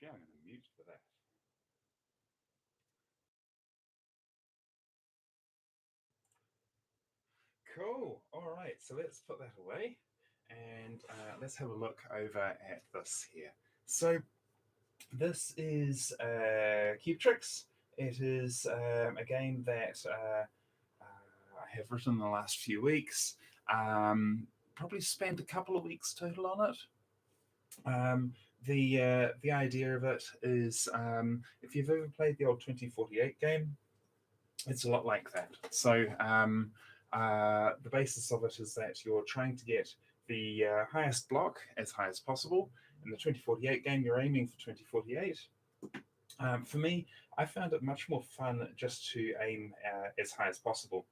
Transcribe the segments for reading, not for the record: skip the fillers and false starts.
Actually, I'm going to mute for that. Cool. All right, so let's put that away and let's have a look over at this here. So this is Cubetrix. It is a game that I have written in the last few weeks. Probably spent a couple of weeks total on it. The idea of it is if you've ever played the old 2048 game, it's a lot like that. So the basis of it is that you're trying to get the highest block as high as possible. In the 2048 game, you're aiming for 2048. For me, I found it much more fun just to aim as high as possible.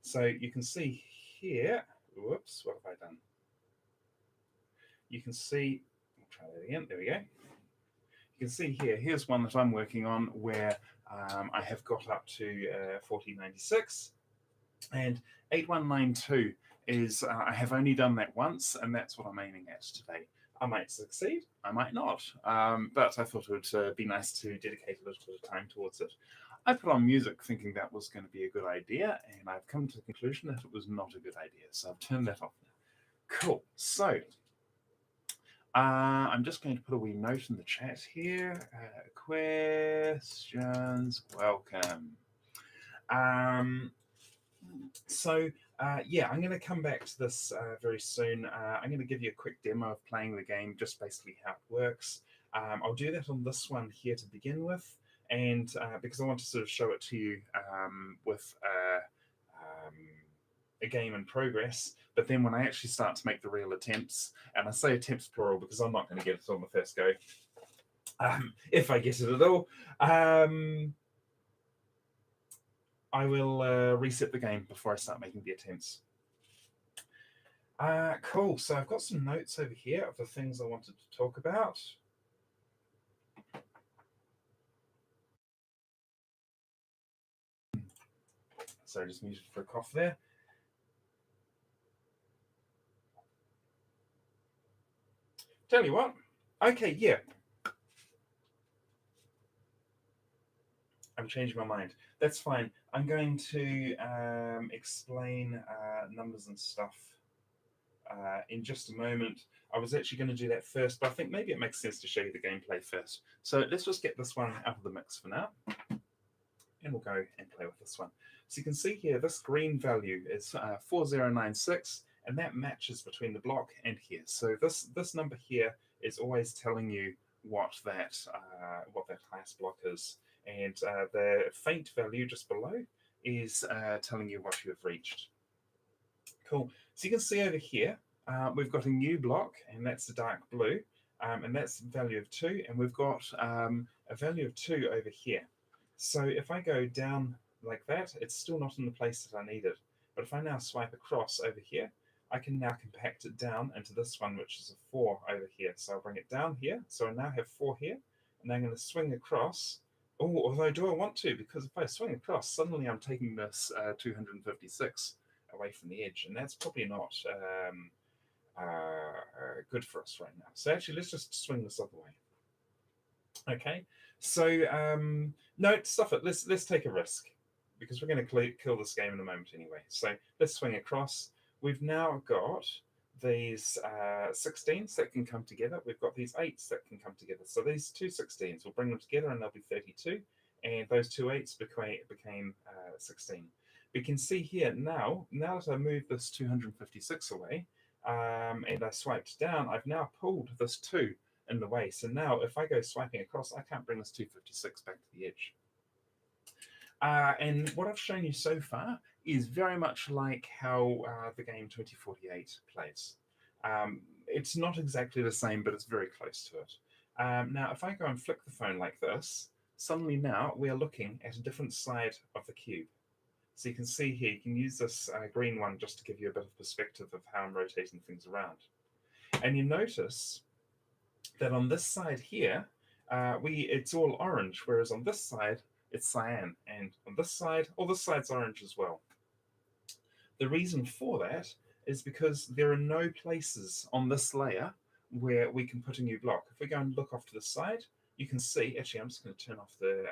So you can see here, whoops, what have I done? You can see, I'll try that again, there we go. You can see here, here's one that I'm working on where I have got up to 1496, and 8192 is, I have only done that once, and that's what I'm aiming at today. I might succeed, I might not, but I thought it would be nice to dedicate a little bit of time towards it. I put on music thinking that was going to be a good idea, and I've come to the conclusion that it was not a good idea, so I've turned that off now. Cool, so I'm just going to put a wee note in the chat here. Questions, welcome. Yeah, I'm going to come back to this very soon. I'm going to give you a quick demo of playing the game, just basically how it works. I'll do that on this one here to begin with, and because I want to sort of show it to you with a game in progress. But then when I actually start to make the real attempts, and I say attempts plural because I'm not going to get it on the first go, if I get it at all, I will reset the game before I start making the attempts. Cool, so I've got some notes over here of the things I wanted to talk about. Sorry, just muted for a cough there. Tell you what, okay, yeah. I'm changing my mind. That's fine. I'm going to explain numbers and stuff in just a moment. I was actually going to do that first, but I think maybe it makes sense to show you the gameplay first. So let's just get this one out of the mix for now, and we'll go and play with this one. So you can see here, this green value is 4096, and that matches between the block and here. So this number here is always telling you what that highest block is. And the faint value just below is telling you what you have reached. Cool. So you can see over here, we've got a new block, and that's the dark blue, and that's the value of 2, and we've got a value of 2 over here. So if I go down like that, it's still not in the place that I need it. But if I now swipe across over here, I can now compact it down into this one, which is a 4 over here. So I'll bring it down here. So I now have 4 here, and I'm going to swing across. Oh, although do I want to? Because if I swing across, suddenly I'm taking this 256 away from the edge, and that's probably not good for us right now. So actually, let's just swing this other way. Okay, so no, stuff it. Let's take a risk, because we're going to kill this game in a moment anyway. So let's swing across. We've now got these 16s that can come together. We've got these 8s that can come together. So these two 16s, we'll bring them together and they'll be 32. And those two 8s became 16. We can see here now that I move this 256 away and I swiped down, I've now pulled this 2 in the way. So now if I go swiping across, I can't bring this 256 back to the edge. And what I've shown you so far is very much like how the game 2048 plays. It's not exactly the same, but it's very close to it. Now, if I go and flick the phone like this, suddenly now we are looking at a different side of the cube. So you can see here, you can use this green one just to give you a bit of perspective of how I'm rotating things around. And you notice that on this side here, it's all orange, whereas on this side, it's cyan, and on this side, this side's orange as well. The reason for that is because there are no places on this layer where we can put a new block. If we go and look off to the side, you can see, actually, I'm just going to turn off the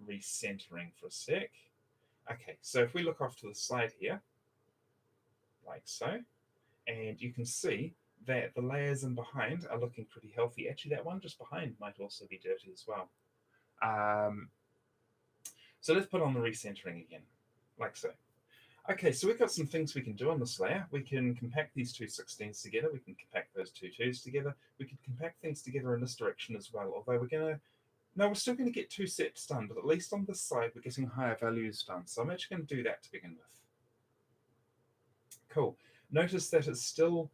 recentering for a sec. Okay, so if we look off to the side here, like so, and you can see that the layers in behind are looking pretty healthy. Actually, that one just behind might also be dirty as well. Um, so let's put on the recentering again, like so. Okay, so we've got some things we can do on this layer. We can compact these two 16s together. We can compact those two 2s together. We can compact things together in this direction as well, although we're going to... No, we're still going to get two sets done, but at least on this side, we're getting higher values done. So I'm actually going to do that to begin with. Cool. Notice that it's still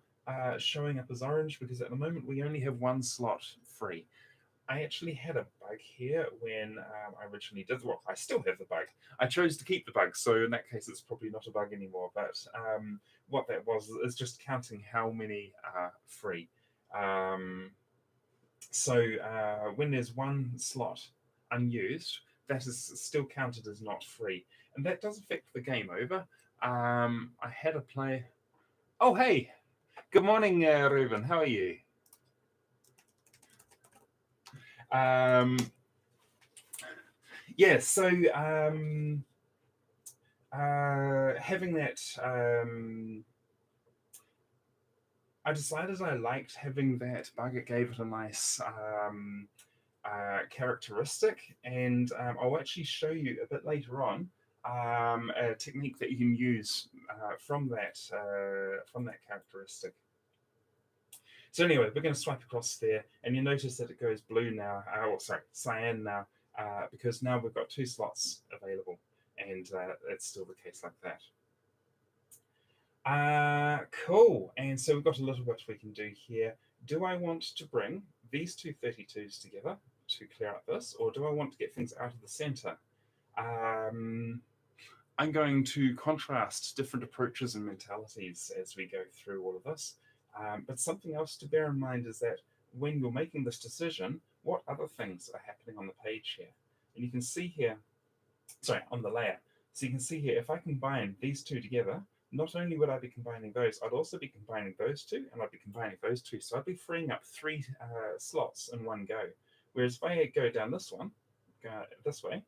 showing up as orange because at the moment we only have one slot free. I actually had a bug here when I originally did. Well, I still have the bug. I chose to keep the bug, so in that case, it's probably not a bug anymore. But what that was is just counting how many are free. So when there's one slot unused, that is still counted as not free, and that does affect the game over. I had a player. Oh, hey, good morning, Ruben. How are you? Yeah, so having that, I decided I liked having that bug. It gave it a nice characteristic, and I'll actually show you a bit later on a technique that you can use from that characteristic. So anyway, we're going to swipe across there, and you notice that it goes blue now, or sorry, cyan now, because now we've got two slots available, and it's still the case like that. Cool, and so we've got a little bit we can do here. Do I want to bring these two 32s together to clear up this, or do I want to get things out of the center? I'm going to contrast different approaches and mentalities as we go through all of this. But something else to bear in mind is that when you're making this decision, what other things are happening on the page here? And you can see here, sorry, on the layer. So you can see here, if I combine these two together, not only would I be combining those, I'd also be combining those two, and I'd be combining those two. So I'd be freeing up three slots in one go. Whereas if I go down this one, go this way,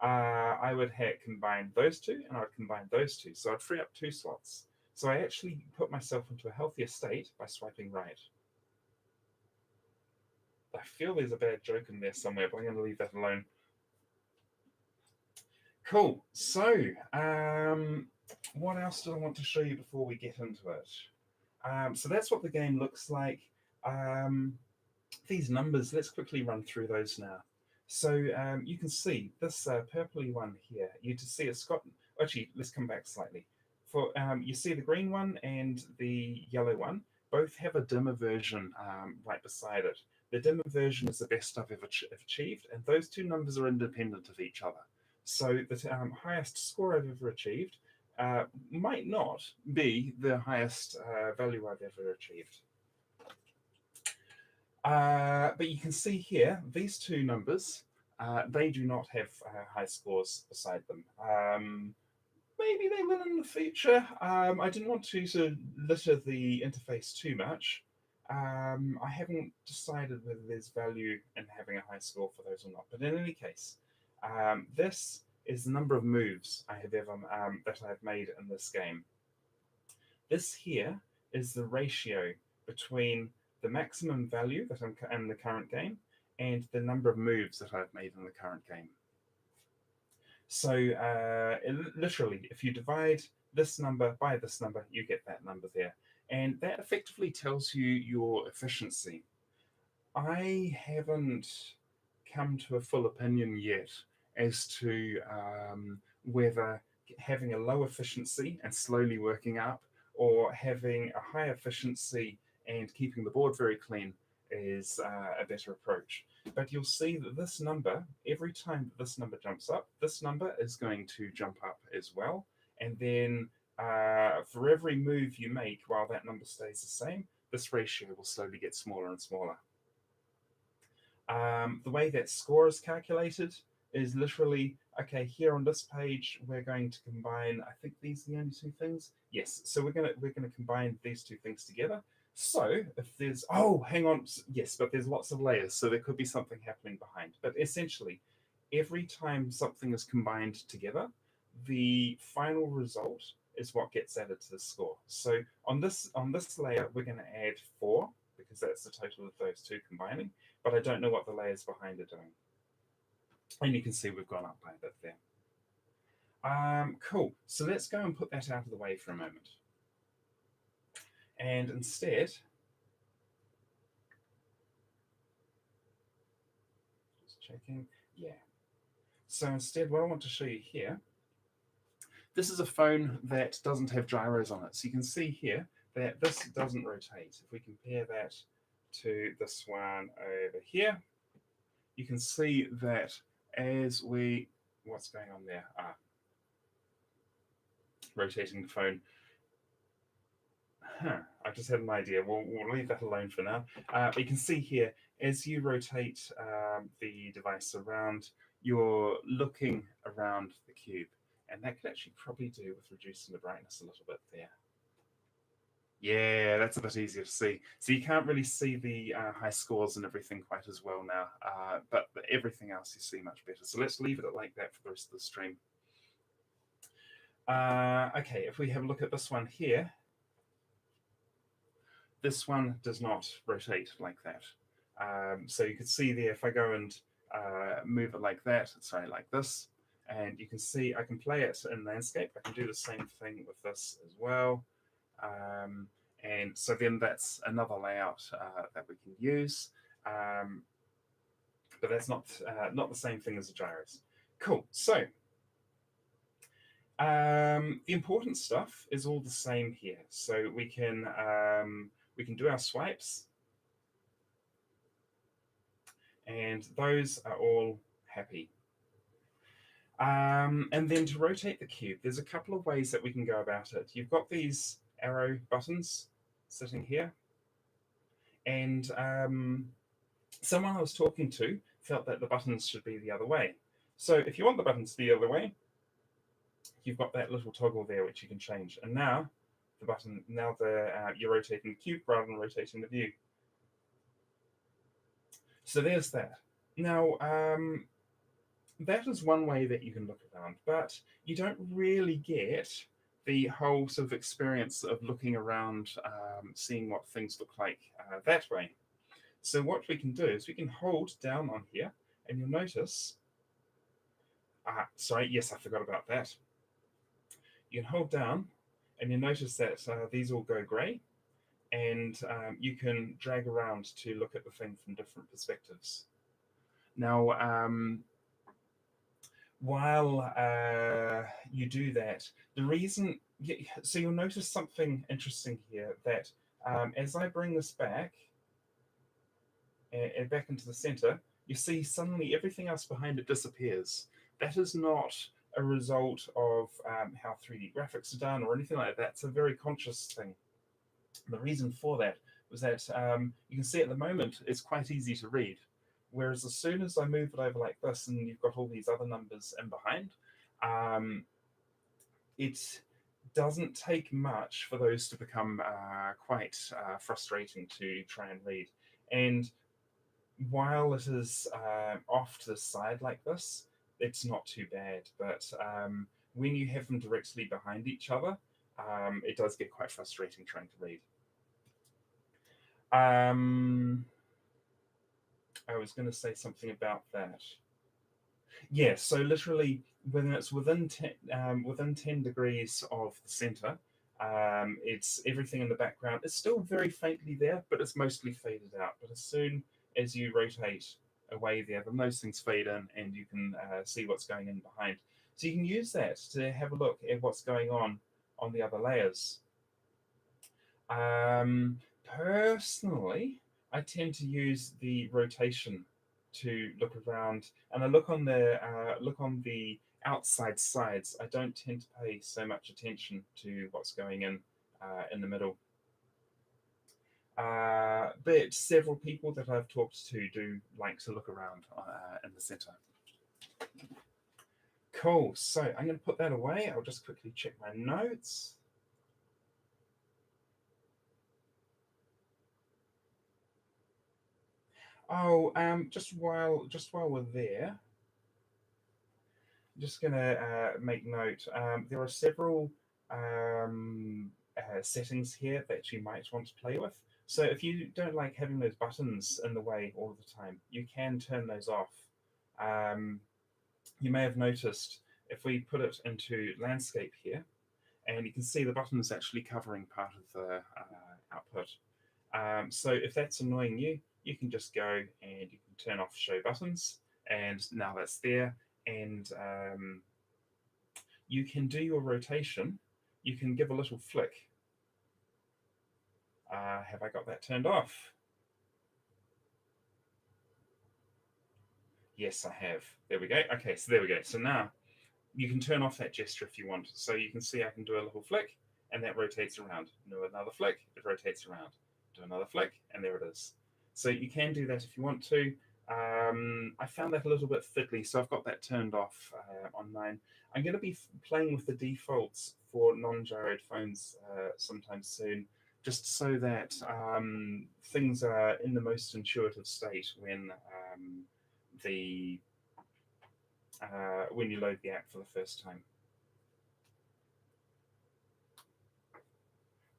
I would combine those two, and I would combine those two. So I'd free up two slots. So I actually put myself into a healthier state by swiping right. I feel there's a bad joke in there somewhere, but I'm going to leave that alone. Cool. So what else do I want to show you before we get into it? So that's what the game looks like. These numbers, let's quickly run through those now. So you can see this purpley one here. You just see it's got, actually, let's come back slightly. For you see the green one and the yellow one both have a dimmer version right beside it. The dimmer version is the best I've ever achieved, and those two numbers are independent of each other. So the highest score I've ever achieved might not be the highest value I've ever achieved. But you can see here, these two numbers, they do not have high scores beside them. Maybe they will in the future. I didn't want to sort of litter the interface too much. I haven't decided whether there's value in having a high score for those or not. But in any case, this is the number of moves I have ever that I've made in this game. This here is the ratio between the maximum value that I'm in the current game and the number of moves that I've made in the current game. So literally, if you divide this number by this number, you get that number there. And that effectively tells you your efficiency. I haven't come to a full opinion yet as to whether having a low efficiency and slowly working up, or having a high efficiency and keeping the board very clean is a better approach. But you'll see that this number, every time that this number jumps up, this number is going to jump up as well. And then for every move you make while that number stays the same, this ratio will slowly get smaller and smaller. The way that score is calculated is literally, okay, here on this page, we're going to combine, I think these are the only two things. Yes, so we're gonna combine these two things together. So if there's, oh, hang on, yes, but there's lots of layers, so there could be something happening behind. But essentially, every time something is combined together, the final result is what gets added to the score. So on this layer, we're going to add 4 because that's the total of those two combining. But I don't know what the layers behind are doing, and you can see we've gone up by a bit there. Cool. So let's go and put that out of the way for a moment, and instead, just checking, yeah. So instead, what I want to show you here, this is a phone that doesn't have gyros on it. So you can see here that this doesn't rotate. If we compare that to this one over here, you can see that as we, what's going on there? Rotating the phone. I just had an idea. We'll leave that alone for now. But you can see here, as you rotate the device around, you're looking around the cube. And that could actually probably do with reducing the brightness a little bit there. Yeah, that's a bit easier to see. So you can't really see the high scores and everything quite as well now, but everything else you see much better. So let's leave it like that for the rest of the stream. Okay, if we have a look at this one here, this one does not rotate like that. So you can see there, if I go and move it like that, sorry, like this, and you can see I can play it in landscape. I can do the same thing with this as well. And so then that's another layout that we can use. But that's not the same thing as the gyros. Cool. So the important stuff is all the same here. So we can do our swipes, and those are all happy. And then to rotate the cube, there's a couple of ways that we can go about it. You've got these arrow buttons sitting here, and someone I was talking to felt that the buttons should be the other way. So if you want the buttons to be the other way, you've got that little toggle there which you can change. And now the button, you're rotating the cube rather than rotating the view. So there's that. Now, that is one way that you can look around, but you don't really get the whole sort of experience of looking around, seeing what things look like that way. So what we can do is we can hold down on here, and you'll notice, sorry, yes, I forgot about that. You can hold down, and you'll notice that these all go grey, and you can drag around to look at the thing from different perspectives. Now, while you do that, the reason, so you'll notice something interesting here, that as I bring this back and back into the center, you see suddenly everything else behind it disappears. That is not a result of how 3D graphics are done or anything like that. It's a very conscious thing. The reason for that was that you can see at the moment it's quite easy to read. Whereas as soon as I move it over like this and you've got all these other numbers in behind, it doesn't take much for those to become quite frustrating to try and read. And while it is off to the side like this, it's not too bad. But when you have them directly behind each other, it does get quite frustrating trying to read. I was going to say something about that. Yeah, so literally when it's within 10 degrees of the center, it's everything in the background. It's still very faintly there, but it's mostly faded out. But as soon as you rotate away there, then those things fade in and you can see what's going in behind. So you can use that to have a look at what's going on the other layers. Personally, I tend to use the rotation to look around, and I look on the outside sides. I don't tend to pay so much attention to what's going in the middle. But several people that I've talked to do like to look around in the center. Cool. So I'm going to put that away. I'll just quickly check my notes. Oh, just while we're there, just gonna make note. There are several settings here that you might want to play with. So if you don't like having those buttons in the way all the time, you can turn those off. Um, you may have noticed if we put it into landscape here, and you can see the button is actually covering part of the output. So if that's annoying you, you can just go and you can turn off show buttons, and now that's there. And you can do your rotation. You can give a little flick. Have I got that turned off? Yes, I have. There we go. Okay, so there we go. So now you can turn off that gesture if you want. So you can see I can do a little flick, and that rotates around. Do another flick, it rotates around. Do another flick, and there it is. So you can do that if you want to. I found that a little bit fiddly, so I've got that turned off on mine. I'm going to be playing with the defaults for non-gyroed phones sometime soon, just so that things are in the most intuitive state the when you load the app for the first time.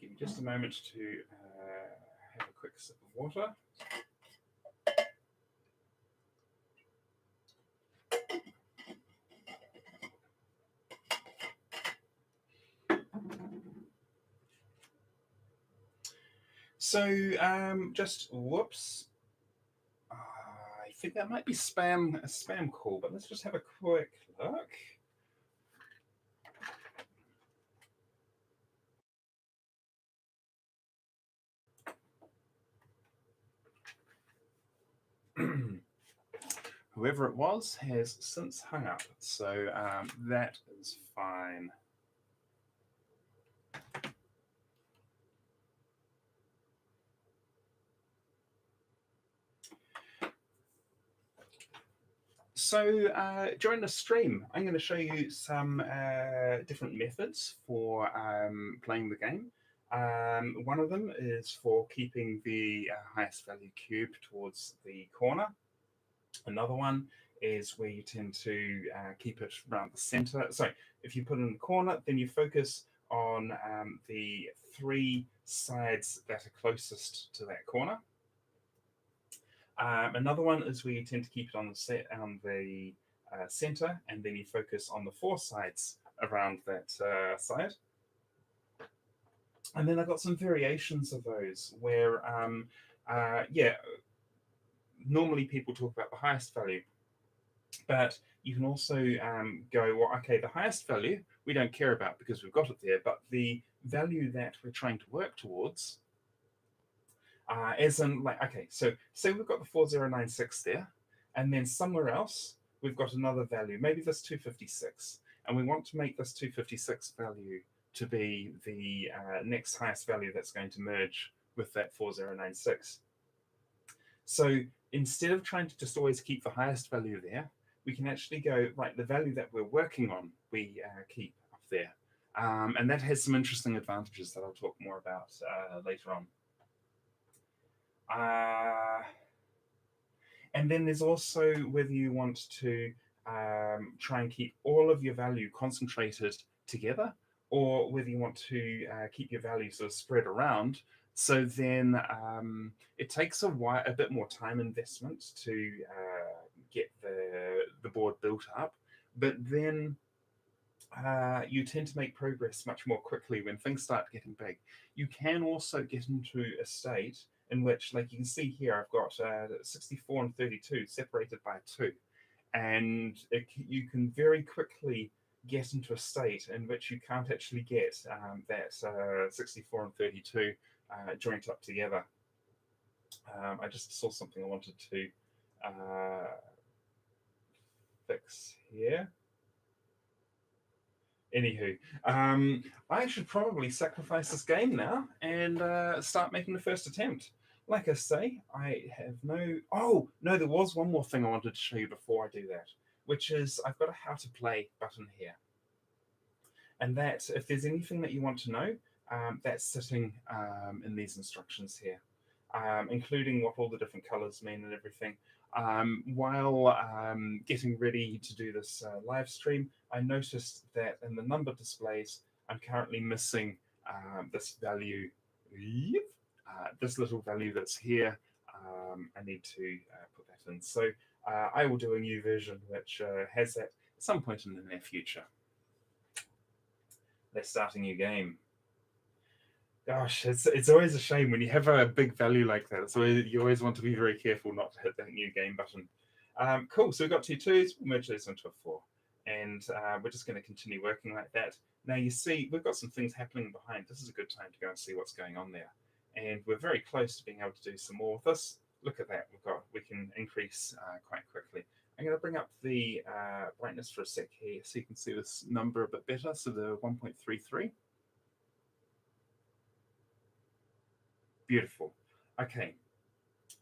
Give me just a moment to have a quick sip of water. So, just whoops. I think that might be a spam call, but let's just have a quick look. Whoever it was has since hung up, so that is fine. So during the stream, I'm going to show you some different methods for playing the game. One of them is for keeping the highest value cube towards the corner. Another one is where you tend to keep it around the center. So if you put it in the corner, then you focus on the three sides that are closest to that corner. Another one is where you tend to keep it on the center, and then you focus on the four sides around that side. And then I've got some variations of those where, yeah, normally people talk about the highest value, but you can also go, well, okay, the highest value we don't care about because we've got it there, but the value that we're trying to work towards, as in, like, okay, so say we've got the 4096 there, and then somewhere else we've got another value, maybe this 256, and we want to make this 256 value to be the next highest value that's going to merge with that 4096. So instead of trying to just always keep the highest value there, we can actually go, right, the value that we're working on, we keep up there. And that has some interesting advantages that I'll talk more about later on. And then there's also whether you want to try and keep all of your value concentrated together, or whether you want to keep your value sort of spread around. So then it takes a bit more time investment to get the board built up, but then you tend to make progress much more quickly when things start getting big. You can also get into a state in which, like you can see here, I've got 64 and 32 separated by 2. And you can very quickly get into a state in which you can't actually get that 64 and 32 joint up together. I just saw something I wanted to fix here. Anywho, I should probably sacrifice this game now and start making the first attempt. Like I say, I have no... Oh, no, there was one more thing I wanted to show you before I do that, which is I've got a how to play button here. And that, if there's anything that you want to know, that's sitting in these instructions here. including what all the different colors mean and everything. While getting ready to do this live stream, I noticed that in the number displays, I'm currently missing this value. Yep. This little value that's here. I need to put that in. So I will do a new version which has that at some point in the near future. Let's start a new game. Gosh, it's always a shame when you have a big value like that. So you always want to be very careful not to hit that new game button. Cool, so we've got two twos, we'll merge those into a four. And we're just going to continue working like that. Now you see, we've got some things happening behind. This is a good time to go and see what's going on there. And we're very close to being able to do some more with this. Look at that, we can increase quite quickly. I'm going to bring up the brightness for a sec here so you can see this number a bit better. So the 1.33. Beautiful. Okay.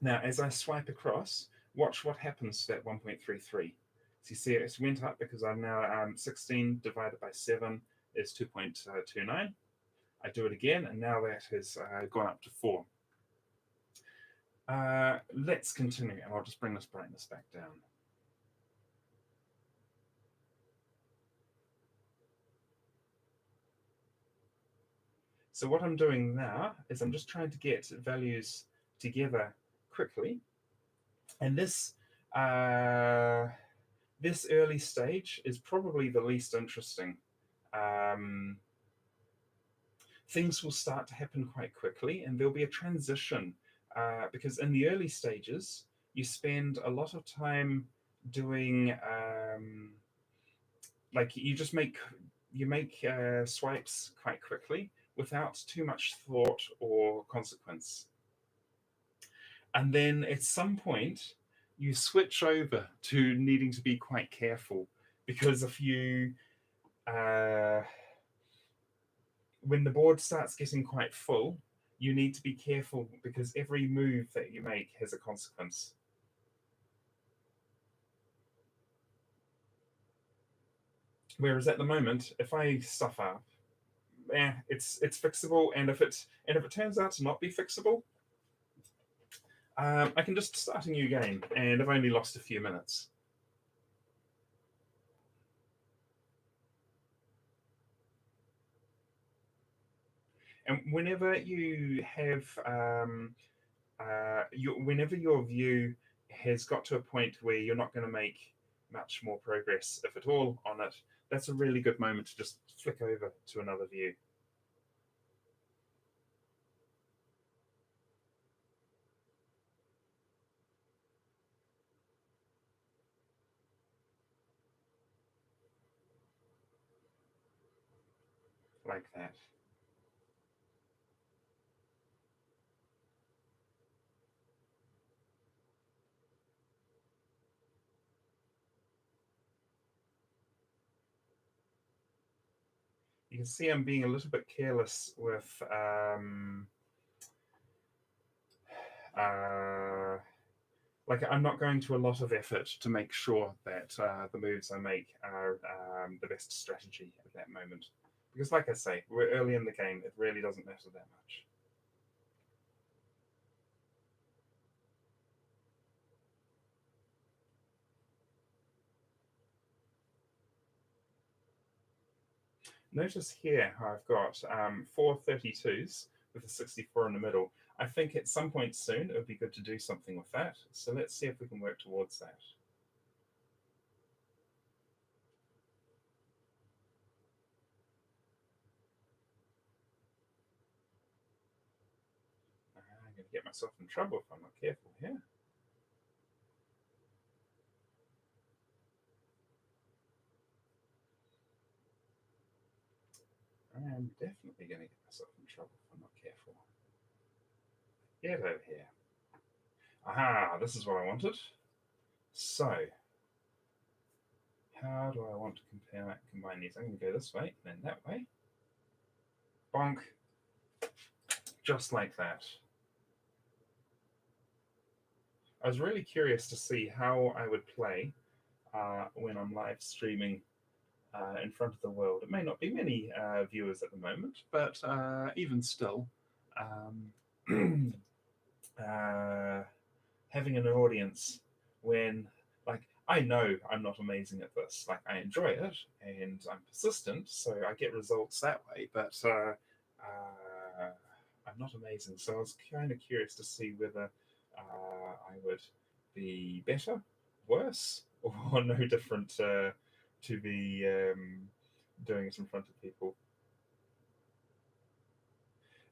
Now, as I swipe across, watch what happens to that 1.33. So you see it went up because I'm now 16 divided by 7 is 2.29. I do it again, and now that has gone up to 4. Let's continue, and I'll just bring this brightness back down. So what I'm doing now is I'm just trying to get values together quickly. And this this early stage is probably the least interesting. Things will start to happen quite quickly, and there'll be a transition because in the early stages, you spend a lot of time doing like you make swipes quite quickly without too much thought or consequence. And then at some point, you switch over to needing to be quite careful because if you, when the board starts getting quite full, you need to be careful because every move that you make has a consequence. Whereas at the moment, if I stuff up, it's fixable, and if it turns out to not be fixable, I can just start a new game, and I've only lost a few minutes. And whenever you have, whenever your view has got to a point where you're not going to make much more progress, if at all, on it, that's a really good moment to just flick over to another view. Like that. You can see I'm being a little bit careless with like I'm not going to a lot of effort to make sure that the moves I make are the best strategy at that moment. Because like I say, we're early in the game, it really doesn't matter that much. Notice here how I've got 432s with a 64 in the middle. I think at some point soon it would be good to do something with that. So let's see if we can work towards that. I'm going to get myself in trouble if I'm not careful here. I'm definitely going to get myself in trouble if I'm not careful. Get over here. Aha, this is what I wanted. So, how do I want to combine these? I'm going to go this way, then that way. Bonk. Just like that. I was really curious to see how I would play when I'm live streaming in front of the world. It may not be many viewers at the moment, but even still, uh, having an audience when, like, I know I'm not amazing at this. Like, I enjoy it and I'm persistent, so I get results that way. But I'm not amazing. So I was kind of curious to see whether I would be better, worse, or no different to be doing it in front of people.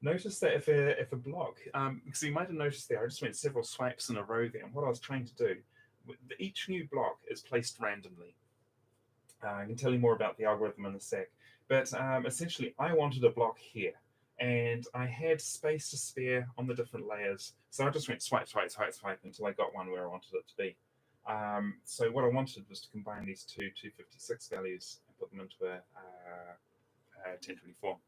Notice that if a block, because you might have noticed there, I just went several swipes in a row there. And what I was trying to do, each new block is placed randomly. I can tell you more about the algorithm in a sec. But essentially, I wanted a block here, and I had space to spare on the different layers. So I just went swipe, swipe, swipe, swipe until I got one where I wanted it to be. So what I wanted was to combine these two 256 values and put them into a 1024.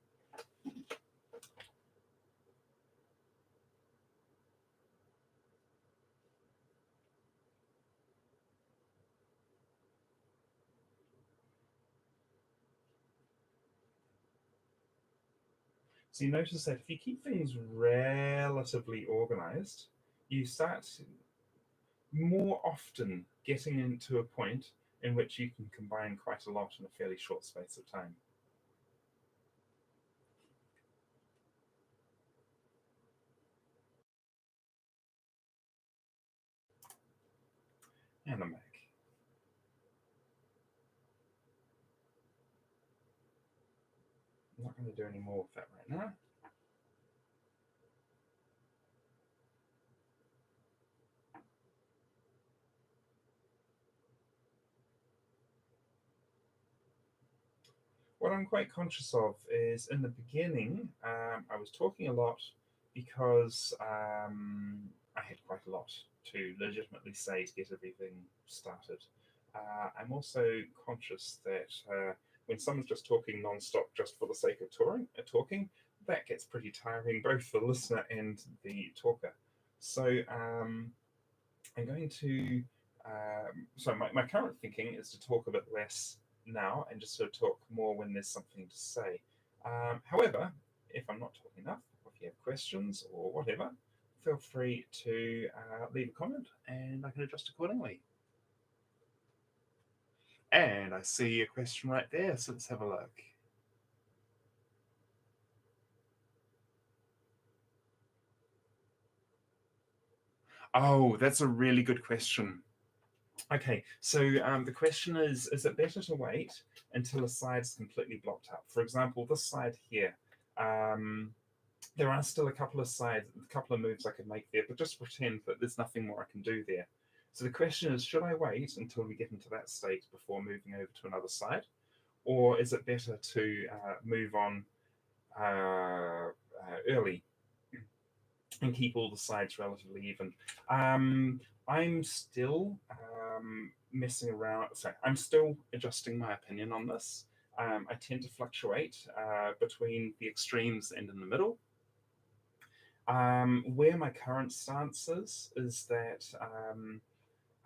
So you notice that if you keep things relatively organized, you start more often getting into a point in which you can combine quite a lot in a fairly short space of time. And a Mac. I'm not going to do any more with that right now. What I'm quite conscious of is in the beginning, I was talking a lot because I had quite a lot to legitimately say to get everything started. I'm also conscious that when someone's just talking non-stop just for the sake of talking, that gets pretty tiring, both for the listener and the talker. So I'm going to. So my current thinking is to talk a bit less now and just sort of talk more when there's something to say. However, if I'm not talking enough, or if you have questions or whatever, feel free to leave a comment and I can adjust accordingly. And I see a question right there, so let's have a look. Oh, that's a really good question. Okay, so the question is it better to wait until a side is completely blocked up? For example, this side here, um, there are still a couple of moves I could make there, but just pretend that there's nothing more I can do there. So the question is, should I wait until we get into that state before moving over to another side? Or is it better to move on early and keep all the sides relatively even? I'm still messing around. Sorry, I'm still adjusting my opinion on this. I tend to fluctuate between the extremes and in the middle. Where my current stance is that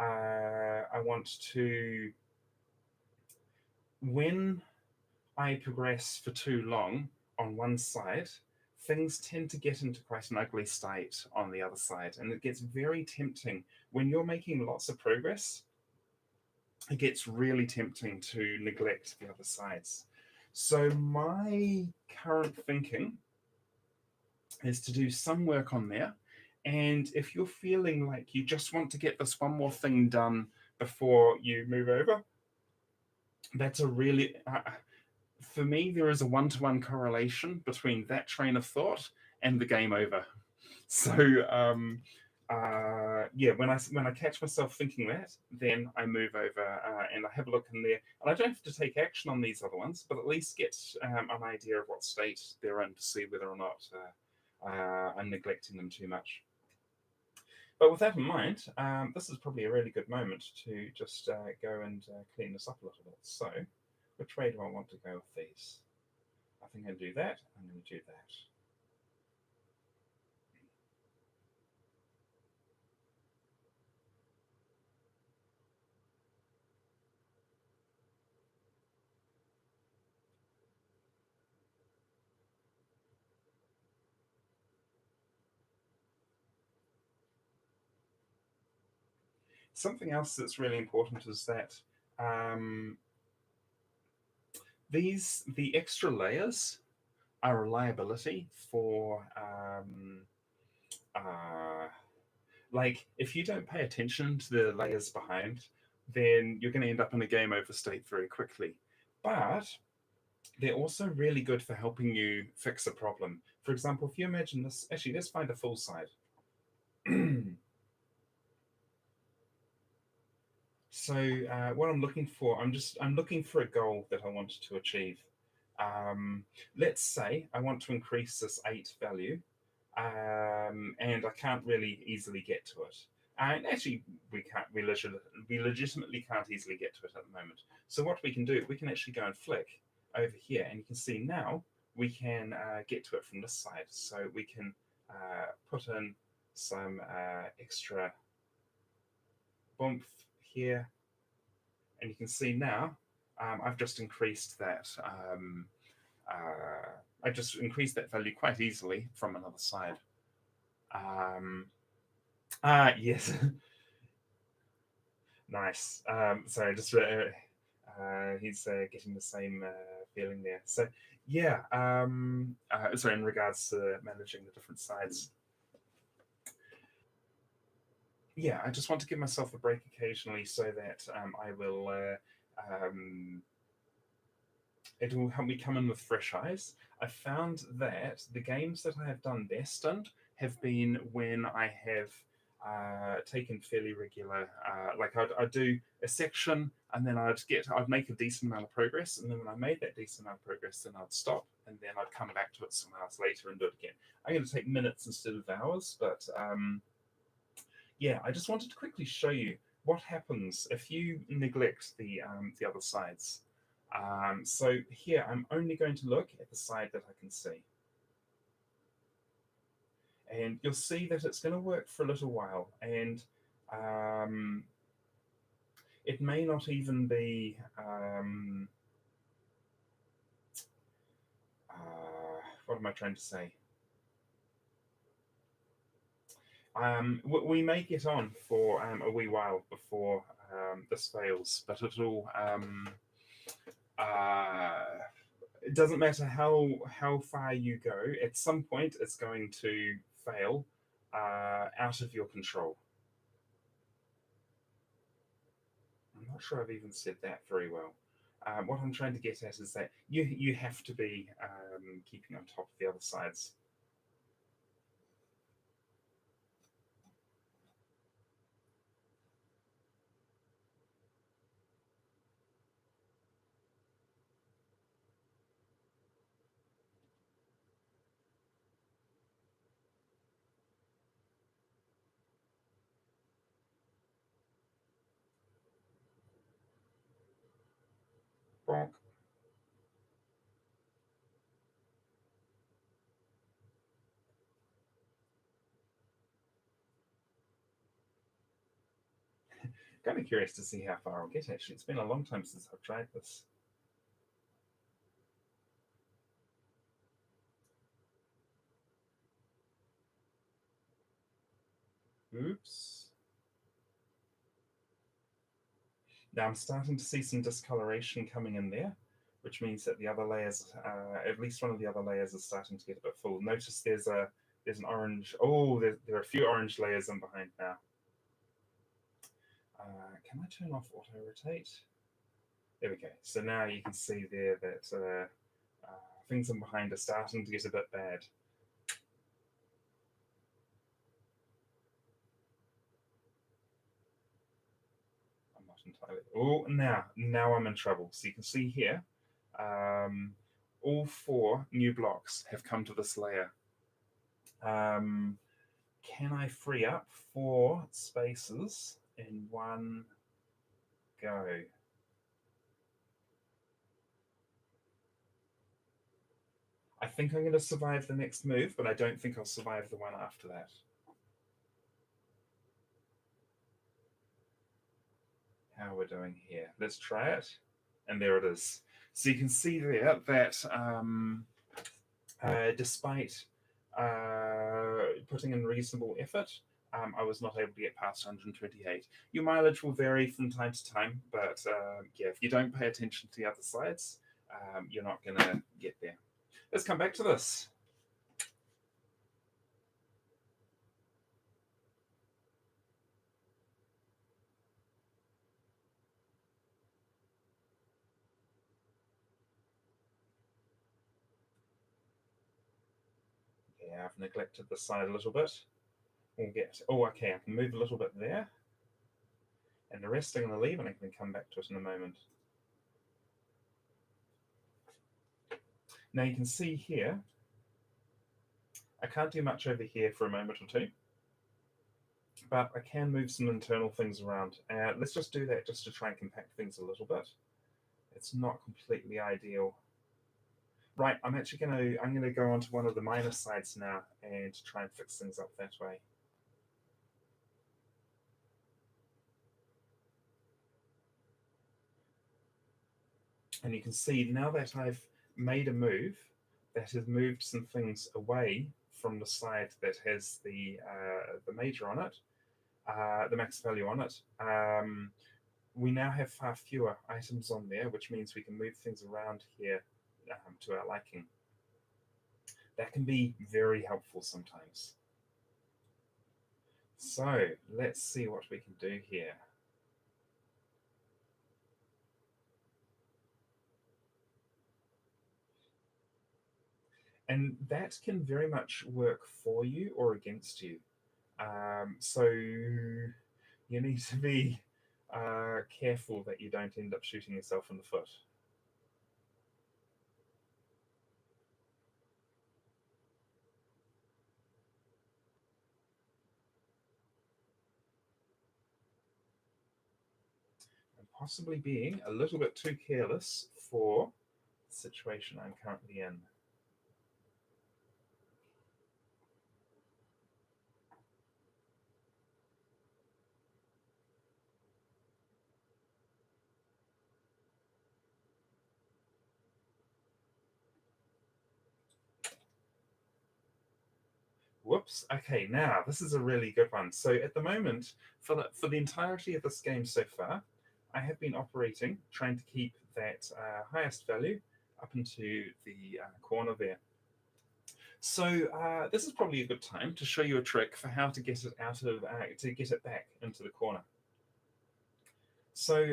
I want to, when I progress for too long on one side, things tend to get into quite an ugly state on the other side. And it gets very tempting when you're making lots of progress. It gets really tempting to neglect the other sides. So, my current thinking is to do some work on there. And if you're feeling like you just want to get this one more thing done before you move over, that's a really, for me, there is a one-to-one correlation between that train of thought and the game over. So, yeah, when I catch myself thinking that, then I move over and I have a look in there, and I don't have to take action on these other ones, but at least get an idea of what state they're in to see whether or not I'm neglecting them too much. But with that in mind, this is probably a really good moment to just go and clean this up a little bit. So, which way do I want to go with these? I think I'm going to do that. I'm going to do that. Something else that's really important is that um, the extra layers are a liability for uh, like if you don't pay attention to the layers behind, then you're going to end up in a game over state very quickly. But they're also really good for helping you fix a problem. For example, if you imagine this, actually, let's find a full side. So what I'm looking for, I'm looking for a goal that I wanted to achieve. Um, let's say I want to increase this 8 value, and I can't really easily get to it. And actually, we legitimately can't easily get to it at the moment. So what we can do, we can actually go and flick over here, and you can see now we can get to it from this side. So we can put in some extra bump here, and you can see now I've just increased that. I just increased that value quite easily from another side. Yes, nice. Sorry, just he's getting the same feeling there. So yeah, sorry. In regards to managing the different sides, yeah, I just want to give myself a break occasionally so that I will. It will help me come in with fresh eyes. I found that the games that I have done best in have been when I have taken fairly regular, like I'd do a section and then I'd make a decent amount of progress, and then when I made that decent amount of progress, then I'd stop and then I'd come back to it some hours later and do it again. I'm going to take minutes instead of hours, but yeah, I just wanted to quickly show you what happens if you neglect the other sides. So here, I'm only going to look at the side that I can see. And you'll see that it's going to work for a little while. And um, it may not even be, what am I trying to say? We may get on for a wee while before this fails, but uh, it doesn't matter how far you go. At some point, it's going to fail out of your control. I'm not sure I've even said that very well. What I'm trying to get at is that you have to be keeping on top of the other sides. Bonk. Kind of curious to see how far I'll get. Actually, it's been a long time since I've tried this. Oops. Now I'm starting to see some discoloration coming in there, which means that the other layers, at least one of the other layers, is starting to get a bit full. Notice there's an orange. Oh, there are a few orange layers in behind now. Can I turn off auto rotate? There we go. So now you can see there that things in behind are starting to get a bit bad. I'm not entirely. Oh, now I'm in trouble. So you can see here, um, all 4 new blocks have come to this layer. Can I free up 4 spaces in one go? I think I'm going to survive the next move, but I don't think I'll survive the one after that. How we're doing here. Let's try it. And there it is. So you can see there that despite putting in reasonable effort, I was not able to get past 128. Your mileage will vary from time to time, but yeah, if you don't pay attention to the other sides, you're not going to get there. Let's come back to this. Yeah, I've neglected the side a little bit. We'll get, oh, okay, I can move a little bit there. And the rest I'm going to leave, and I can come back to it in a moment. Now you can see here, I can't do much over here for a moment or two, but I can move some internal things around. Let's just do that just to try and compact things a little bit. It's not completely ideal. Right, I'm going to go onto one of the minus sides now and try and fix things up that way. And you can see now that I've made a move that has moved some things away from the side that has the major on it, the max value on it. We now have far fewer items on there, which means we can move things around here to our liking. That can be very helpful sometimes. So let's see what we can do here. And that can very much work for you or against you. So you need to be careful that you don't end up shooting yourself in the foot. And possibly being a little bit too careless for the situation I'm currently in. Whoops. Okay, now this is a really good one. So at the moment, for the entirety of this game so far, I have been operating, trying to keep that highest value up into the corner there. So this is probably a good time to show you a trick for how to get it out of to get it back into the corner. So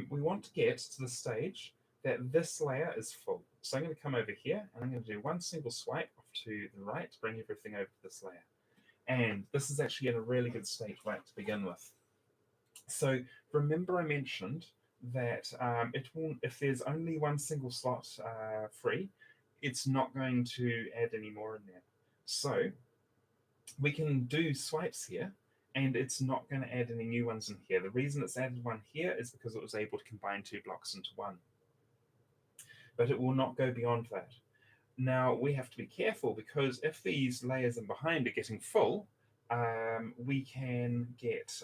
we want to get to the stage that this layer is full. So I'm going to come over here and I'm going to do one single swipe off to the right to bring everything over to this layer. And this is actually in a really good state right to begin with. So remember I mentioned that it will, if there's only one single slot free, it's not going to add any more in there. So we can do swipes here, and it's not going to add any new ones in here. The reason it's added one here is because it was able to combine two blocks into one. But it will not go beyond that. Now, we have to be careful because if these layers in behind are getting full, we can get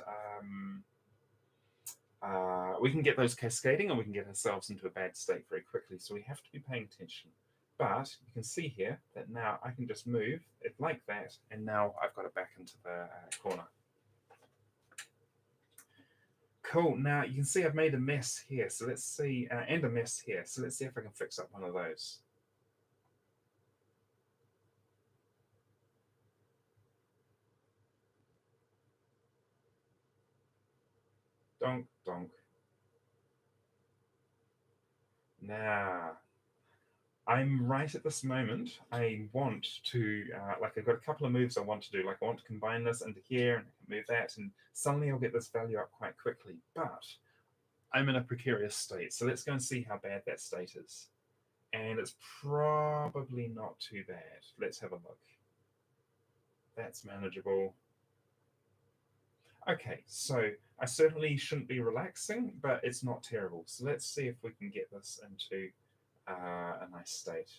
those cascading, and we can get ourselves into a bad state very quickly. So we have to be paying attention. But you can see here that now I can just move it like that, and now I've got it back into the corner. Cool. Now you can see I've made a mess here. So let's see, and a mess here. So let's see if I can fix up one of those. Donk, donk. Now, I'm right at this moment. I want to, like, I've got a couple of moves I want to do. Like, I want to combine this into here and move that, and suddenly I'll get this value up quite quickly. But I'm in a precarious state. So let's go and see how bad that state is. And it's probably not too bad. Let's have a look. That's manageable. Okay, so I certainly shouldn't be relaxing, but it's not terrible. So let's see if we can get this into a nice state.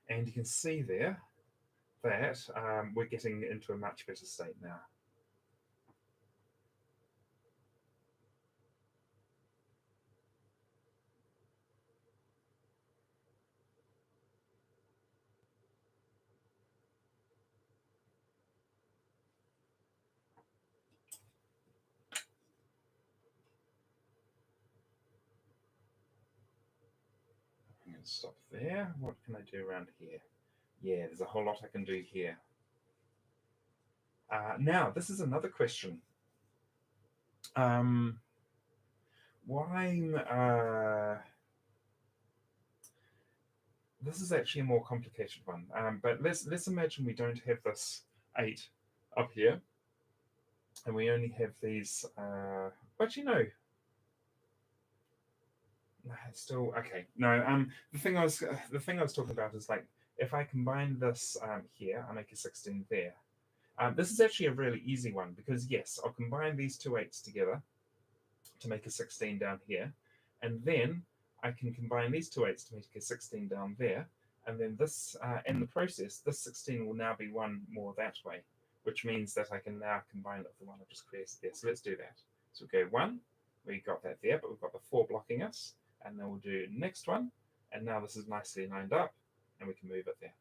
And you can see there that we're getting into a much better state now. stop there. What can I do around here? Yeah, there's a whole lot I can do here. Now, this is another question. Um, why? This is actually a more complicated one. But let's imagine we don't have this 8 up here, and we only have these. But it's still okay. No, the thing I was talking about is like if I combine this here, I make a 16 there. This is actually a really easy one because yes, I'll combine these two 8s together to make a 16 down here, and then I can combine these two 8s to make a 16 down there, and then this in the process, this 16 will now be one more that way, which means that I can now combine it with the one I just created there. So let's do that. So we'll go 1, we got that there, but we've got the 4 blocking us, and then we'll do next one, and now this is nicely lined up, and we can move it there.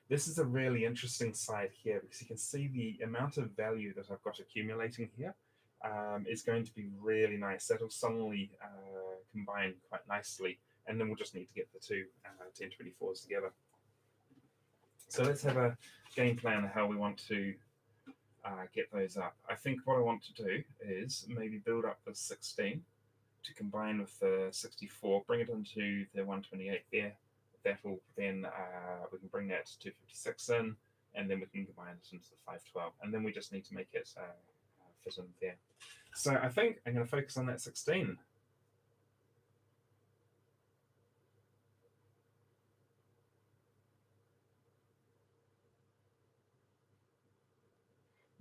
This is a really interesting side here because you can see the amount of value that I've got accumulating here is going to be really nice. That'll suddenly combine quite nicely, and then we'll just need to get the two 1024s together. So let's have a game plan of how we want to get those up. I think what I want to do is maybe build up the 16 to combine with the 64, bring it into the 128 there. That will then we can bring that to 256 in, and then we can combine it into the 512, and then we just need to make it fit in there. So I think I'm going to focus on that 16.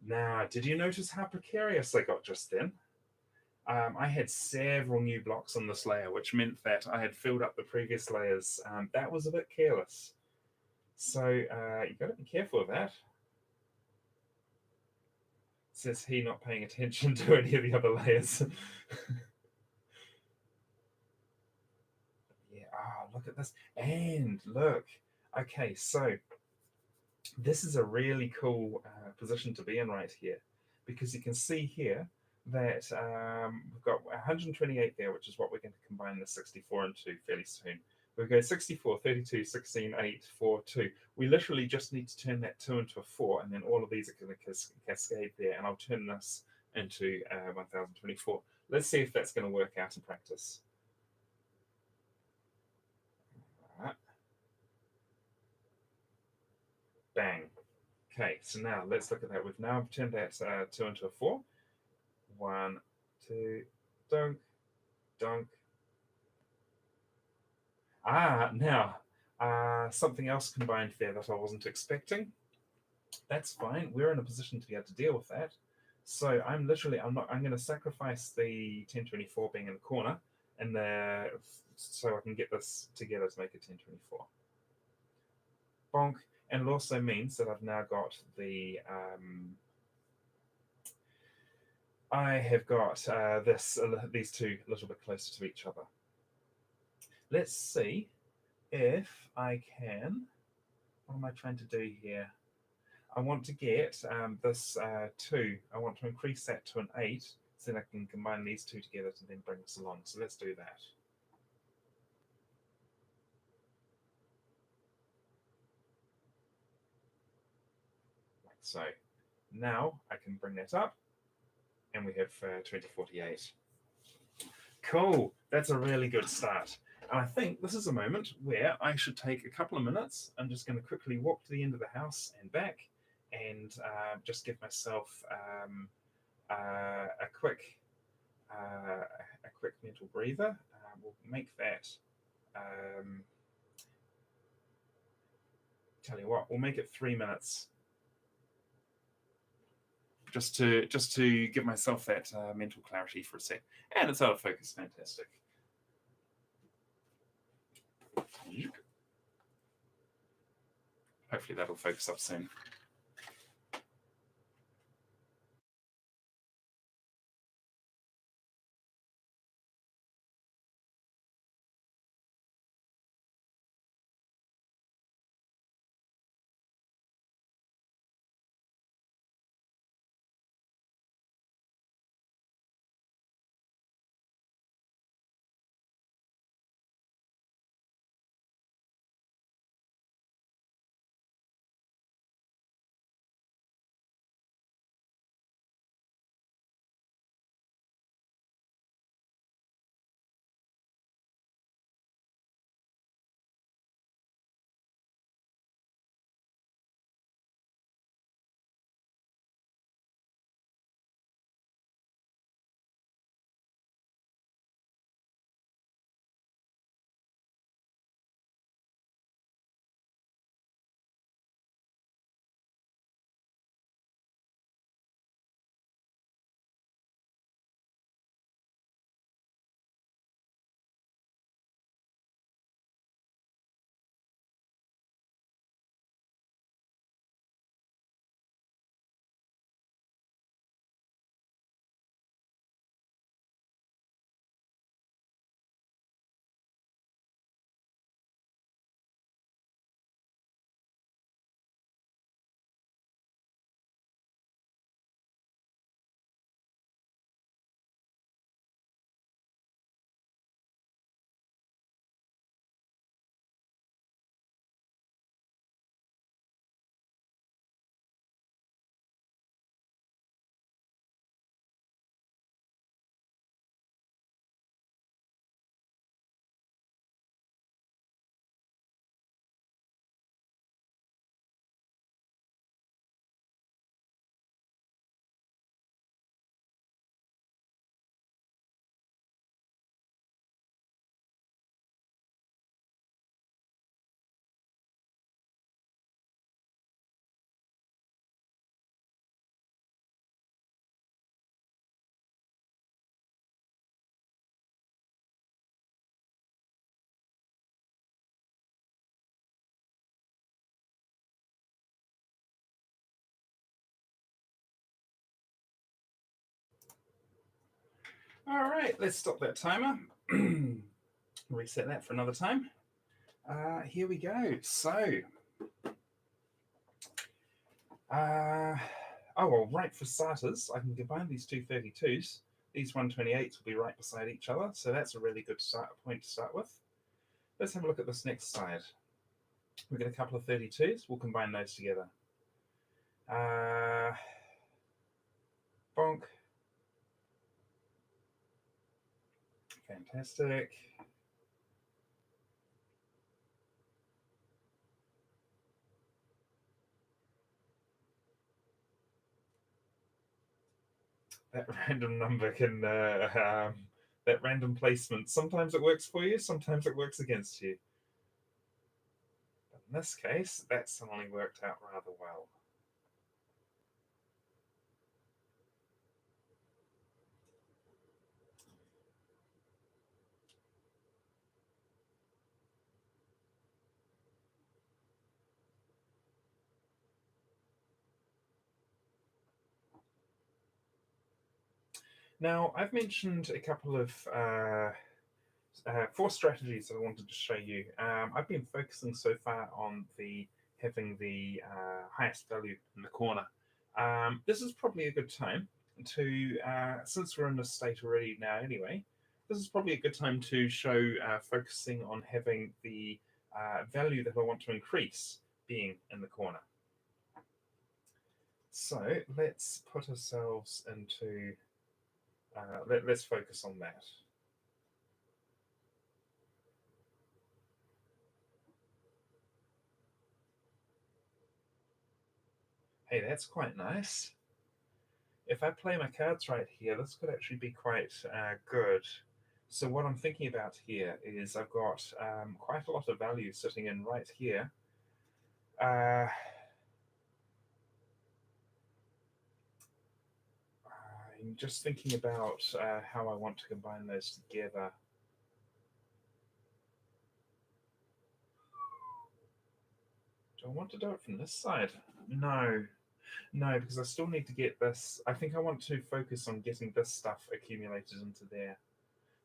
Now, did you notice how precarious I got just then? I had several new blocks on this layer, which meant that I had filled up the previous layers. That was a bit careless. So you've got to be careful of that. Says he not paying attention to any of the other layers. Yeah, look at this. And look. Okay, so this is a really cool position to be in right here because you can see here that we've got 128 there, which is what we're going to combine the 64 into fairly soon. We go 64, 32, 16, 8, 4, 2. We literally just need to turn that 2 into a 4, and then all of these are going to cascade there, and I'll turn this into 1024. Let's see if that's going to work out in practice. All right. Bang. Okay, so now let's look at that. We've now turned that 2 into a 4. 1, 2, dunk, dunk. Now, something else combined there that I wasn't expecting. That's fine. We're in a position to be able to deal with that. So I'm going to sacrifice the 1024 being in the corner, and so I can get this together to make a 1024. Bonk. And it also means that I've now got the I have got these two a little bit closer to each other. Let's see if I can. What am I trying to do here? I want to get this 2. I want to increase that to an 8, so then I can combine these two together to then bring this along. So let's do that. Like so. Now I can bring that up, and we have 2048. Cool. That's a really good start. And I think this is a moment where I should take a couple of minutes. I'm just going to quickly walk to the end of the house and back, and just give myself a quick mental breather. We'll make that. Tell you what, we'll make it 3 minutes, just to give myself that mental clarity for a sec. And it's out of focus. Fantastic. Hopefully that'll focus up soon. All right, let's stop that timer. Reset that for another time. Here we go. So, oh well, right for starters, I can combine these two 32s. These 128s will be right beside each other, so that's a really good point to start with. Let's have a look at this next side. We've got a couple of 32s. We'll combine those together. Bonk. Fantastic. That random number can, that random placement, sometimes it works for you, sometimes it works against you. But in this case, that suddenly worked out rather well. Now, I've mentioned a couple of 4 strategies that I wanted to show you. I've been focusing so far on having the highest value in the corner. This is probably a good time to, since we're in this state already now anyway, this is probably a good time to show focusing on having the value that I want to increase being in the corner. So let's put ourselves into, let's focus on that. Hey, that's quite nice. If I play my cards right here, this could actually be quite good. So what I'm thinking about here is I've got quite a lot of value sitting in right here. I'm just thinking about how I want to combine those together. Do I want to do it from this side? No. No, because I still need to get this. I think I want to focus on getting this stuff accumulated into there.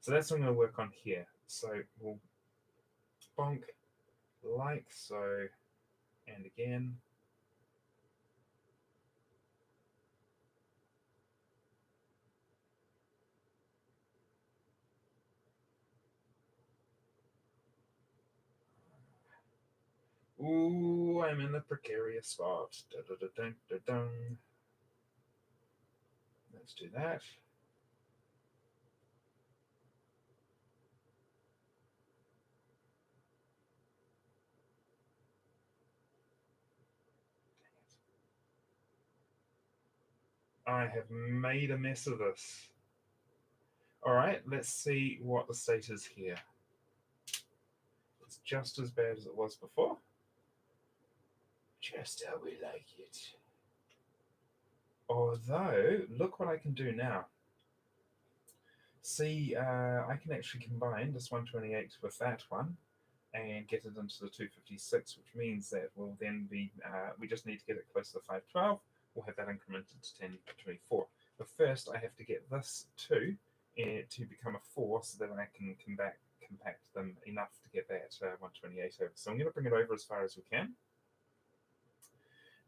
So that's what I'm going to work on here. So we'll bonk like so, and again. Ooh, I'm in the precarious spot. Da, da, da, dun, da, dun. Let's do that. I have made a mess of this. All right, let's see what the state is here. It's just as bad as it was before. Just how we like it. Although, look what I can do now. See, I can actually combine this 128 with that one and get it into the 256, which means that we'll then be, we just need to get it close to the 512. We'll have that incremented to 1024. But first, I have to get this 2 to become a 4 so that I can compact them enough to get that 128 over. So I'm going to bring it over as far as we can.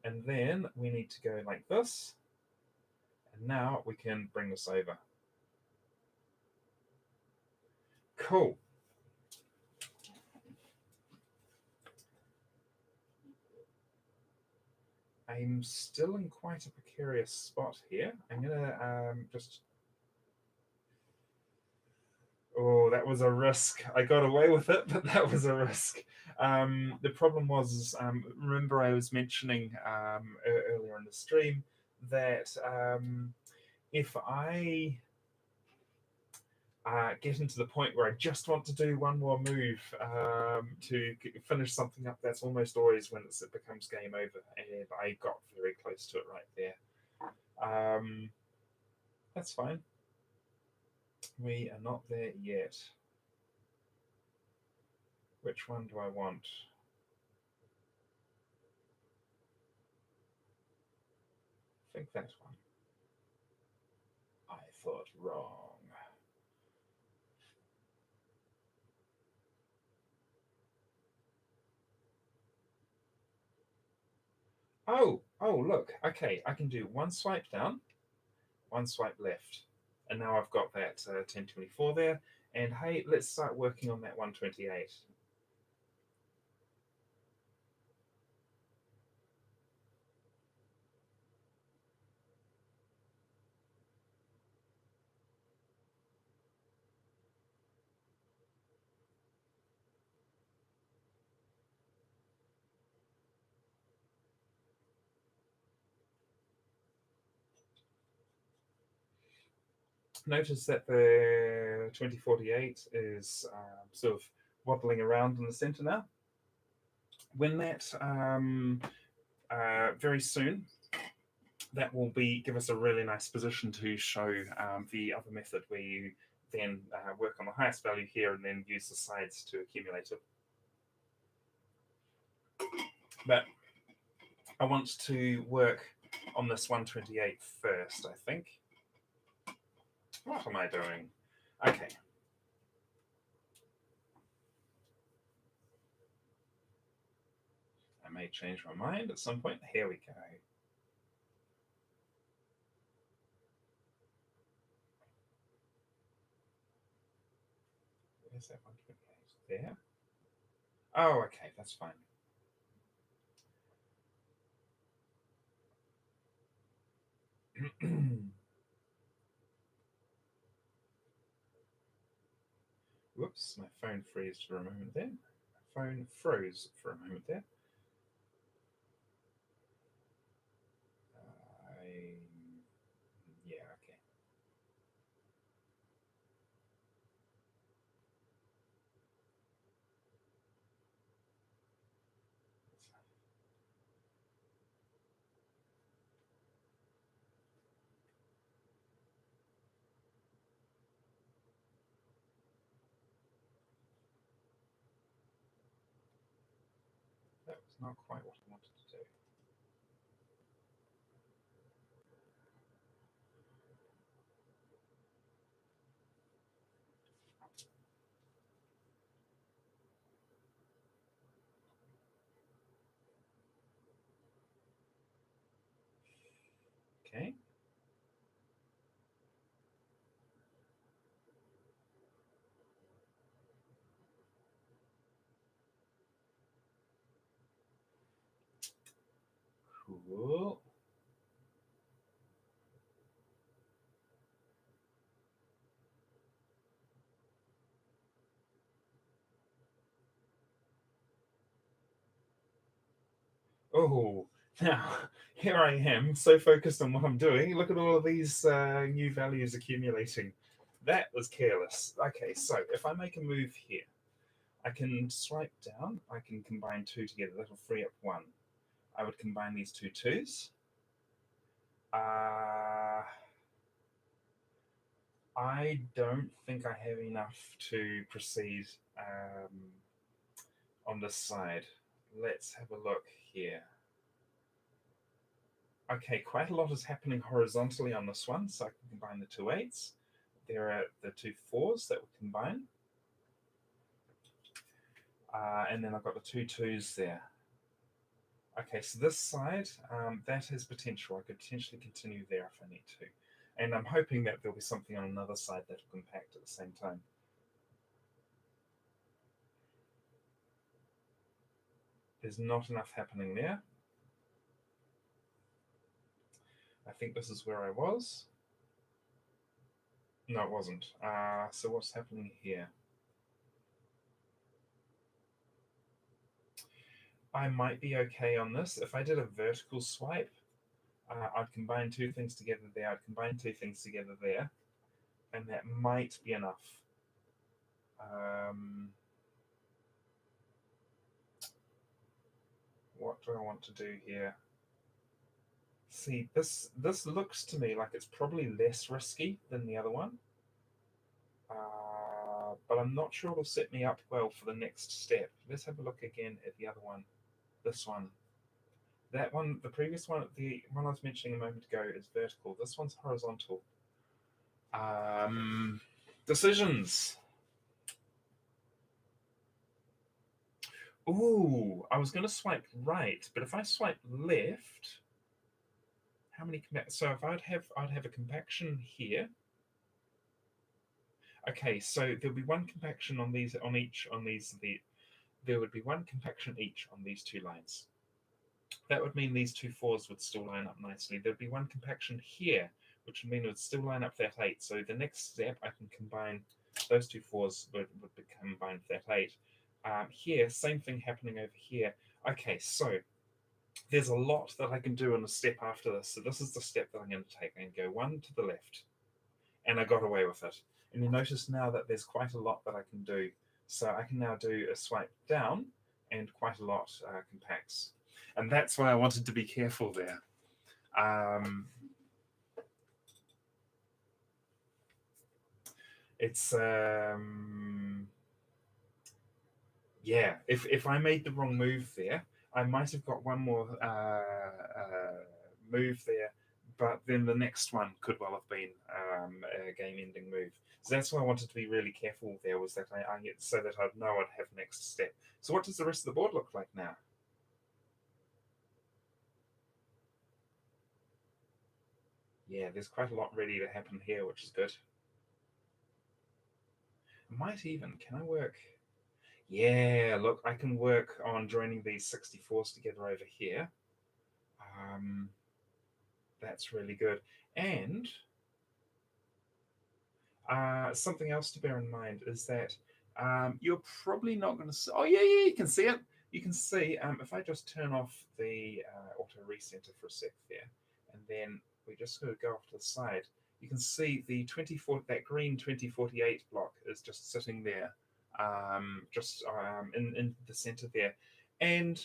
And then we need to go like this. And now we can bring this over. Cool. I'm still in quite a precarious spot here. I'm gonna just. Oh, that was a risk. I got away with it, but that was a risk. The problem was, remember I was mentioning earlier in the stream that if I getting to the point where I just want to do one more move to finish something up, that's almost always when it becomes game over. And I got very close to it right there. That's fine. We are not there yet. Which one do I want? I think that one. I thought wrong. Oh, look. Okay, I can do one swipe down, one swipe left. And now I've got that 1024 there. And hey, let's start working on that 128. Notice that the 2048 is sort of waddling around in the center now. When that very soon, that will be give us a really nice position to show the other method where you then work on the highest value here and then use the sides to accumulate it. But I want to work on this 128 first, I think. What am I doing? Okay. I may change my mind at some point. Here we go. Where's that 128? There. Oh, okay, that's fine. Whoops, my phone froze for a moment there. My phone froze for a moment there. I, yeah, okay. That was not quite what I wanted to do. Okay. Cool. Oh, now here I am, so focused on what I'm doing. Look at all of these new values accumulating. That was careless. Okay, so if I make a move here, I can swipe down. I can combine two together. That'll free up one. I would combine these two twos. Uh, I don't think I have enough to proceed on this side. Let's have a look here. Okay, quite a lot is happening horizontally on this one, so I can combine the two eights. There are the two fours that will combine. And then I've got the two twos there. Okay, so this side, that has potential. I could potentially continue there if I need to. And I'm hoping that there'll be something on another side that will compact at the same time. There's not enough happening there. I think this is where I was. No, it wasn't. So what's happening here? I might be okay on this. If I did a vertical swipe, I'd combine two things together there. I'd combine two things together there. And that might be enough. What do I want to do here? See, this looks to me like it's probably less risky than the other one. But I'm not sure it'll set me up well for the next step. Let's have a look again at the other one. This one. That one, the previous one, the one I was mentioning a moment ago, is vertical. This one's horizontal. Decisions. Ooh, I was going to swipe right, but if I swipe left, how many so if I'd have a compaction here. Okay, so there'll be one compaction on these on each on these there would be one compaction each on these two lines. That would mean these two fours would still line up nicely. There'd be one compaction here, which would mean it would still line up that eight. So the next step, I can combine those two fours would combine that eight. Here, same thing happening over here. Okay, so there's a lot that I can do in a step after this. So this is the step that I'm going to take. I'm going to go one to the left, and I got away with it. And you notice now that there's quite a lot that I can do. So I can now do a swipe down, and quite a lot compacts. And that's why I wanted to be careful there. It's yeah. If I made the wrong move there, I might have got one more move there, but then the next one could well have been a game-ending move. So that's why I wanted to be really careful there. Was that I get so that I'd know I'd have next step. So what does the rest of the board look like now? Yeah, there's quite a lot ready to happen here, which is good. I might even, can I work? Yeah, look, I can work on joining these 64s together over here. Um, that's really good. And something else to bear in mind is that you're probably not going to. Oh, yeah, yeah, you can see it. You can see if I just turn off the auto recenter for a sec there, and then we just sort of go off to the side, you can see the 24, that green 2048 block is just sitting there, just in the center there. And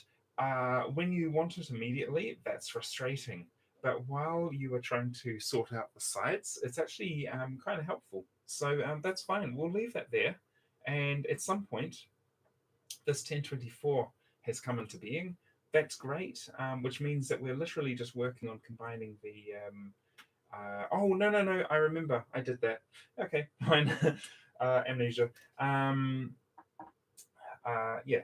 when you want it immediately, that's frustrating. But while you are trying to sort out the sides, it's actually kind of helpful. So that's fine. We'll leave that there. And at some point, this 1024 has come into being. That's great, which means that we're literally just working on combining the. Oh, no, no, no. I remember. I did that. Okay, fine. Amnesia. Yeah.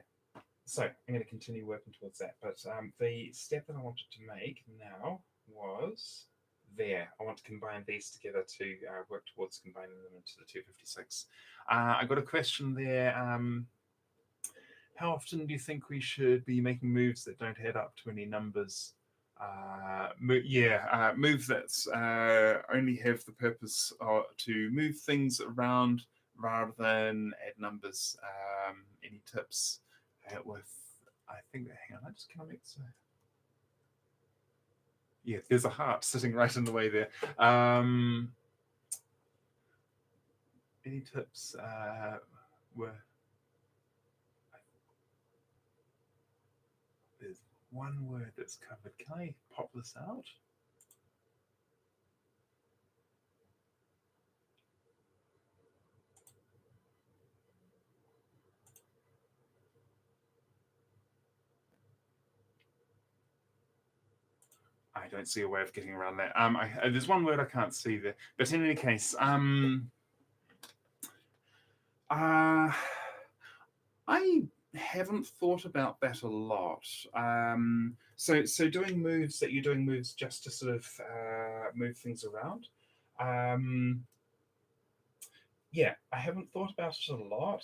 So I'm going to continue working towards that. But the step that I wanted to make now was there. I want to combine these together to work towards combining them into the 256. I got a question there. How often do you think we should be making moves that don't add up to any numbers? Move that only have the purpose to move things around rather than add numbers. Any tips with? I think. Hang on, can I make so? Yeah, there's a heart sitting right in the way there. Any tips? Were there's one word that's covered. Can I pop this out? I don't see a way of getting around that. There's one word I can't see there, but in any case, I haven't thought about that a lot. So doing moves that you're doing moves just to sort of move things around. Yeah, I haven't thought about it a lot.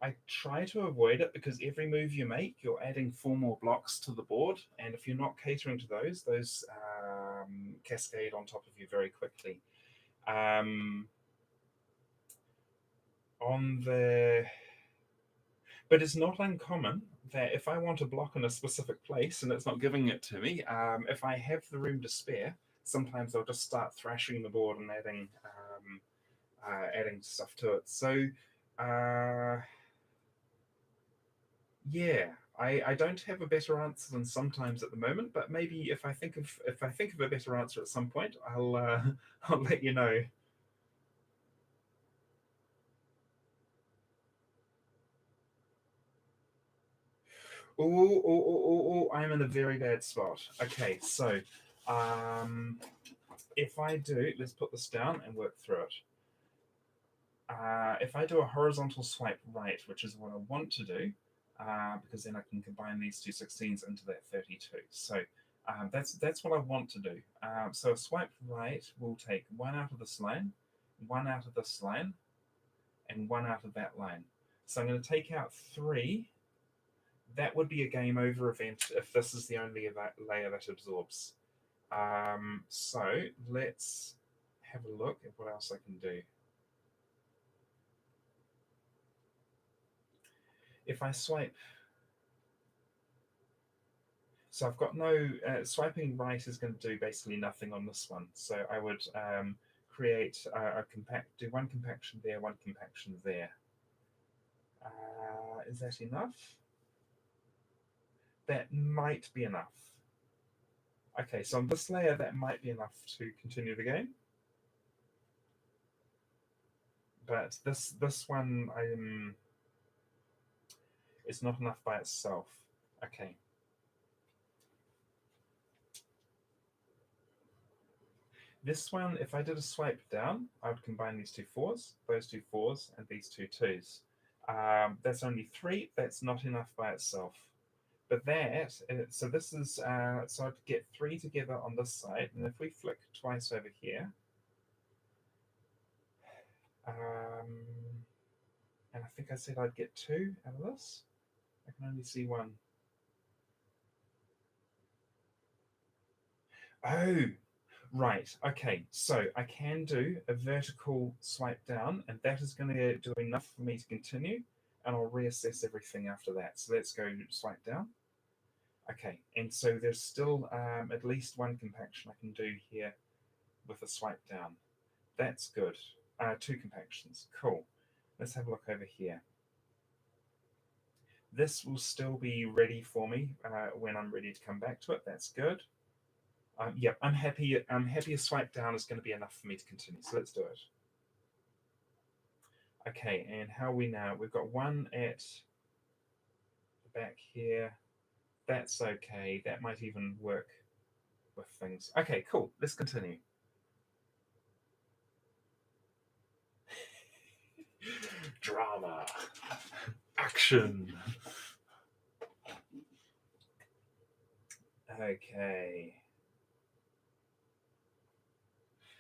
I try to avoid it because every move you make, you're adding four more blocks to the board, and if you're not catering to those cascade on top of you very quickly. Um, on the But it's not uncommon that if I want a block in a specific place and it's not giving it to me, if I have the room to spare, sometimes I'll just start thrashing the board and adding stuff to it. So, uh, yeah, I don't have a better answer than sometimes at the moment, but maybe if I think of a better answer at some point, I'll I'll let you know. Oh, I'm in a very bad spot. Okay, so um, if I do, let's put this down and work through it. If I do a horizontal swipe right, which is what I want to do, because then I can combine these two 16s into that 32. So that's what I want to do. So a swipe right will take one out of this line, one out of this line, and one out of that line. So I'm going to take out 3. That would be a game over event if this is the only layer that absorbs. So let's have a look at what else I can do. If I swipe, so I've got no, swiping right is going to do basically nothing on this one. So I would create do one compaction there, one compaction there. Is that enough? That might be enough. Okay, so on this layer, that might be enough to continue the game. But this one, it's not enough by itself. Okay. This one, if I did a swipe down, I would combine these 2 4s, those 2 4s, and these 2 2s. That's only 3. That's not enough by itself. But that, so this is, so I'd get 3 together on this side, and if we flick twice over here, and I think I said I'd get 2 out of this. I can only see 1. Oh, right. Okay, so I can do a vertical swipe down, and that is going to do enough for me to continue, and I'll reassess everything after that. So let's go swipe down. Okay, and so there's still at least 1 compaction I can do here with a swipe down. That's good. 2 compactions. Cool. Let's have a look over here. This will still be ready for me when I'm ready to come back to it. That's good. Yep, I'm happy. A swipe down is going to be enough for me to continue. So let's do it. Okay, and how are we now? We've got 1 at the back here. That's okay. That might even work with things. Okay, cool. Let's continue. Drama. Action. Okay.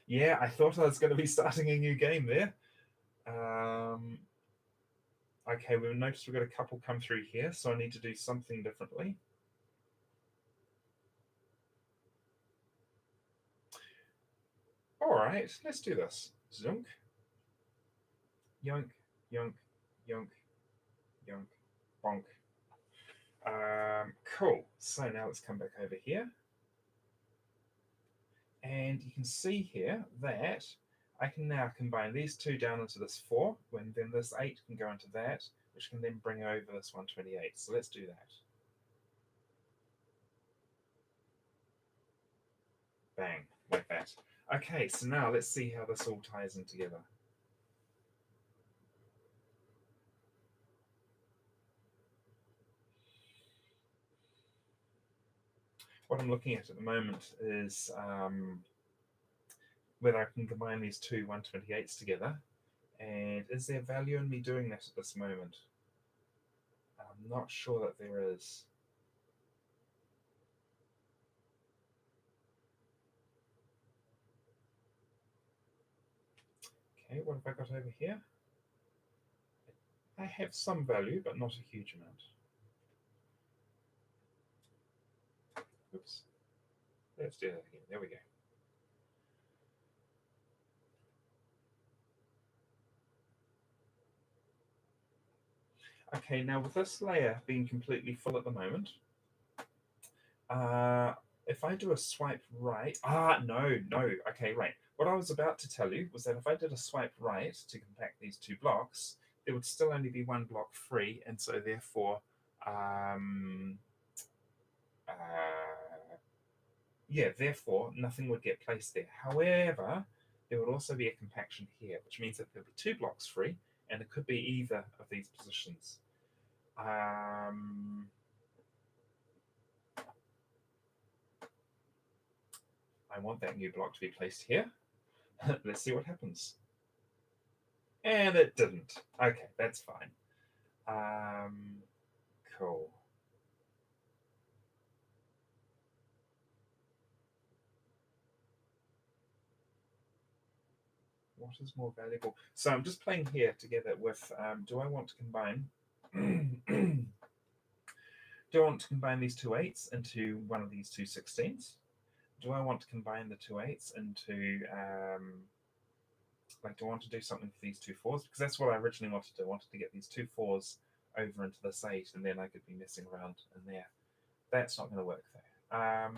Yeah, I thought I was going to be starting a new game there. Okay, we've noticed we've got a couple come through here, so I need to do something differently. All right, let's do this. Zunk. Yunk, yunk, yunk, yunk, bonk. Cool. So now let's come back over here. And you can see here that I can now combine these 2 down into this 4, when then this 8 can go into that, which can then bring over this 128. So let's do that. Bang, like that. Okay, so now let's see how this all ties in together. What I'm looking at the moment is whether I can combine these 2 128s together, and is there value in me doing that at this moment? I'm not sure that there is. Okay, what have I got over here? I have some value, but not a huge amount. Oops. Let's do that again. There we go. Okay, now with this layer being completely full at the moment, if I do a swipe right, no, okay, right. What I was about to tell you was that if I did a swipe right to compact these 2 blocks, there would still only be 1 block free, and so therefore, yeah, therefore nothing would get placed there. However, there would also be a compaction here, which means that there'll be 2 blocks free, and it could be either of these positions. I want that new block to be placed here. Let's see what happens. And it didn't. Okay, that's fine. Cool. What is more valuable? So I'm just playing here together with, do I want to combine, do I want to combine these two eights into one of these two 16s? Do I want to combine the two eights into, like, do I want to do something for these two fours? Because that's what I originally wanted to do. I wanted to get these two fours over into this eight, and then I could be messing around in there. That's not going to work though. Ah,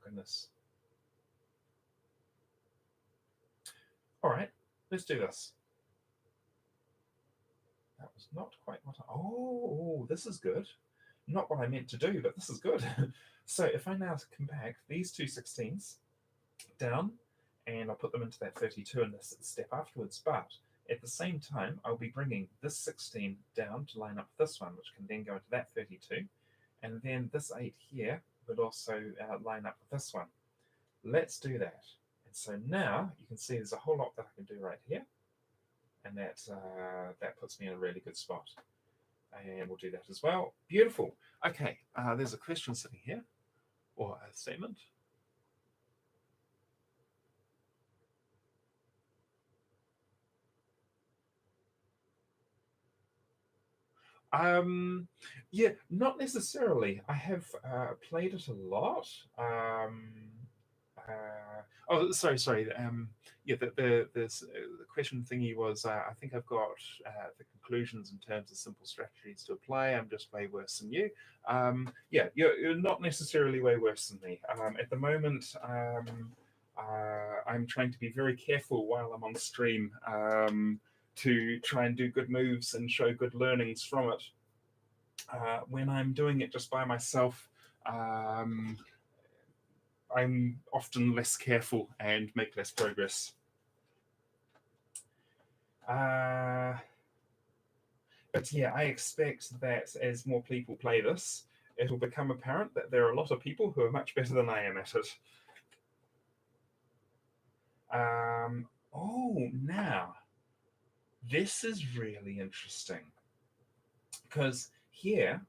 goodness. All right, let's do this. That was not quite what I... Oh, this is good. Not what I meant to do, but this is good. So if I now compact these two 16s down, and I'll put them into that 32 in this step afterwards, but at the same time, I'll be bringing this 16 down to line up with this one, which can then go into that 32, and then this 8 here would also line up with this one. Let's do that. And so now you can see there's a whole lot that I can do right here, and that puts me in a really good spot. And we'll do that as well. Beautiful. Okay, there's a question sitting here, or a statement. Yeah, not necessarily. I have played it a lot. Oh, sorry. Yeah, the question thingy was I think I've got the conclusions in terms of simple strategies to apply. I'm just way worse than you. Yeah, you're not necessarily way worse than me. At the moment, I'm trying to be very careful while I'm on stream. To try and do good moves and show good learnings from it. When I'm doing it just by myself, I'm often less careful and make less progress. But yeah, I expect that as more people play this, it'll become apparent that there are a lot of people who are much better than I am at it. Oh, now this is really interesting because here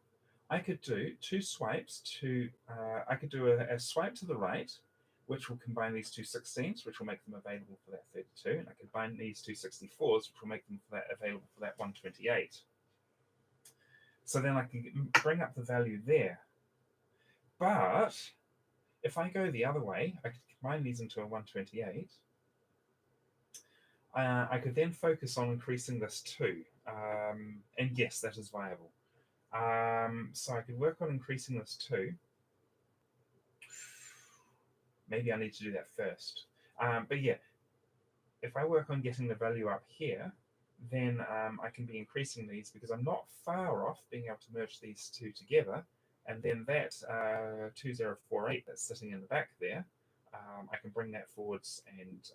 I could do two swipes to, I could do a swipe to the right, which will combine these two 16s, which will make them available for that 32, and I could combine these two 64s, which will make them available for that 128. So then I can bring up the value there. But if I go the other way, I could combine these into a 128. I could then focus on increasing this too. And yes, that is viable. So I could work on increasing this too. Maybe I need to do that first. But yeah, if I work on getting the value up here, then I can be increasing these because I'm not far off being able to merge these two together. And then that 2048 that's sitting in the back there, I can bring that forwards and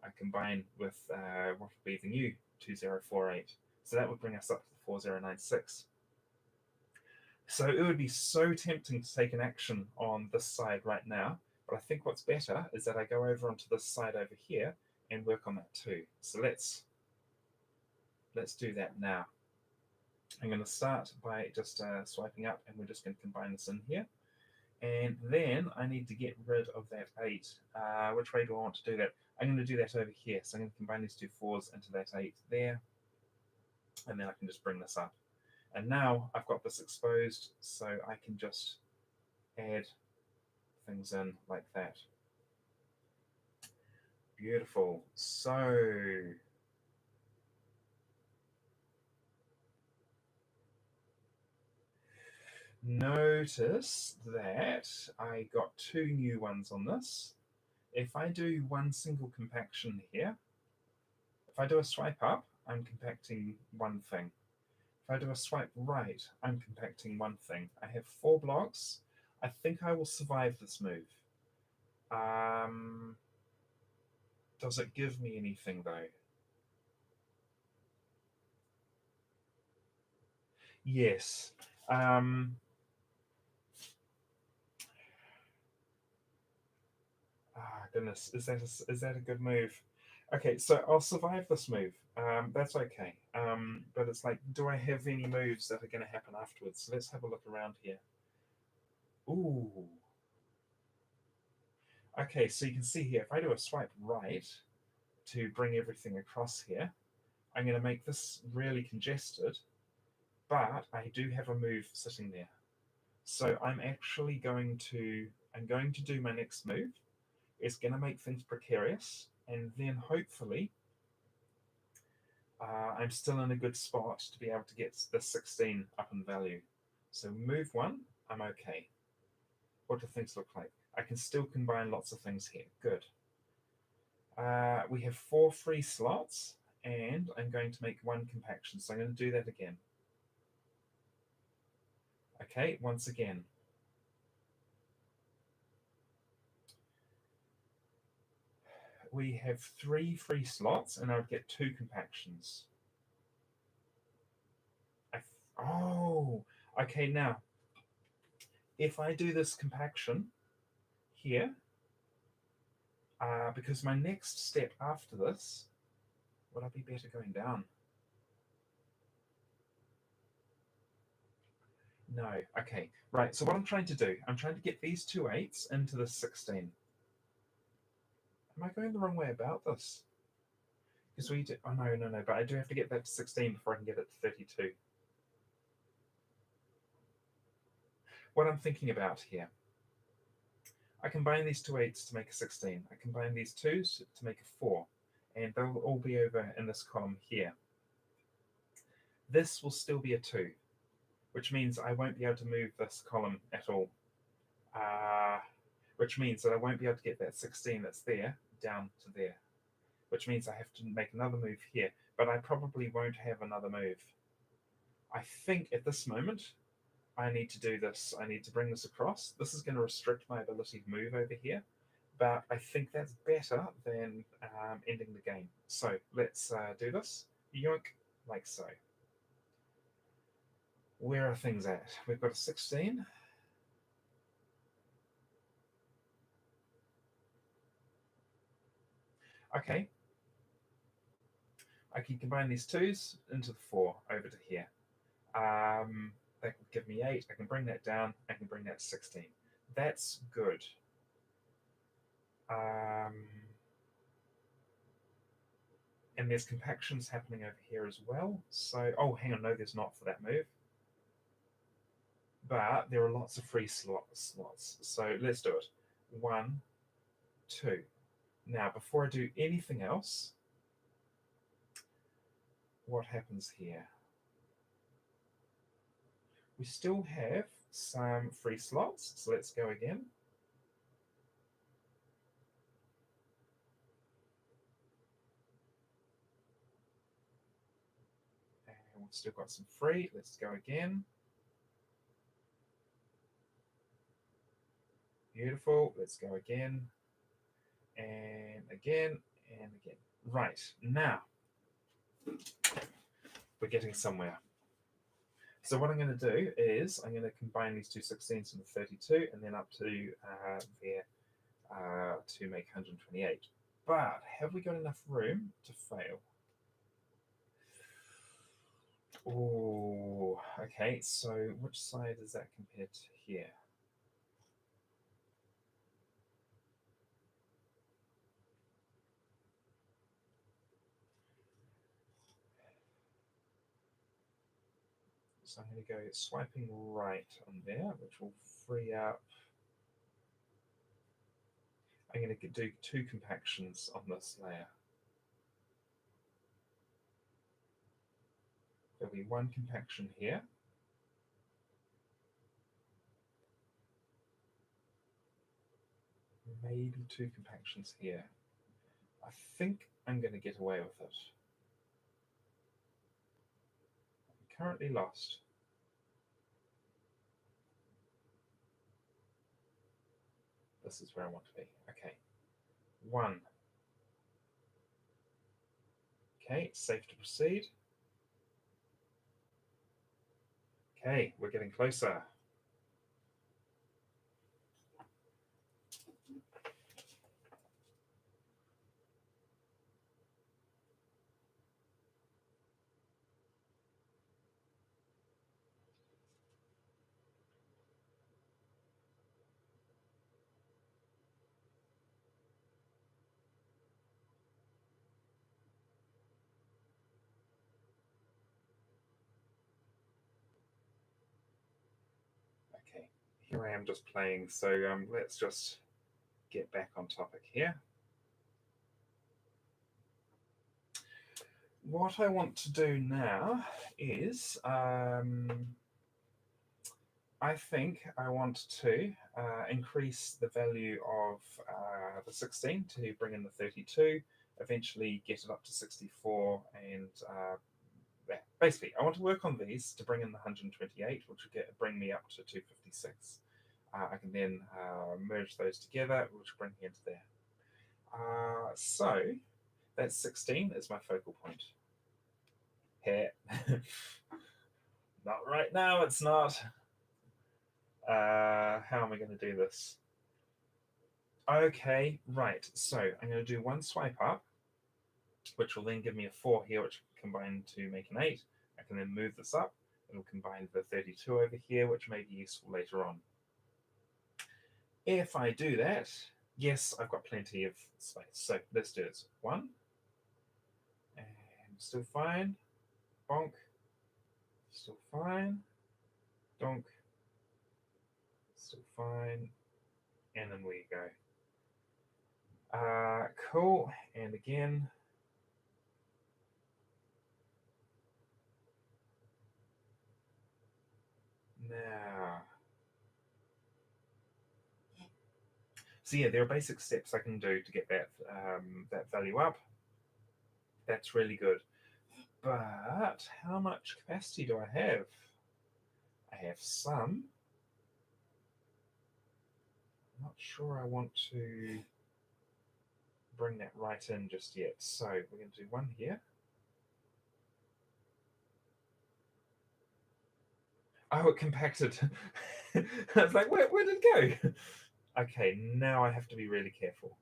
I combine with what would be the new 2048. So that would bring us up to the 4096. So it would be so tempting to take an action on this side right now, but I think what's better is that I go over onto this side over here and work on that too. So let's do that now. I'm going to start by just swiping up, and we're just going to combine this in here. And then I need to get rid of that 8. Which way do I want to do that? I'm going to do that over here. So I'm going to combine these two 4s into that 8 there. And then I can just bring this up. And now I've got this exposed, so I can just add things in like that. Beautiful. So notice that I got 2 new ones on this. If I do one single compaction here, if I do a swipe up, I'm compacting one thing. If I do a swipe right, I'm compacting one thing. I have 4 blocks. I think I will survive this move. Does it give me anything though? Yes. Goodness, is that a good move? Okay, so I'll survive this move. That's okay. But it's like, do I have any moves that are going to happen afterwards? So let's have a look around here. Ooh. Okay, so you can see here, if I do a swipe right to bring everything across here, I'm going to make this really congested, but I do have a move sitting there. So I'm going to do my next move. It's going to make things precarious, and then hopefully I'm still in a good spot to be able to get the 16 up in value. So move one, I'm okay. What do things look like? I can still combine lots of things here. Good. We have 4 free slots, and I'm going to make 1 compaction. So I'm going to do that again. Okay, once again. We have 3 free slots, and I would get 2 compactions. Oh, okay, now, if I do this compaction here, because my next step after this, would I be better going down? No. Okay. Right. So what I'm trying to do, I'm trying to get these 2 8s into the 16. Am I going the wrong way about this? Because we do, oh no, no, no, but I do have to get that to 16 before I can get it to 32. What I'm thinking about here, I combine these 2 8s to make a 16. I combine these 2s to make a 4. And they'll all be over in this column here. This will still be a 2, which means I won't be able to move this column at all. Which means that I won't be able to get that 16 that's there down to there. Which means I have to make another move here, but I probably won't have another move. I think at this moment, I need to do this. I need to bring this across. This is going to restrict my ability to move over here, but I think that's better than ending the game. So let's do this. Yoink, like so. Where are things at? We've got a 16. Okay. I can combine these 2s into the 4 over to here. That would give me 8. I can bring that down. I can bring that to 16. That's good. And there's compactions happening over here as well. So, oh, hang on, no, there's not for that move. But there are lots of free slots. So let's do it. 1, 2. Now, before I do anything else, what happens here? We still have some free slots, so let's go again. And we've still got some free. Let's go again. Beautiful. Let's go again. And again. And again. Right. Now, we're getting somewhere. So what I'm going to do is I'm going to combine these 2 16s into 32 and then up to there to make 128. But have we got enough room to fail? Oh, okay. So which side is that compared to here? So I'm going to go swiping right on there, which will free up. I'm going to do 2 compactions on this layer. There'll be 1 compaction here. Maybe 2 compactions here. I think I'm going to get away with it. I'm currently lost. This is where I want to be. Okay. 1. Okay, safe to proceed. Okay, we're getting closer. here I am just playing, so let's just get back on topic here. What I want to do now is, I think I want to increase the value of the 16 to bring in the 32, eventually get it up to 64, and basically I want to work on these to bring in the 128, which will bring me up to 256. I can then merge those together, which will bring me into there. So that's 16 is my focal point. Here. Not right now, it's not. How am I going to do this? Okay, right. So I'm going to do one swipe up, which will then give me a 4 here, which will combine to make an 8. I can then move this up. It'll combine the 32 over here, which may be useful later on. If I do that, yes, I've got plenty of space. So let's do it. 1. And still fine. Bonk. Still fine. Donk. Still fine. And then we go. Cool. And again. Now. So yeah, there are basic steps I can do to get that that value up. That's really good. But how much capacity do I have? I have some. I'm not sure I want to bring that right in just yet. So we're going to do one here. Oh, it compacted. I was like, where did it go? Okay, now I have to be really careful.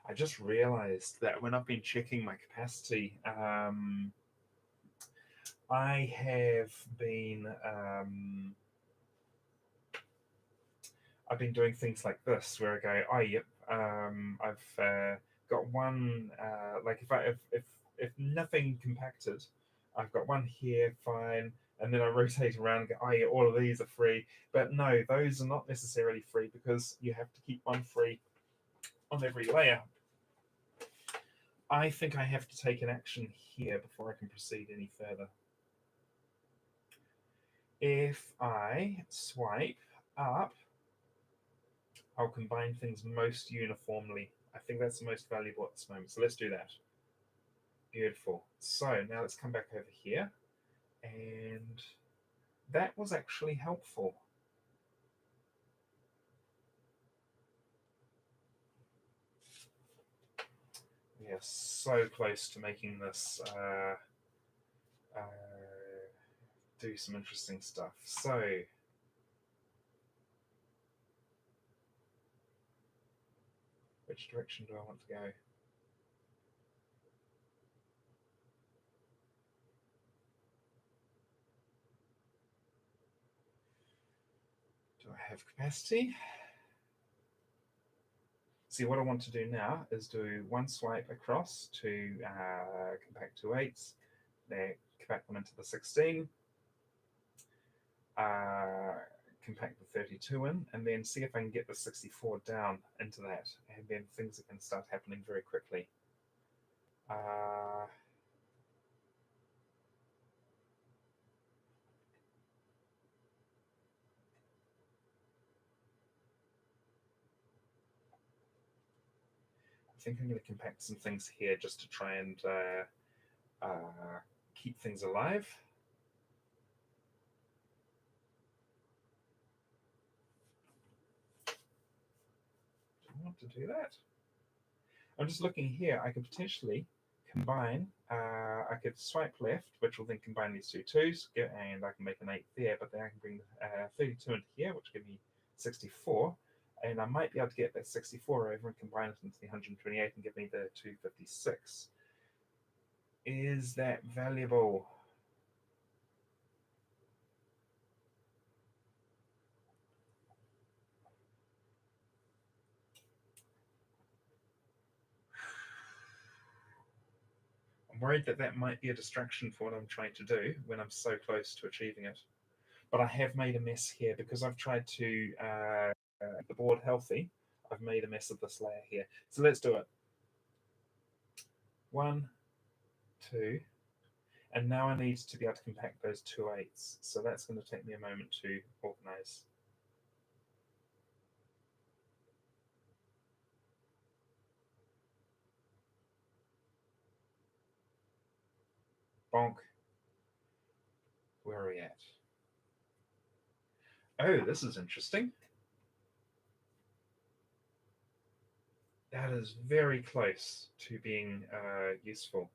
I just realized that when I've been checking my capacity, I have been I've been doing things like this where I go, oh yep, I've got one like if nothing compacted, I've got one here, fine, and then I rotate around and go, oh yeah, all of these are free. But no, those are not necessarily free because you have to keep one free on every layer. I think I have to take an action here before I can proceed any further. If I swipe up, I'll combine things most uniformly. I think that's the most valuable at this moment. So let's do that. Beautiful. So now let's come back over here. And that was actually helpful. We are so close to making this do some interesting stuff. So which direction do I want to go? Do I have capacity? See, what I want to do now is do one swipe across to compact two 8s, then compact them into the 16, compact the 32 in, and then see if I can get the 64 down into that, and then things are going to start happening very quickly. I think I'm going to compact some things here just to try and keep things alive. Do I want to do that? I'm just looking here. I could potentially combine. I could swipe left, which will then combine these two 2s, and I can make an 8 there, but then I can bring 32 into here, which will give me 64. And I might be able to get that 64 over and combine it into the 128 and give me the 256. Is that valuable? I'm worried that that might be a distraction for what I'm trying to do when I'm so close to achieving it. But I have made a mess here because I've tried to keep the board healthy. I've made a mess of this layer here. So let's do it. 1, 2, and now I need to be able to compact those two eights. So that's going to take me a moment to organize. Bonk. Where are we at? Oh, this is interesting. That is very close to being useful.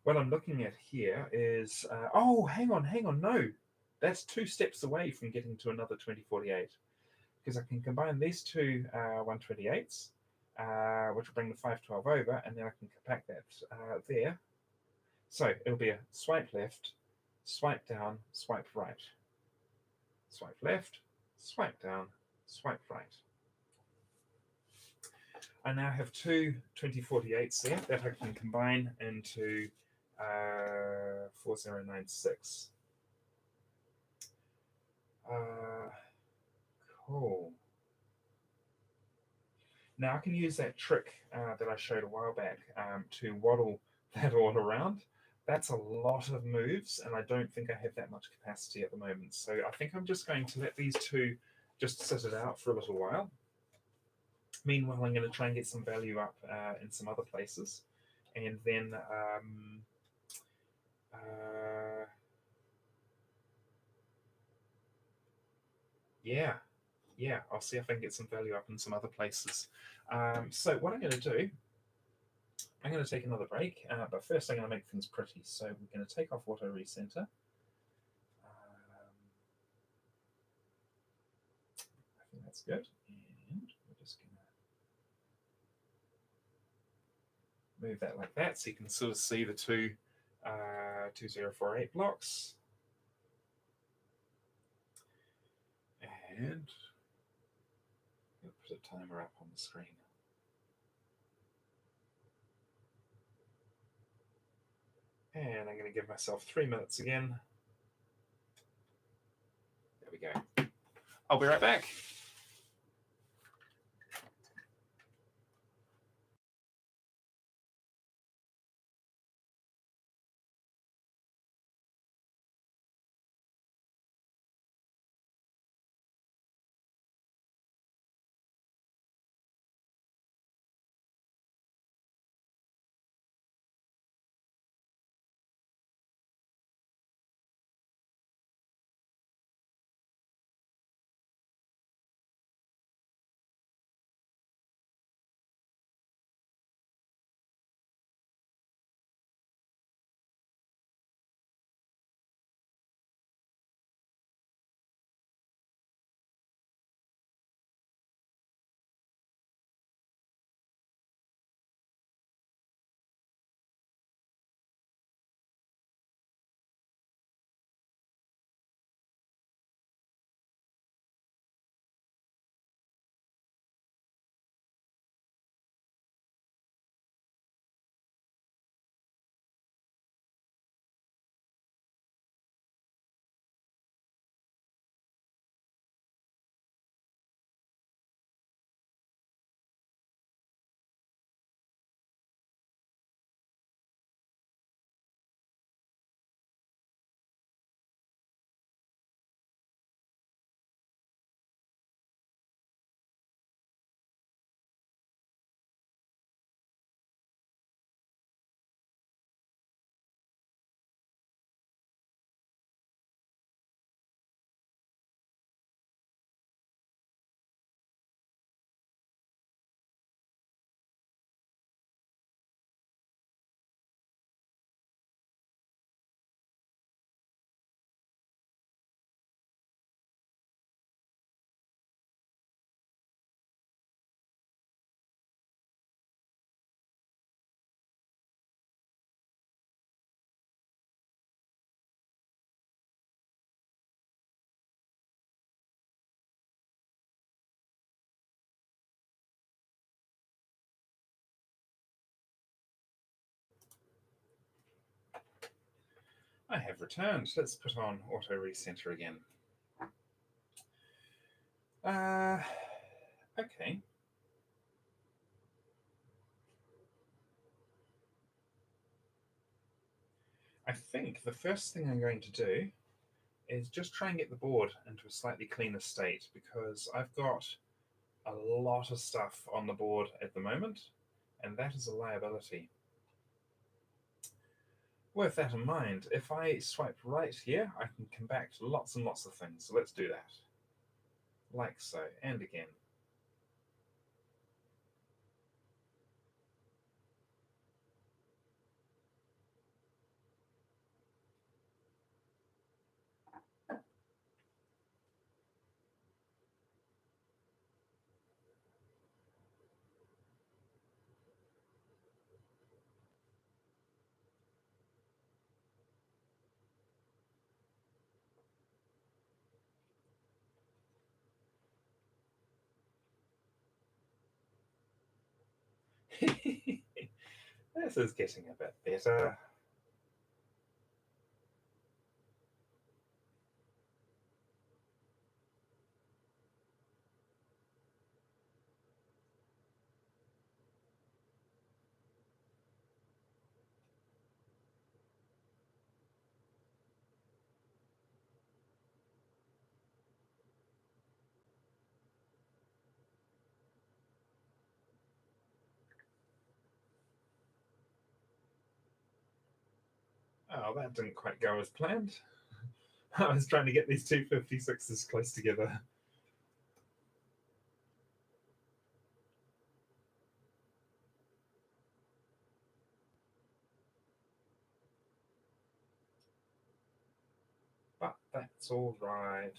What I'm looking at here is, oh, hang on, no. That's 2 steps away from getting to another 2048 because I can combine these two 128s, which will bring the 512 over, and then I can compact that there. So it'll be a swipe left, swipe down, swipe right. Swipe left, swipe down, swipe right. I now have two 2048s there that I can combine into 4096. Cool. Now I can use that trick that I showed a while back to waddle that all around. That's a lot of moves, and I don't think I have that much capacity at the moment. So I think I'm just going to let these two just sit it out for a little while. Meanwhile, I'm going to try and get some value up in some other places. And then yeah, I'll see if I can get some value up in some other places. So what I'm going to do, I'm going to take another break, but first I'm going to make things pretty. So we're going to take off auto recenter. I think that's good. And we're just going to move that like that so you can sort of see the two 2048 blocks. And we'll put a timer up on the screen. And I'm going to give myself 3 minutes again. There we go. I'll be right back. I have returned. Let's put on auto recenter again. Okay. I think the first thing I'm going to do is just try and get the board into a slightly cleaner state because I've got a lot of stuff on the board at the moment, and that is a liability. With that in mind, if I swipe right here, I can come back to lots and lots of things. So let's do that. Like so, and again. This is getting a bit better. Oh, that didn't quite go as planned. I was trying to get these two 56s close together. But that's all right.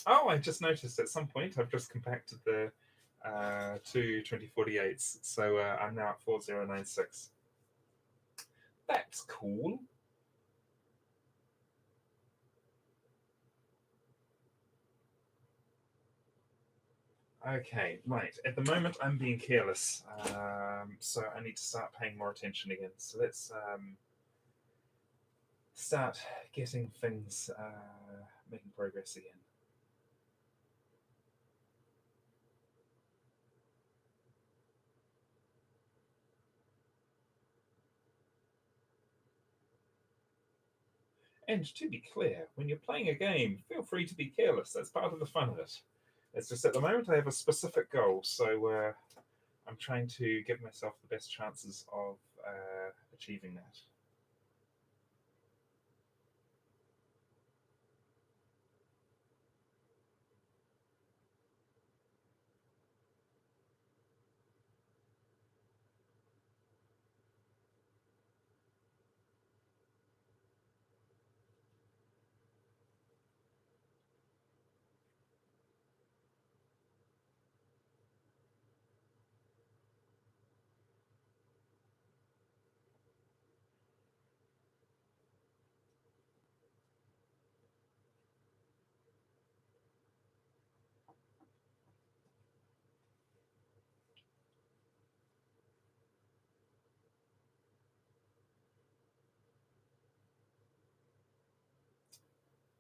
Oh, I just noticed at some point I've just compacted the two 2048s, so I'm now at 4096. That's cool. Okay, right. At the moment, I'm being careless, so I need to start paying more attention again. So let's start getting things making progress again. And to be clear, when you're playing a game, feel free to be careless. That's part of the fun of it. It's just at the moment I have a specific goal, so I'm trying to give myself the best chances of achieving that.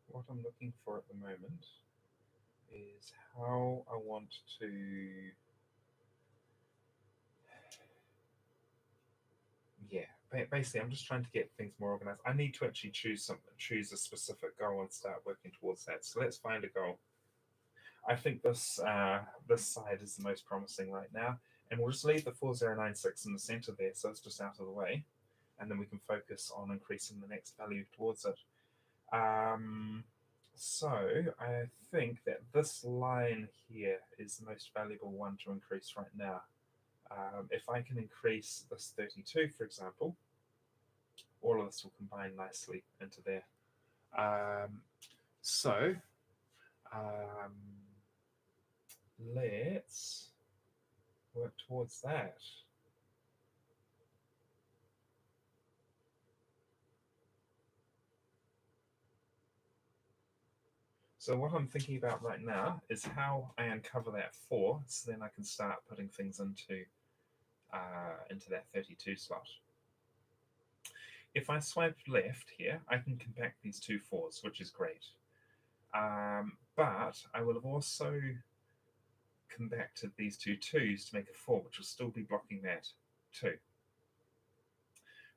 What I'm looking for at the moment is how I want to. Yeah, basically, I'm just trying to get things more organized. I need to actually choose something, choose a specific goal, and start working towards that. So let's find a goal. I think this side is the most promising right now, and we'll just leave the 4096 in the center there, so it's just out of the way, and then we can focus on increasing the next value towards it. Um, so I think that this line here is the most valuable one to increase right now. If I can increase this 32, for example, all of this will combine nicely into there. Um, so Um, let's work towards that. So what I'm thinking about right now is how I uncover that 4, so then I can start putting things into that 32 slot. If I swipe left here, I can compact these two 4s, which is great. But I will have also compacted these two 2s to make a 4, which will still be blocking that 2.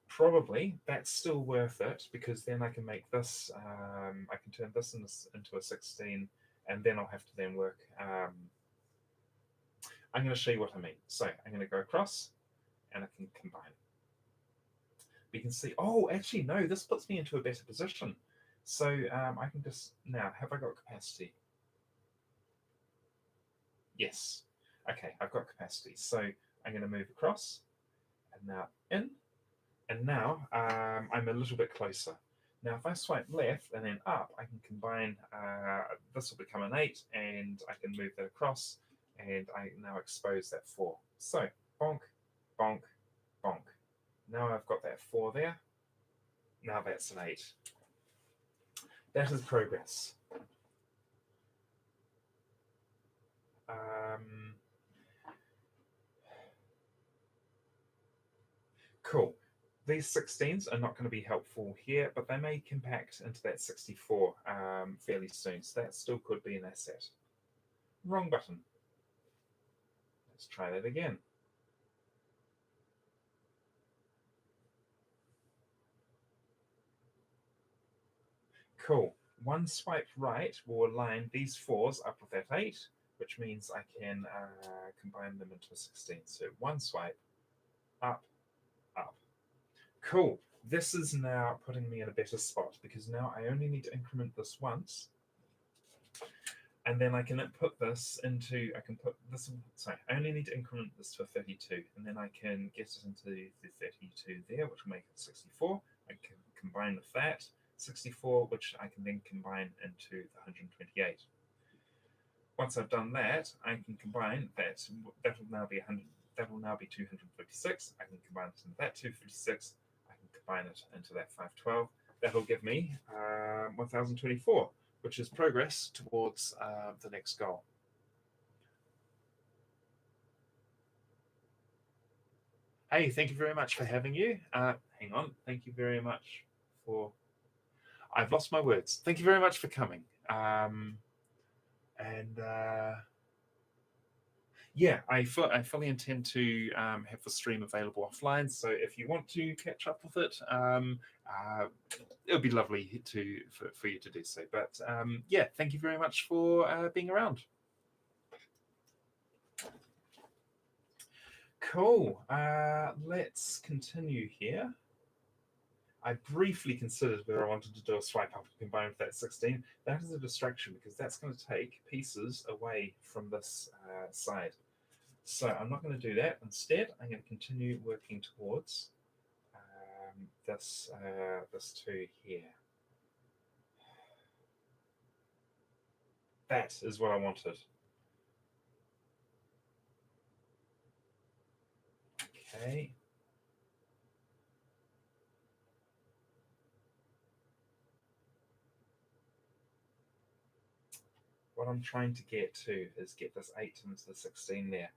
Probably that's still worth it, because then I can make this, I can turn this into a 16, and then I'll have to then work. I'm going to show you what I mean. So I'm going to go across, and I can combine. We can see, oh, actually, no, this puts me into a better position. So I can just, now, have I got capacity? Yes. Okay, I've got capacity. So I'm going to move across, and now in, and now I'm a little bit closer. Now, if I swipe left and then up, I can combine, this will become an 8, and I can move that across, and I now expose that 4. So, bonk, bonk, bonk. Now I've got that 4 there. Now that's an 8. That is progress. Cool. These 16s are not going to be helpful here, but they may compact into that 64 fairly soon, so that still could be an asset. Wrong button. Let's try that again. Cool. One swipe right will align these 4s up with that 8, which means I can combine them into a 16. So one swipe, up, up. Cool. This is now putting me in a better spot, because now I only need to increment this once, and then I can put this into, I can put this, sorry, I only need to increment this to a 32, and then I can get it into the 32 there, which will make it 64. I can combine with that 64, which I can then combine into the 128. Once I've done that, I can combine that. That will now be 100. That will now be 256. I can combine it into that 256. I can combine it into that 512. That will give me 1024, which is progress towards the next goal. Hey, thank you very much for having you. Hang on. Thank you very much for. I've lost my words. Thank you very much for coming. Yeah, I fully intend to have the stream available offline. So if you want to catch up with it, it would be lovely for you to do so. But yeah, thank you very much for being around. Cool. Let's continue here. I briefly considered whether I wanted to do a swipe up and combine with that 16. That is a distraction, because that's going to take pieces away from this side. So I'm not going to do that. Instead, I'm going to continue working towards this 2 here. That is what I wanted. Okay. What I'm trying to get to is get this 8 into the 16 there.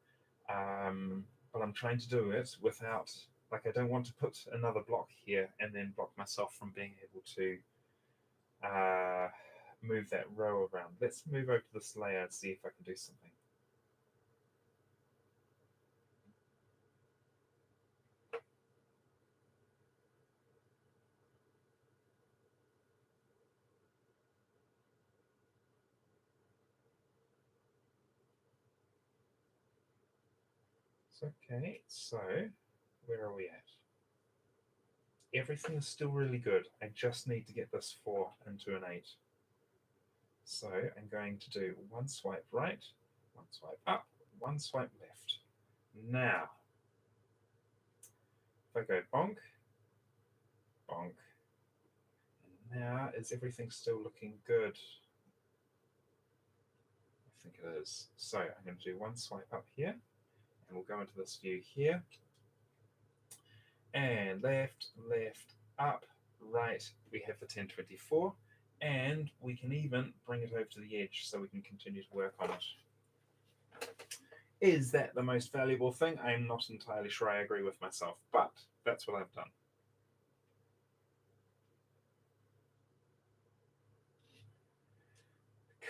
But I'm trying to do it without, like, I don't want to put another block here and then block myself from being able to move that row around. Let's move over to this layer and see if I can do something. Okay, so where are we at? Everything is still really good. I just need to get this 4 into an 8. So I'm going to do one swipe right, one swipe up, one swipe left. Now, if I go bonk, bonk, and now is everything still looking good? think it is. So I'm going to do one swipe up here, and we'll go into this view here, and left, left, up, right, we have the 1024, and we can even bring it over to the edge so we can continue to work on it. Is that the most valuable thing? I'm not entirely sure I agree with myself, but that's what I've done.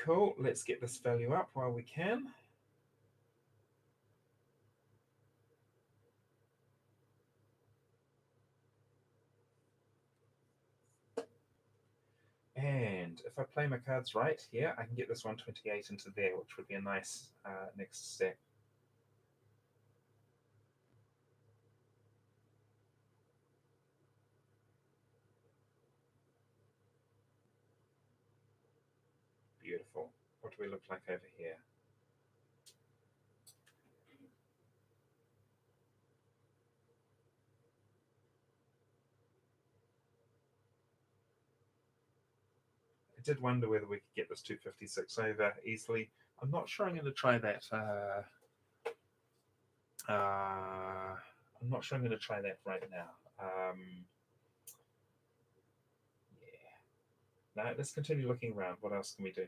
Cool, let's get this value up while we can. And if I play my cards right here, I can get this 128 into there, which would be a nice next step. Beautiful. What do we look like over here? I did wonder whether we could get this 256 over easily. I'm not sure I'm going to try that. I'm not sure I'm going to try that right now. Yeah. No, let's continue looking around. What else can we do?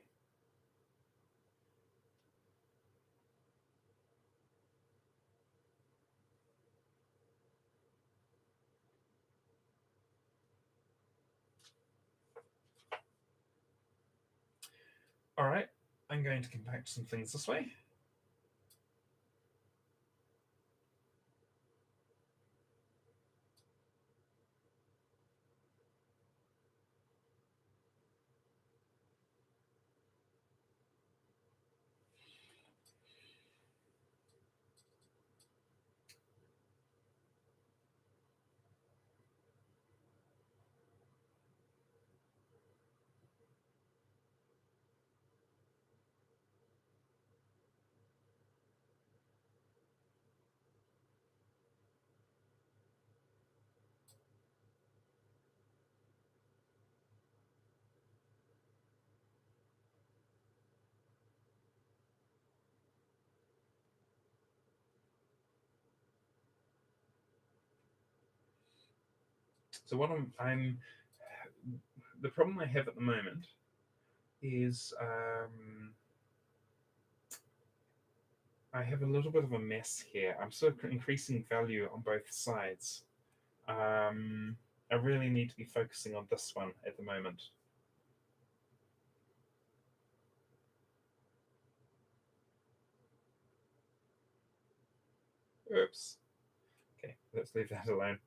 All right, I'm going to compact some things this way. So what I'm the problem I have at the moment is I have a little bit of a mess here. I'm sort of increasing value on both sides. I really need to be focusing on this one at the moment. Oops. Okay, let's leave that alone.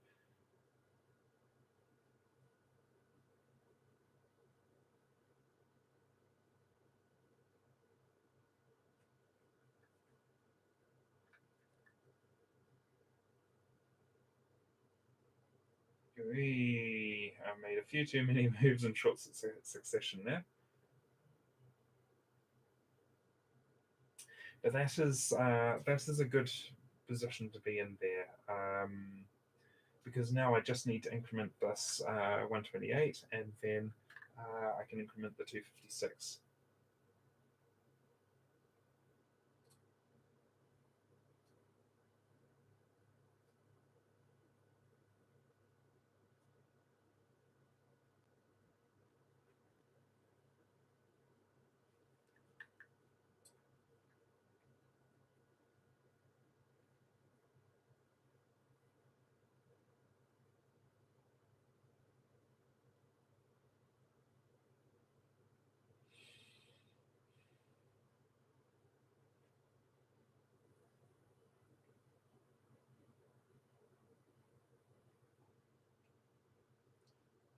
I made a few too many moves in short succession there. But that is a good position to be in there. Because now I just need to increment this 128, and then I can increment the 256.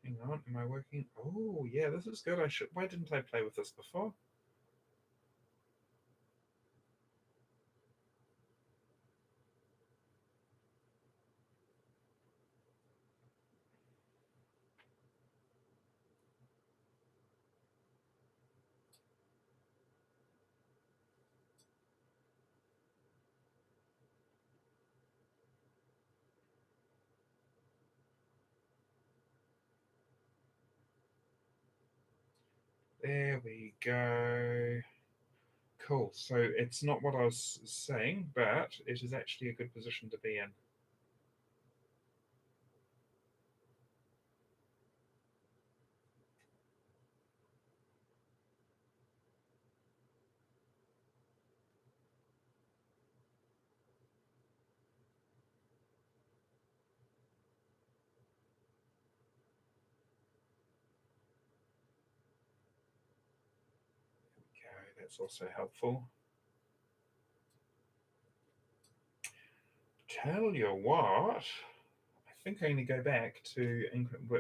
Hang on, am I working? Oh, yeah, this is good. I should. Why didn't I play with this before? There we go. Cool. So it's not what I was saying, but it is actually a good position to be in. Okay, that's also helpful. Tell you what, I think I need to go back to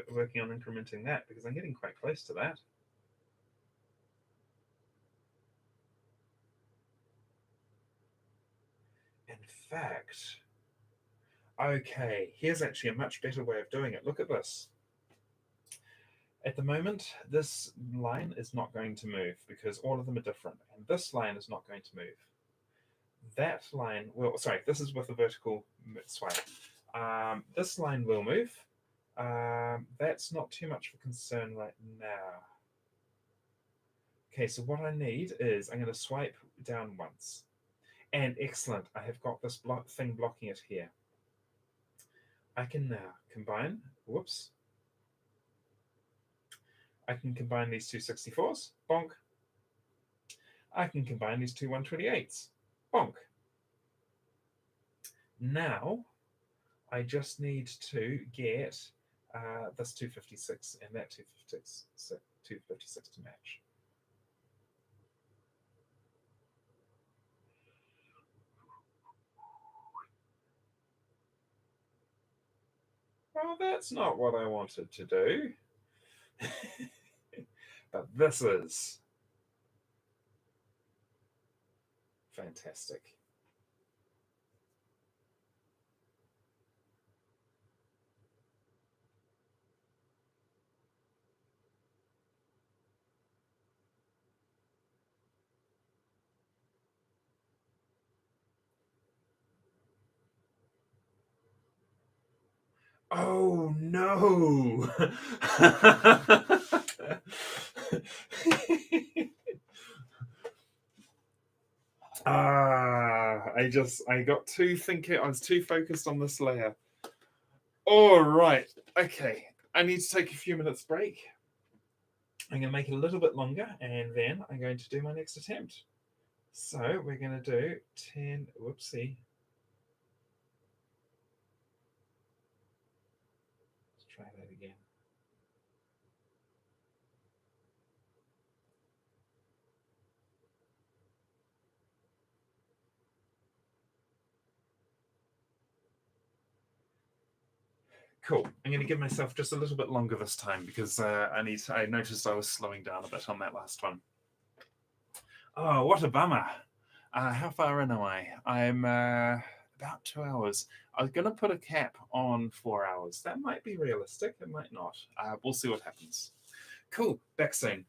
working on incrementing that because I'm getting quite close to that. In fact, okay, here's actually a much better way of doing it. Look at this. At the moment, this line is not going to move because all of them are different, and this line is not going to move. That line will, sorry, this is with a vertical swipe. This line will move. That's not too much of a concern right now. Okay, so what I need is I'm going to swipe down once. And excellent, I have got this thing blocking it here. I can now combine, whoops, I can combine these two 64s, bonk. I can combine these two 128s, bonk. Now, I just need to get this 256 and that 256 to match. Well, that's not what I wanted to do. But this is fantastic. Oh no! I got too thinking. I was too focused on this layer. All right. Okay. I need to take a few minutes break. I'm going to make it a little bit longer, and then I'm going to do my next attempt. So we're going to do 10. Whoopsie. Let's try that again. Cool. I'm going to give myself just a little bit longer this time because I noticed I was slowing down a bit on that last one. Oh, what a bummer. How far in am I? I'm about 2 hours. I was going to put a cap on 4 hours. That might be realistic. It might not. We'll see what happens. Cool. Back soon.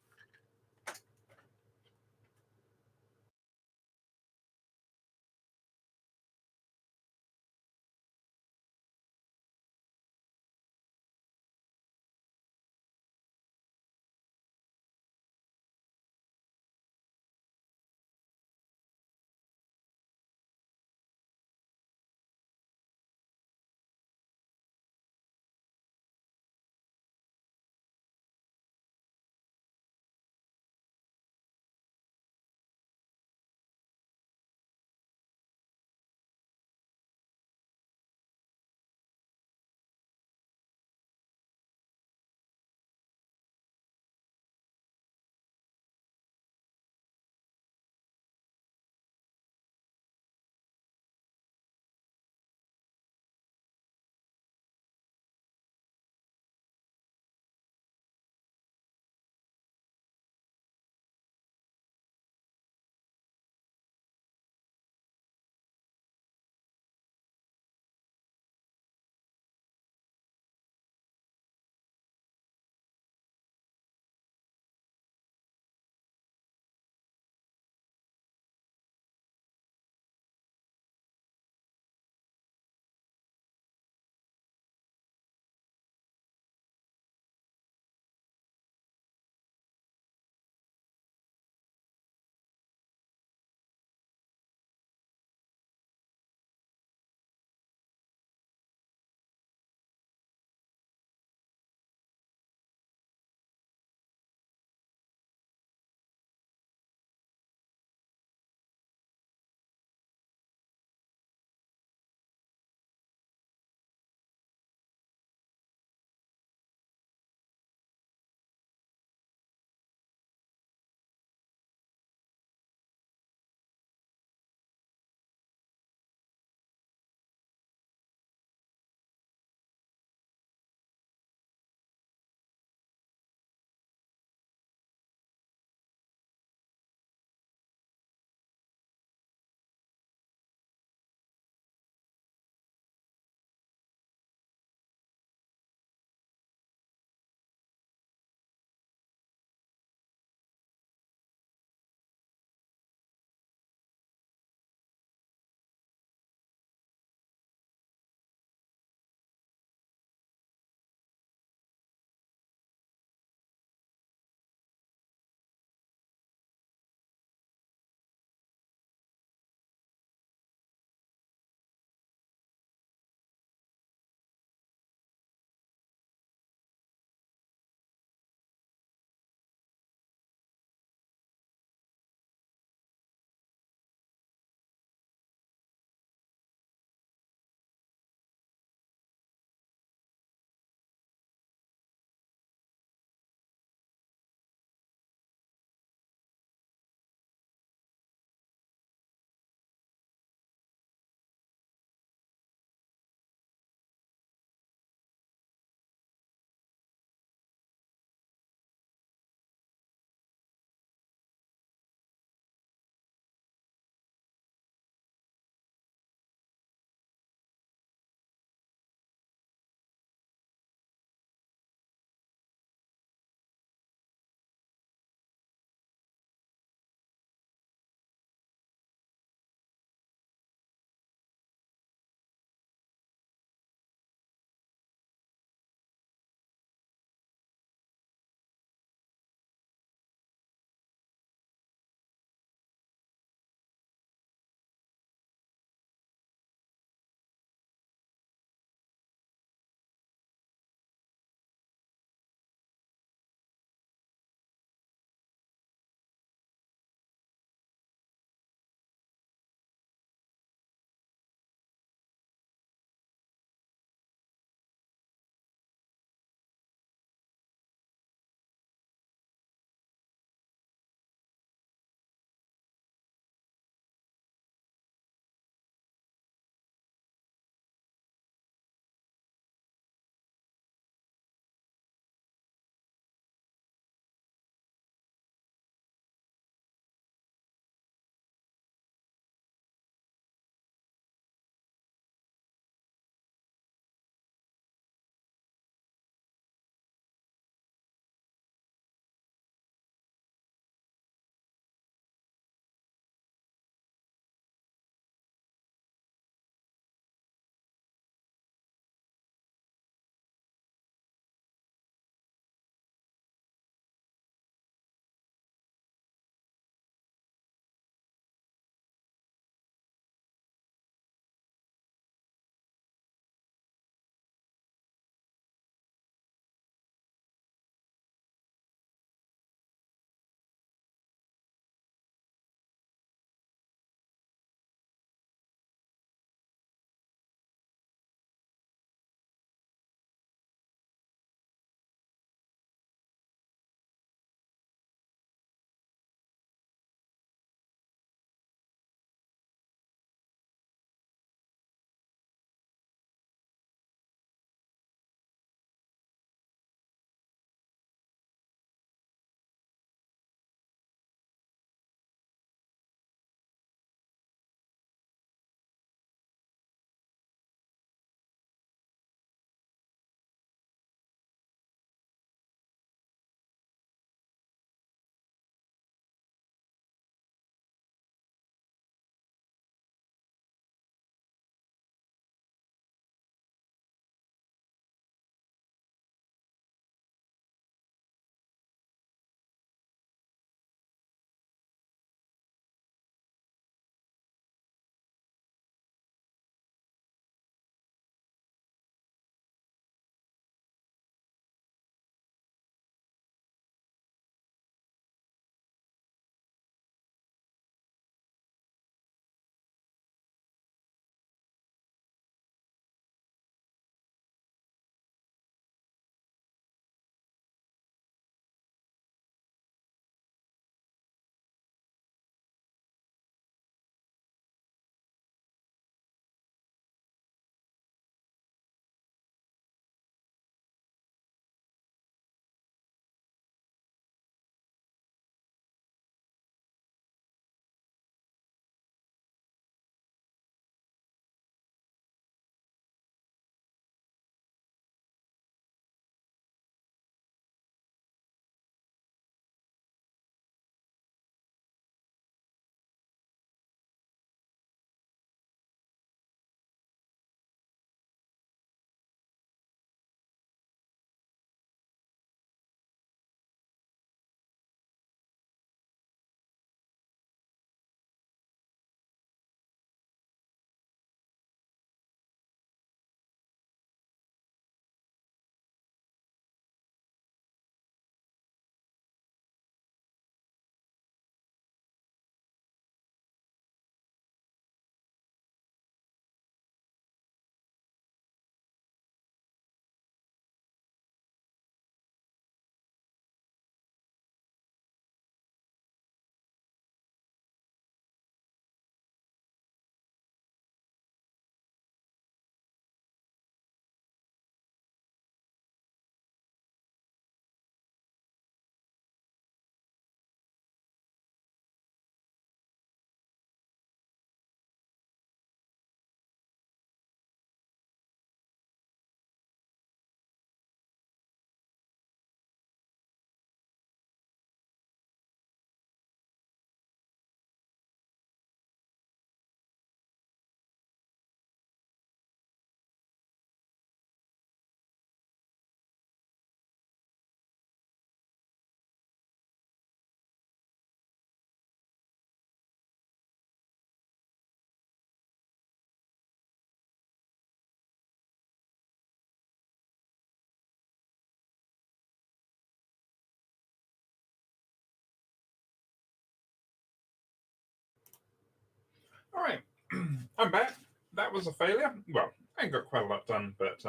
I'm back. That was a failure. Well, I got quite a lot done, but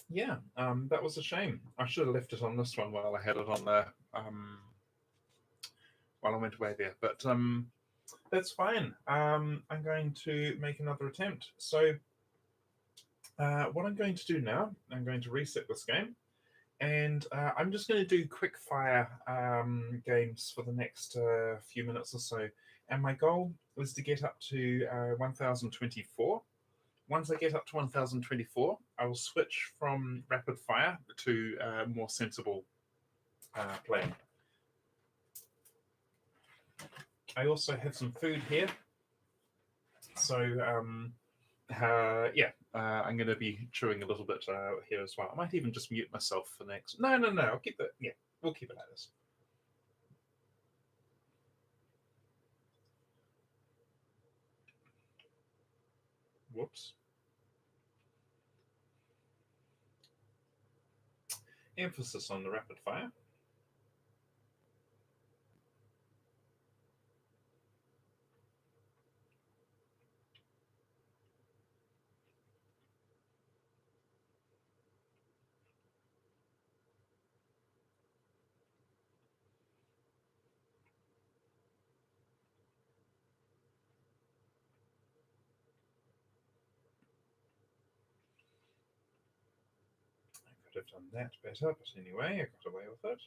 yeah, that was a shame. I should have left it on this one while I had it on the while I went away there. But that's fine. I'm going to make another attempt. So what I'm going to do now, I'm going to reset this game, and I'm just going to do quick fire games for the next few minutes or so. And my goal is to get up to 1024. Once I get up to 1024, I will switch from rapid fire to more sensible playing. I also have some food here. So, yeah, I'm going to be chewing a little bit here as well. I might even just mute myself for next. No, I'll keep it. Yeah, we'll keep it like this. Whoops. Emphasis on the rapid fire. I could have done that better, but anyway, I got away with it.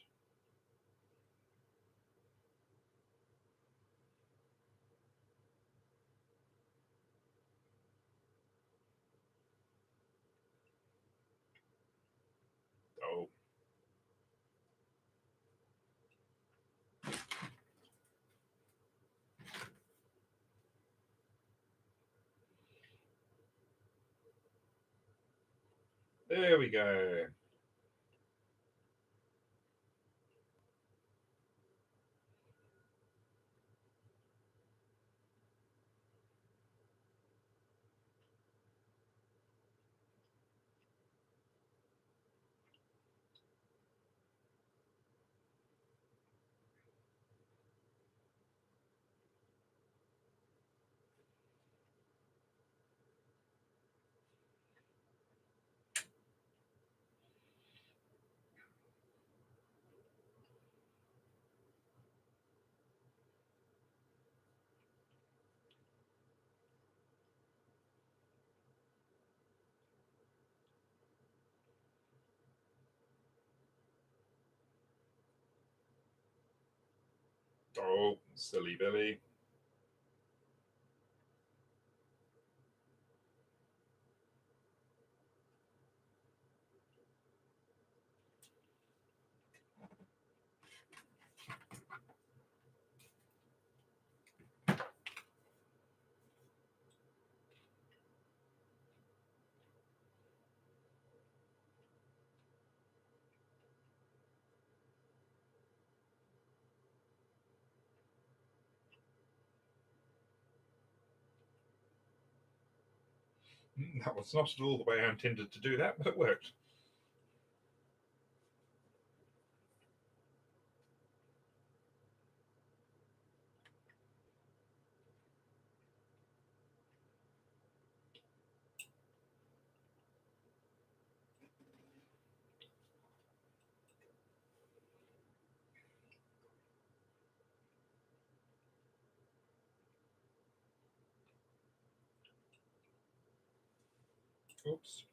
Oh. There we go. Oh, silly Billy. That was not at all the way I intended to do that, but it worked. Oops.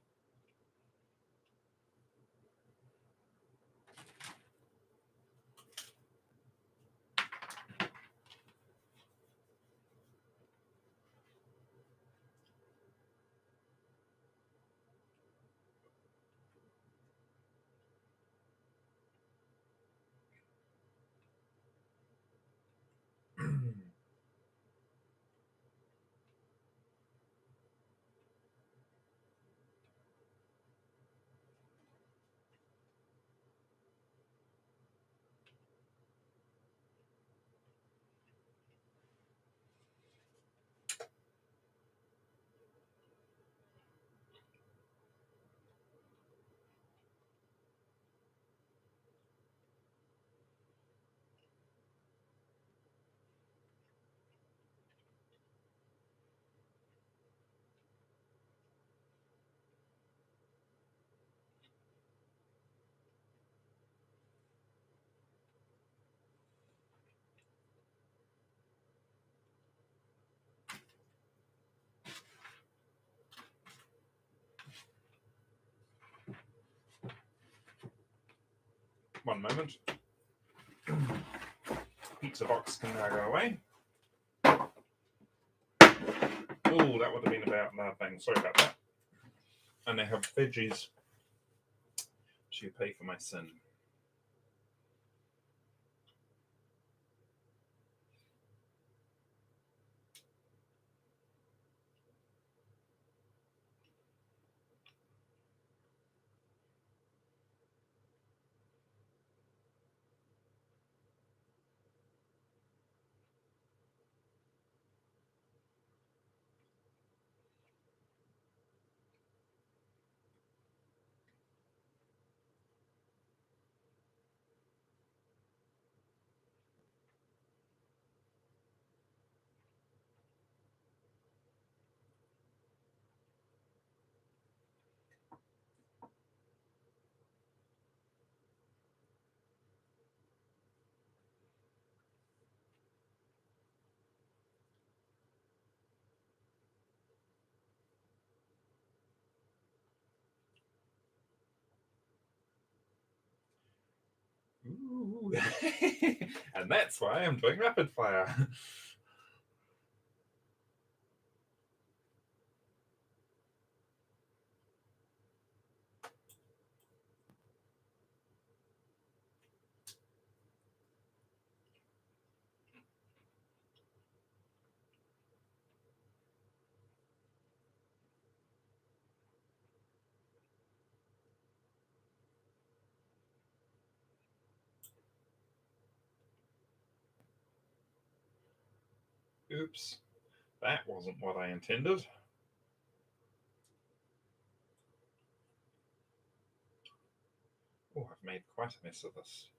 1 moment. Pizza box can now go away. Oh, that would have been a bad thing. Sorry about that. And I have veggies to pay for my sin. Ooh. And that's why I'm doing rapid fire. Oops, that wasn't what I intended. Oh, I've made quite a mess of this.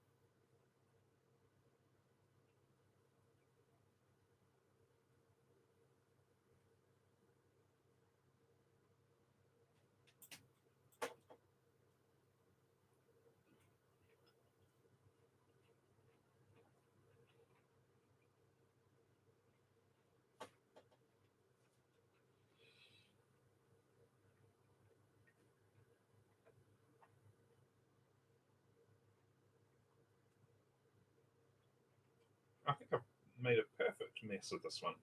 I think I've made a perfect mess of this one.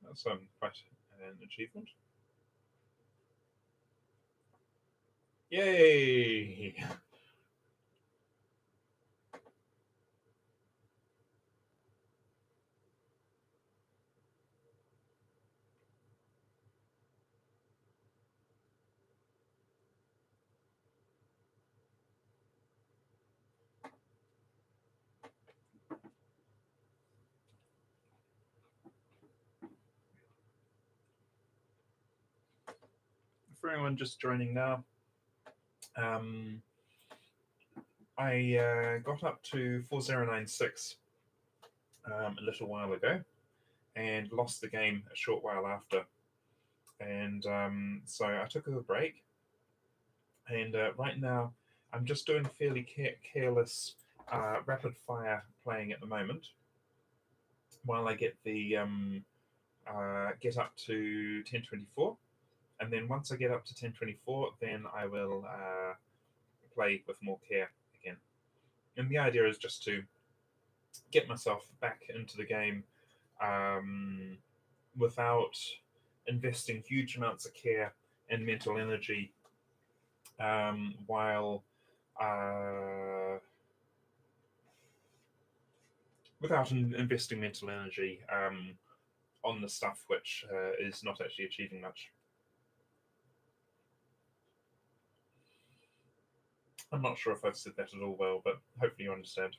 That's quite an achievement. Yay! For anyone just joining now, I got up to 4096 a little while ago and lost the game a short while after. And so I took a break. And right now, I'm just doing fairly careless rapid fire playing at the moment while I get the get up to 1024. And then once I get up to 1024, then I will play with more care again. And the idea is just to get myself back into the game um, without investing huge amounts of care and mental energy while without investing mental energy on the stuff which is not actually achieving much. I'm not sure if I've said that at all well, but hopefully you understand.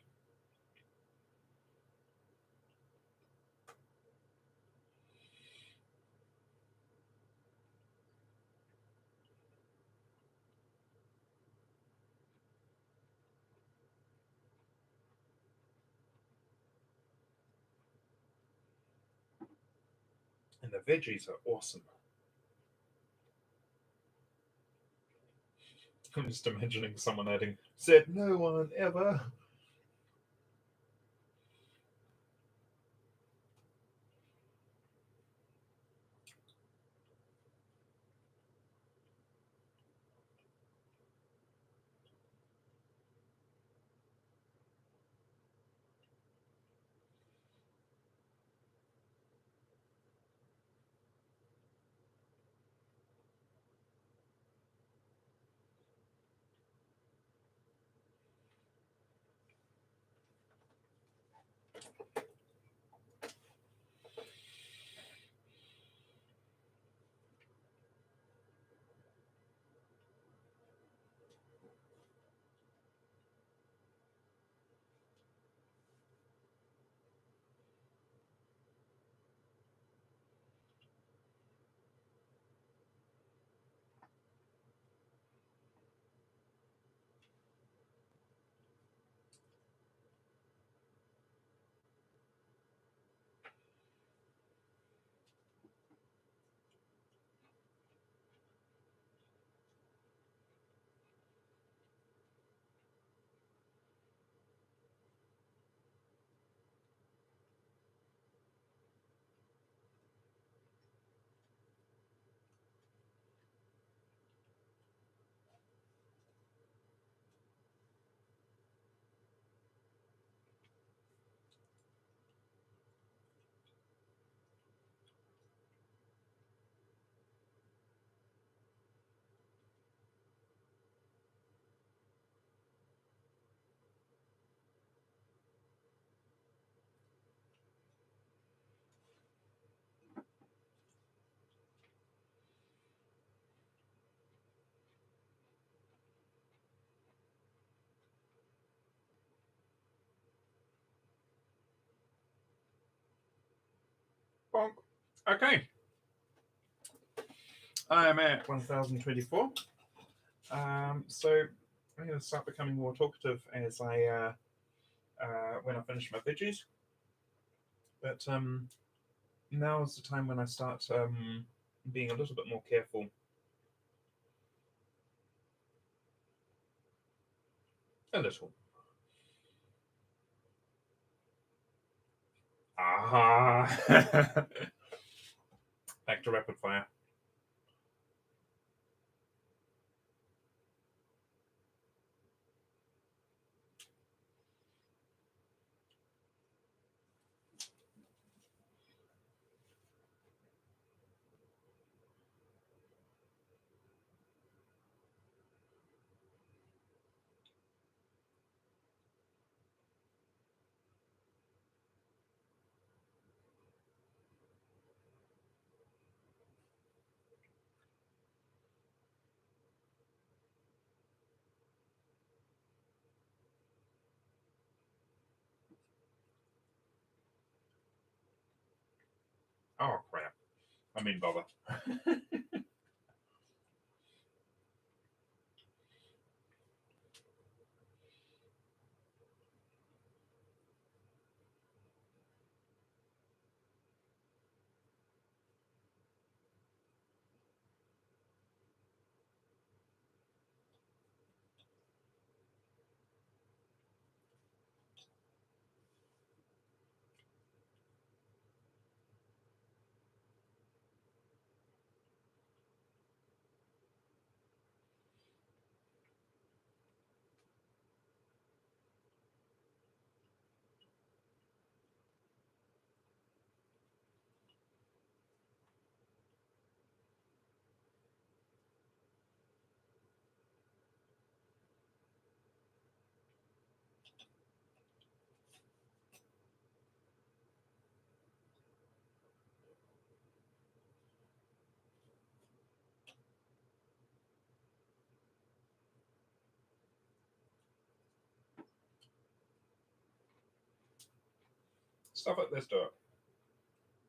And the veggies are awesome. I'm just imagining someone adding, said no one ever. Bonk. Okay. I am at 1024. So I'm going to start becoming more talkative as I when I finish my veggies. But now is the time when I start being a little bit more careful. A little. Ah. Back to rapid fire. Oh crap! I mean bother. Stuff it. Let's do it.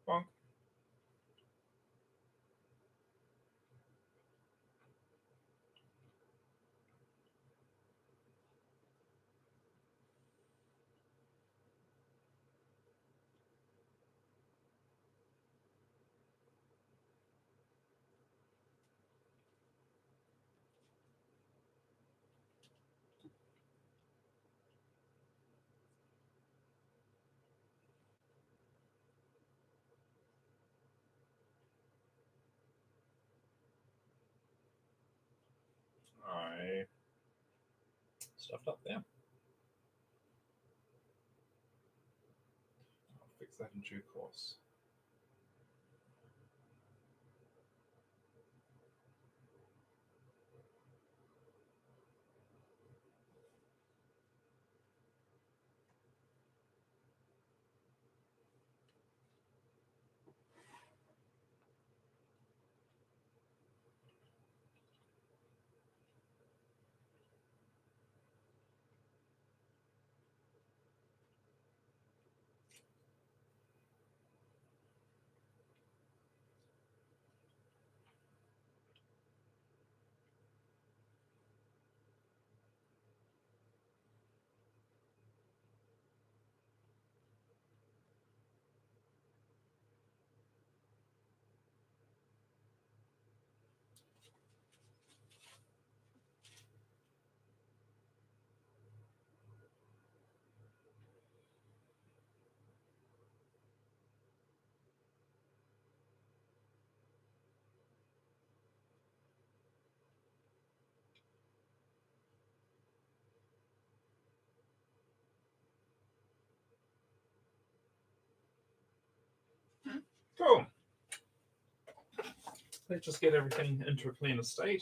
Bonk. I stuffed up there. I'll fix that in due course. Cool. Let's just get everything into a cleaner state.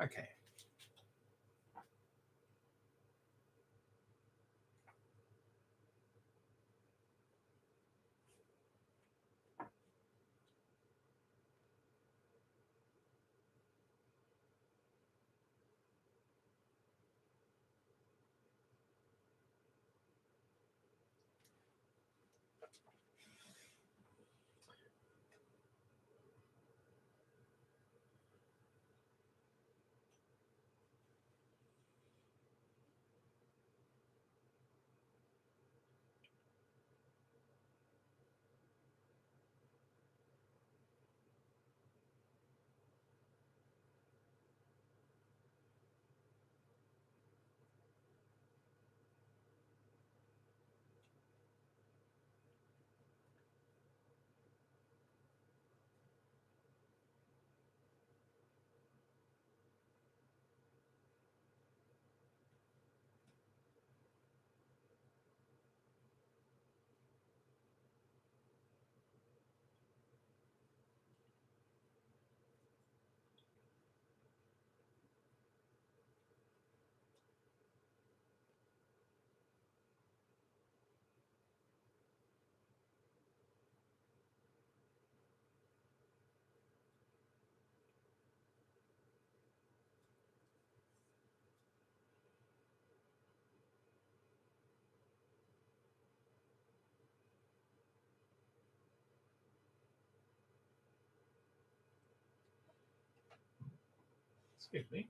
Okay. Excuse me.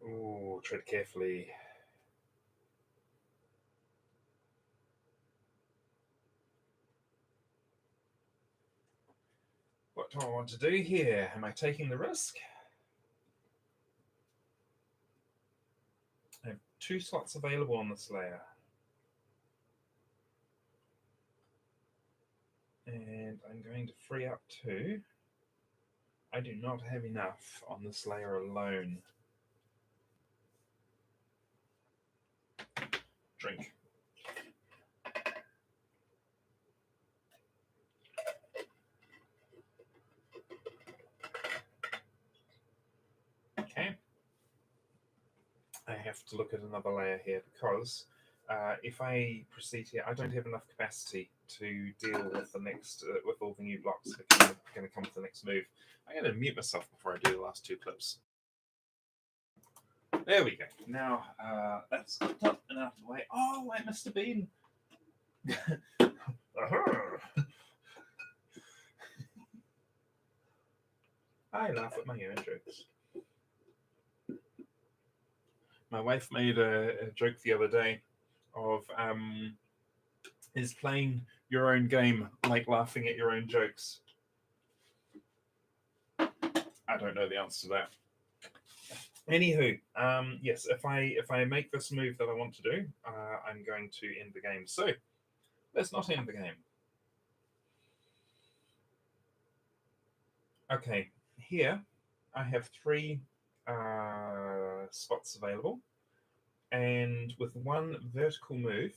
Oh, tread carefully. What do I want to do here? Am I taking the risk? I have 2 slots available on this layer. And I'm going to free up 2. I do not have enough on this layer alone. Drink. Okay. I have to look at another layer here because if I proceed here, I don't have enough capacity to deal with the next, with all the new blocks that are going to come with the next move. I'm going to mute myself before I do the last 2 clips. There we go. Now that's up and out of the way. Oh, I missed a bean. I laugh at my own jokes. My wife made a joke the other day of is playing your own game like laughing at your own jokes? I don't know the answer to that. Anywho, yes, if I make this move that I want to do, I'm going to end the game. So let's not end the game. Okay, here I have 3 spots available, and with 1 vertical move,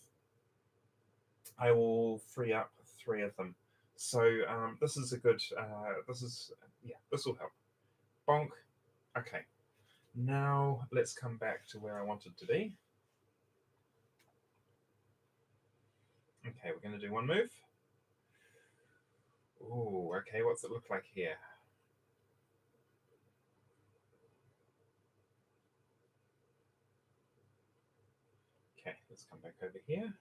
I will free up 3 of them. So this is a good. This will help. Bonk. Okay. Now let's come back to where I wanted to be. Okay, we're going to do 1 move. Oh, okay. What's it look like here? Okay, let's come back over here.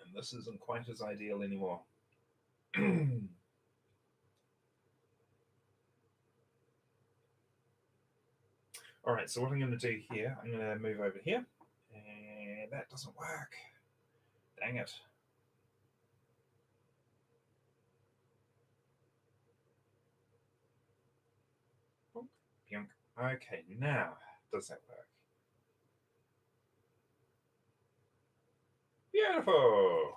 And this isn't quite as ideal anymore. All right, so what I'm going to do here, I'm going to move over here, and that doesn't work. Dang it. Okay, now does that work? Beautiful.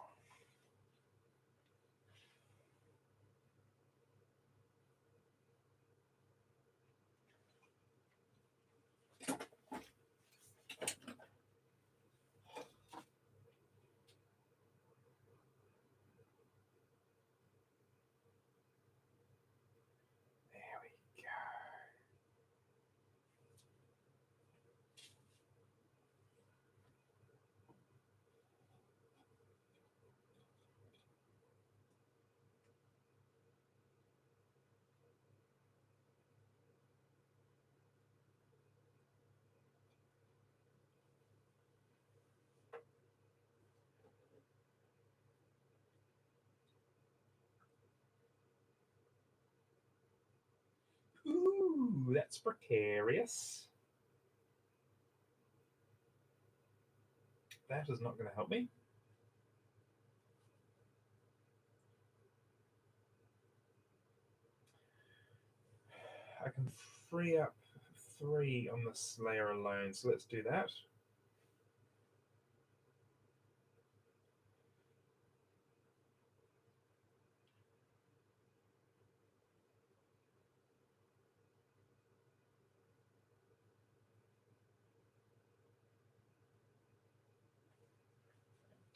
There we go. Ooh, that's precarious. That is not going to help me. I can free up 3 on this layer alone, so let's do that.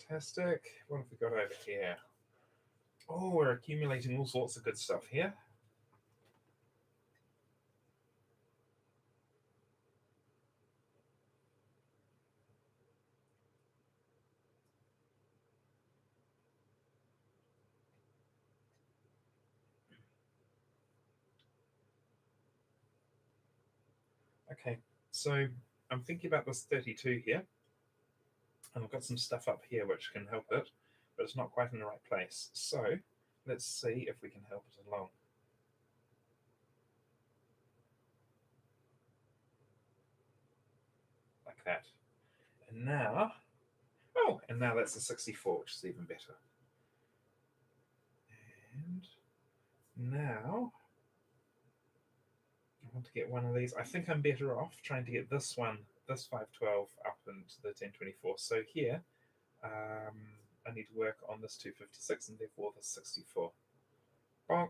Fantastic. What have we got over here? Oh, we're accumulating all sorts of good stuff here. Okay, so I'm thinking about this 32 here, and I've got some stuff up here which can help it, but it's not quite in the right place. So let's see if we can help it along. Like that. And now, oh, and now that's a 64, which is even better. And now I want to get one of these. I think I'm better off trying to get this one, this 512, up into the 1024. So here, I need to work on this 256 and therefore the 64. Bonk.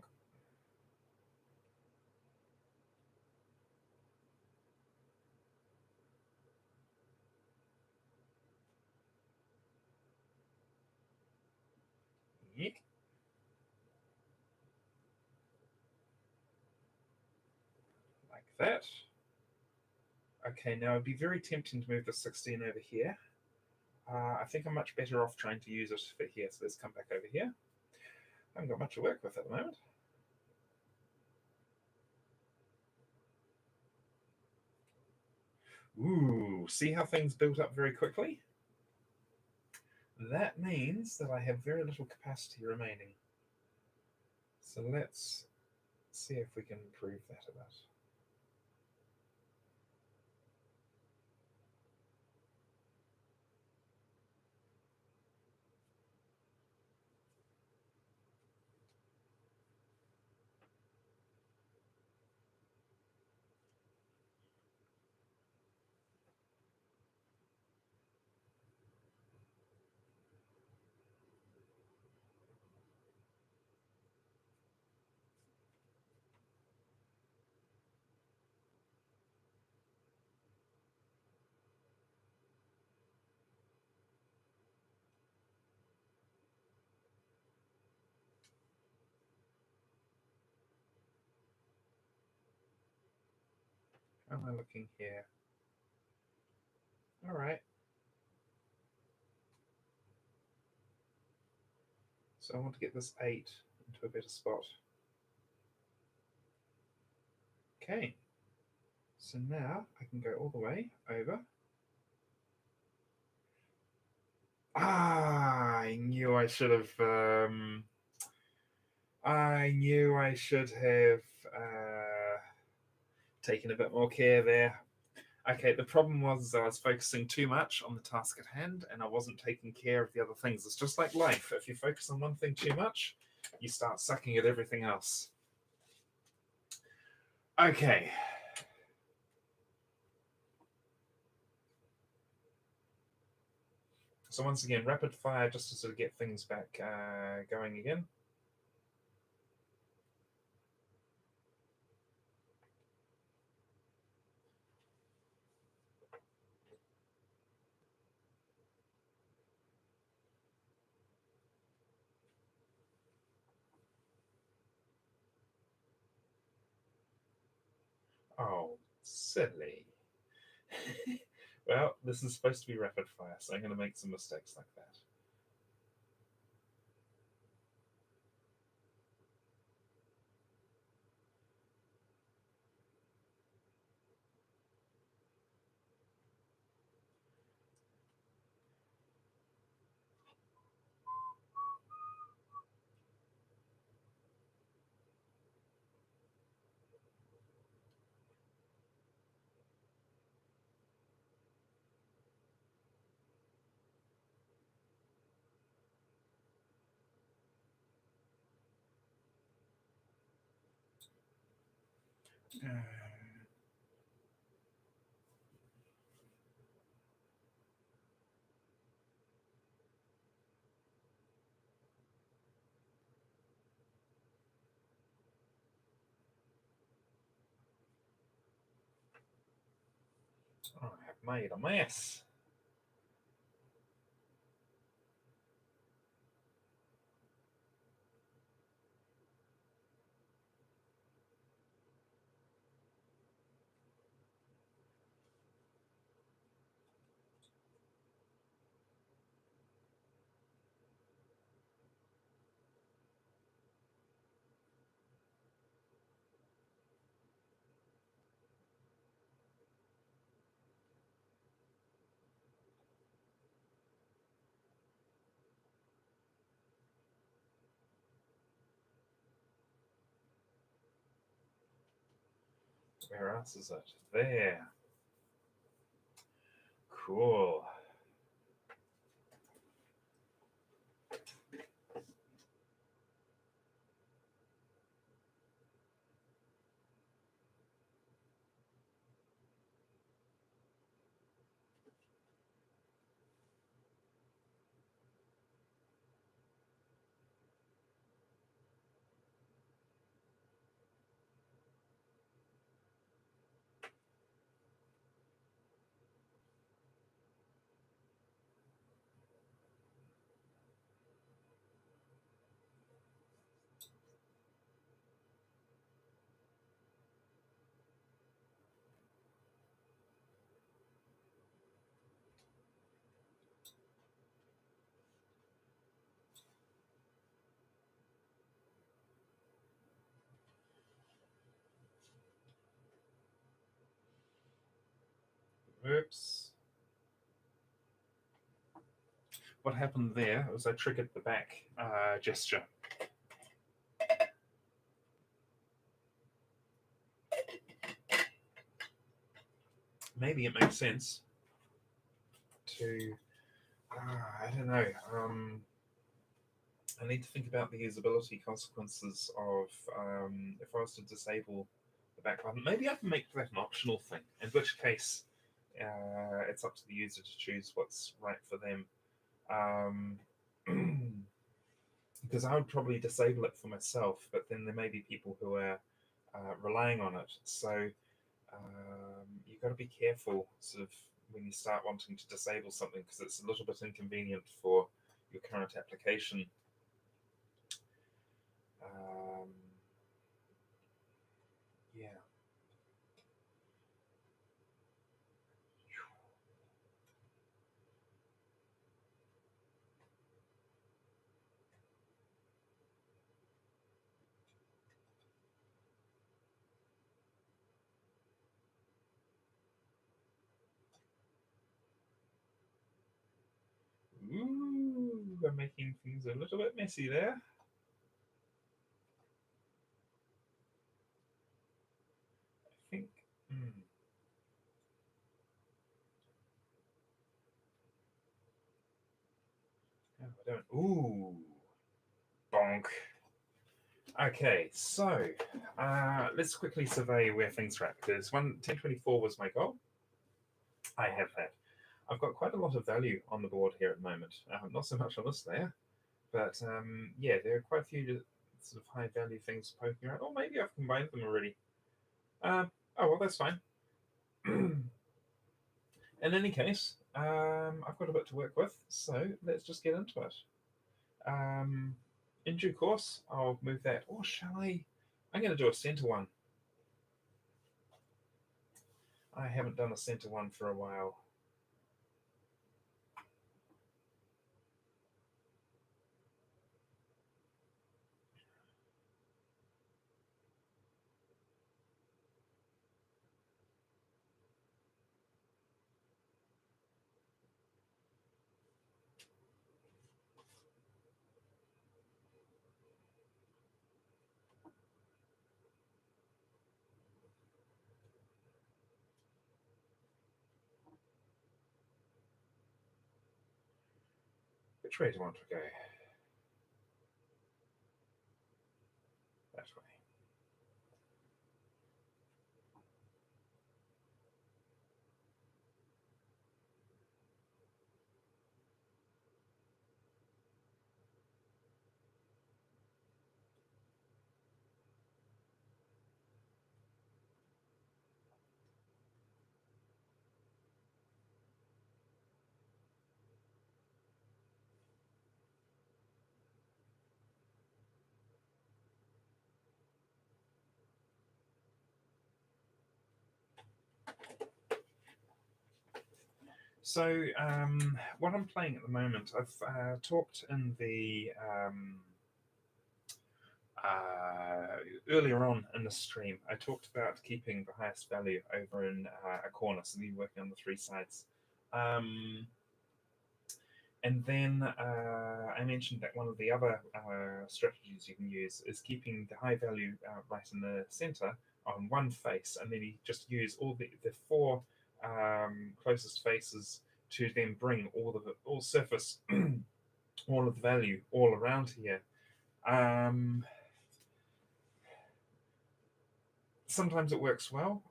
Yeek. Like that. Okay, now it'd be very tempting to move the 16 over here. I think I'm much better off trying to use it for here. So let's come back over here. I haven't got much to work with at the moment. Ooh, see how things built up very quickly? That means that I have very little capacity remaining. So let's see if we can improve that a bit. How am I looking here? All right. So I want to get this 8 into a better spot. Okay. So now I can go all the way over. Ah, I knew I should have. I knew I should have taken a bit more care there. Okay, the problem was I was focusing too much on the task at hand and I wasn't taking care of the other things. It's just like life. If you focus on one thing too much, you start sucking at everything else. Okay. So once again, rapid fire just to sort of get things back going again. Oh, silly. Well, this is supposed to be rapid fire, so I'm going to make some mistakes like that. I have made a mess. Where else is it? There. Cool. Oops. What happened there was I triggered the back gesture. Maybe it makes sense to, I don't know, I need to think about the usability consequences of if I was to disable the back button. Maybe I can make that an optional thing, in which case it's up to the user to choose what's right for them. Because I would probably disable it for myself, but then there may be people who are relying on it. So you've got to be careful sort of when you start wanting to disable something because it's a little bit inconvenient for your current application. Um, yeah. Ooh, we're making things a little bit messy there. I think. I don't. Ooh, bonk. Okay, so let's quickly survey where things are at, because 1024 was my goal. I have that. I've got quite a lot of value on the board here at the moment. Not so much on this layer, but yeah, there are quite a few sort of high value things poking around. Or maybe I've combined them already. Oh well, that's fine. In any case, I've got a bit to work with, so let's just get into it. In due course, I'll move that. Or shall I? I'm going to do a center one. I haven't done a center one for a while. Which way do I want to go? That way. So, what I'm playing at the moment, I've talked in the earlier on in the stream, I talked about keeping the highest value over in a corner, so you're working on the three sides. And then I mentioned that one of the other strategies you can use is keeping the high value right in the center on one face, and then you just use all the four closest faces to then bring all surface, all of the value all around here. Sometimes it works well,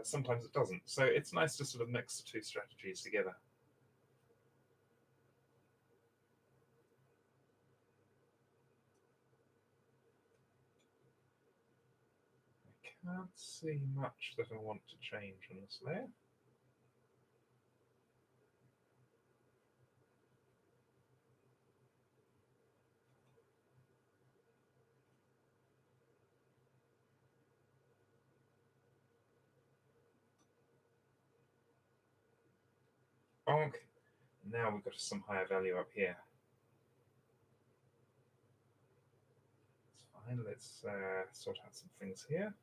sometimes it doesn't. So it's nice to sort of mix the two strategies together. Can't see much that I want to change on this layer. Bonk. Now we've got some higher value up here. It's fine. Let's sort out some things here.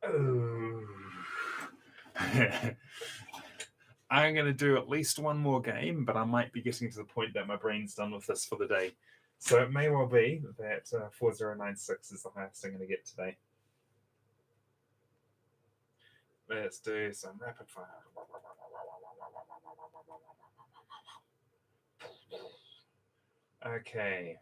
Oh. I'm going to do at least one more game, but I might be getting to the point that my brain's done with this for the day. So it may well be that 4096 is the highest I'm going to get today. Let's do some rapid fire. Okay.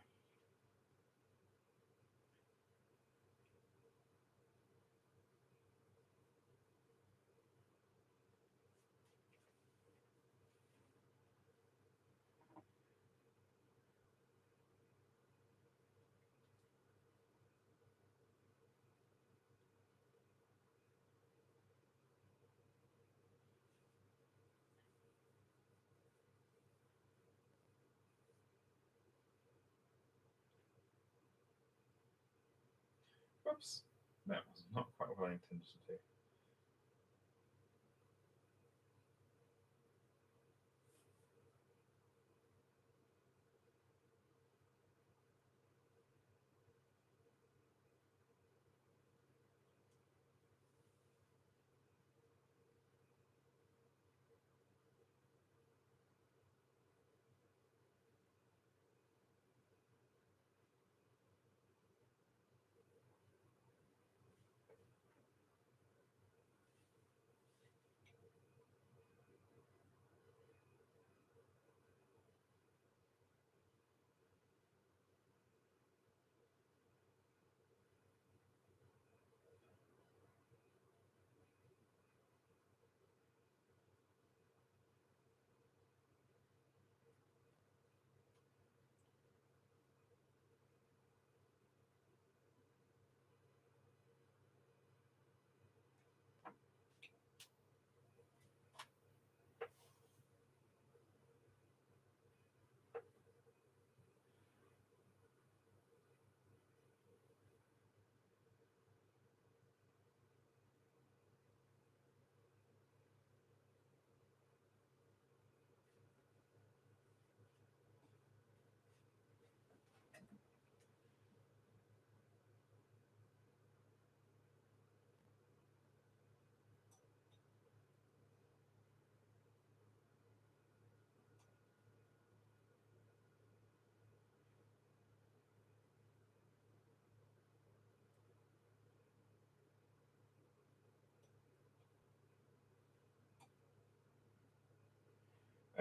Whoops. That was not quite what I intended to do.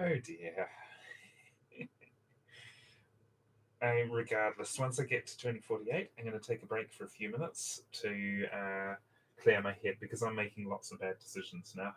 Oh dear. Regardless, once I get to 2048, I'm going to take a break for a few minutes to clear my head because I'm making lots of bad decisions now.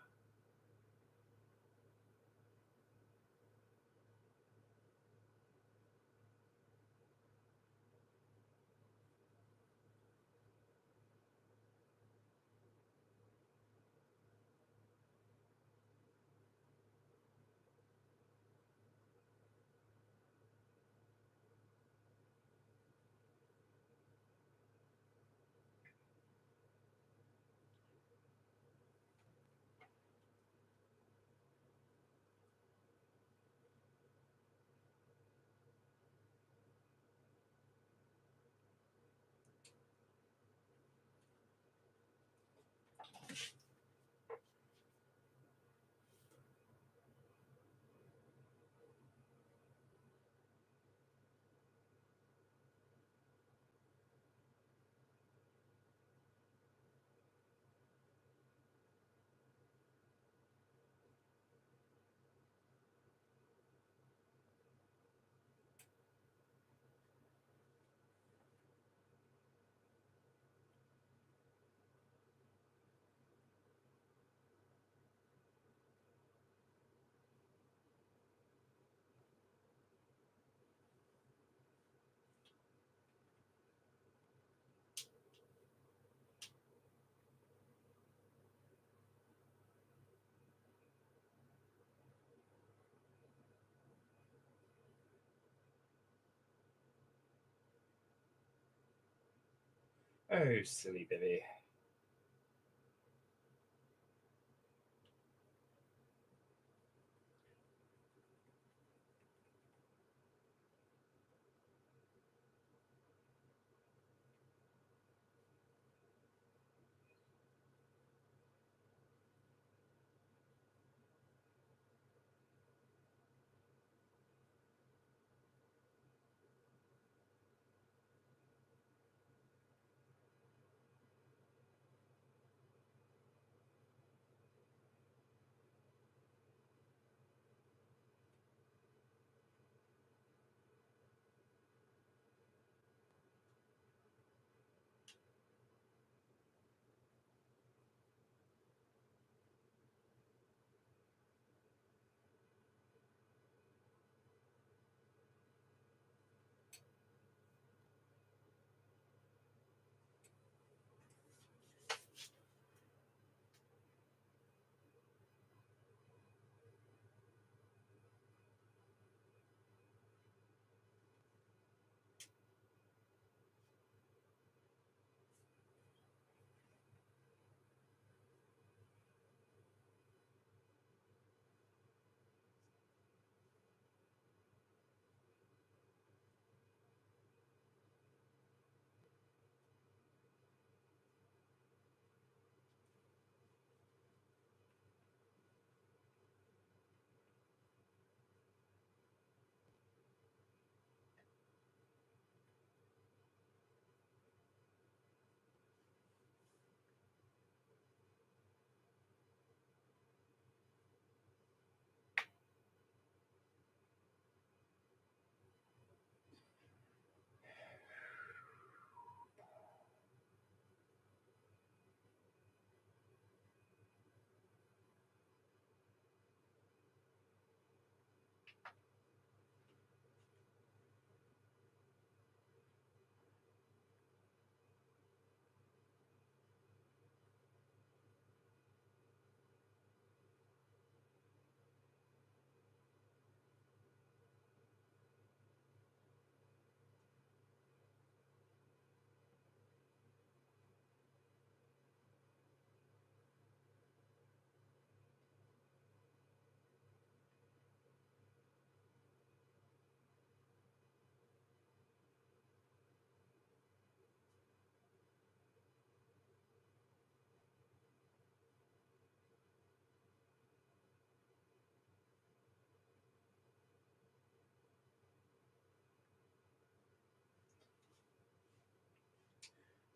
Oh, silly Billy.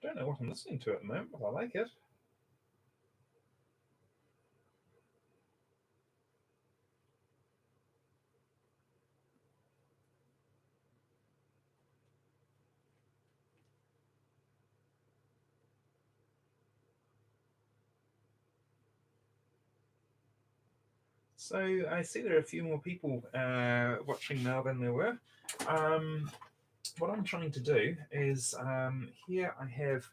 Don't know what I'm listening to at the moment, but I like it. So I see there are a few more people watching now than there were. Um, what I'm trying to do is here I have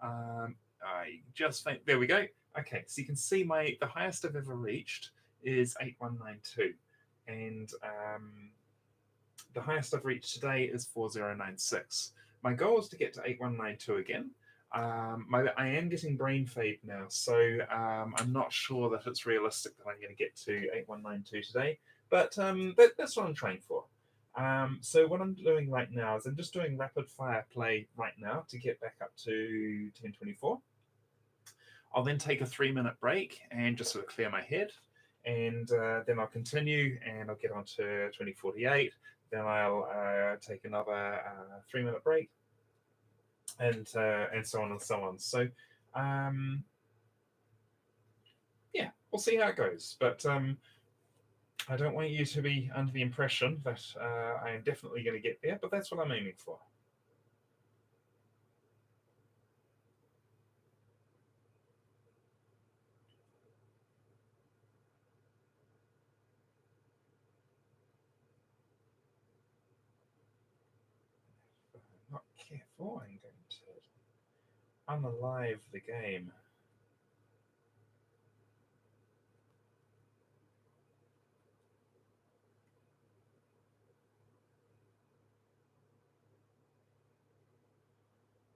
I just think there we go. Okay, so you can see the highest I've ever reached is 8192, and the highest I've reached today is 4096. My goal is to get to 8192 again. I am getting brain fade now, so I'm not sure that it's realistic that I'm going to get to 8192 today, but that's what I'm trying for. So what I'm doing right now is I'm just doing rapid fire play right now to get back up to 1024. I'll then take a 3 minute break and just sort of clear my head, and then I'll continue and I'll get on to 2048. Then I'll take another 3 minute break, and so on and so on. So yeah, we'll see how it goes. But I don't want you to be under the impression that I am definitely going to get there, but that's what I'm aiming for. If I'm not careful, I'm going to unalive the game.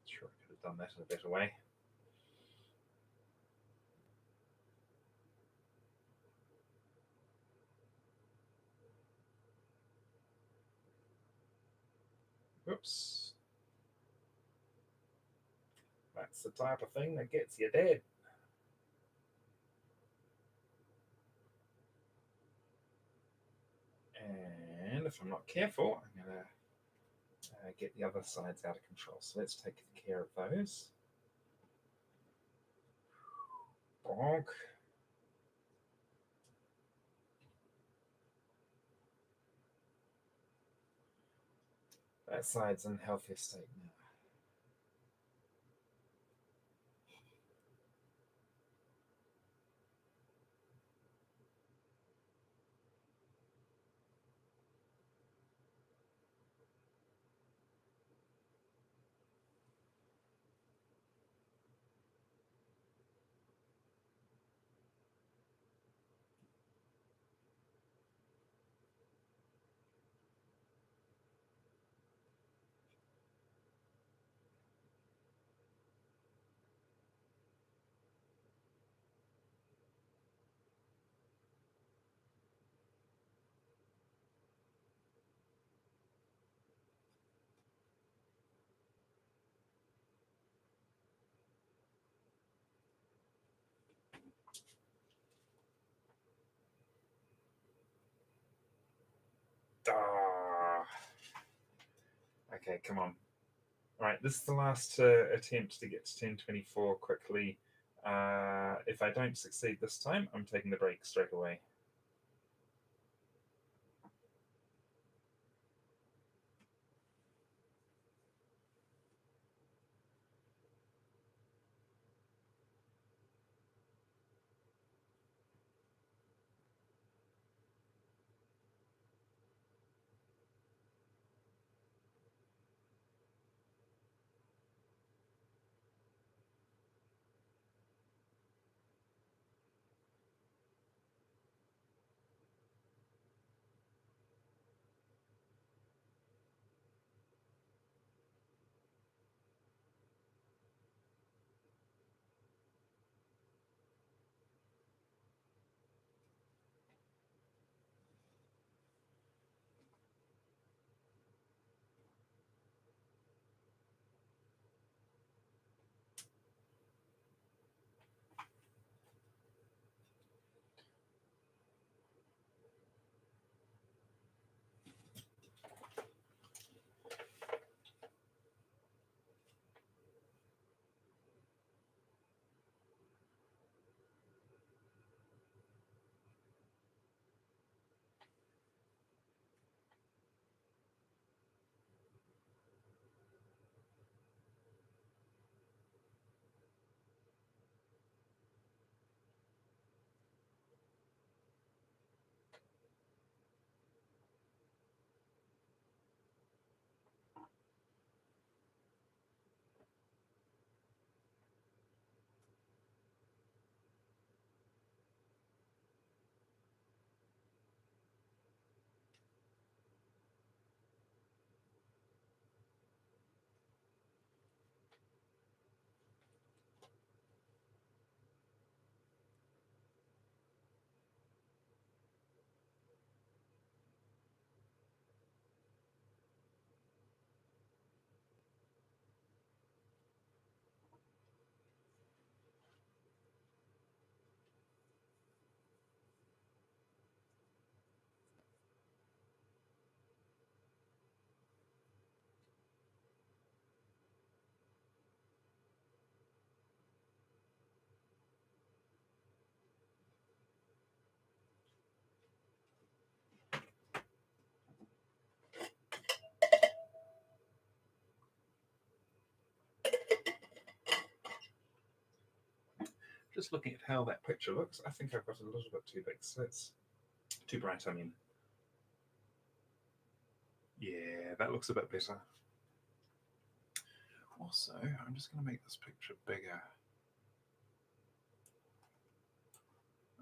Sure, I could have done that in a better way. Oops. That's the type of thing that gets you dead. And if I'm not careful, I'm going to get the other sides out of control. So let's take care of those. Bonk. That side's in healthier state now. Ah. Okay, come on. All right, this is the last attempt to get to 1024 quickly. If I don't succeed this time, I'm taking the break straight away. Just looking at how that picture looks, I think I've got a little bit too big, so that's too bright, I mean. Yeah, that looks a bit better. Also, I'm just going to make this picture bigger.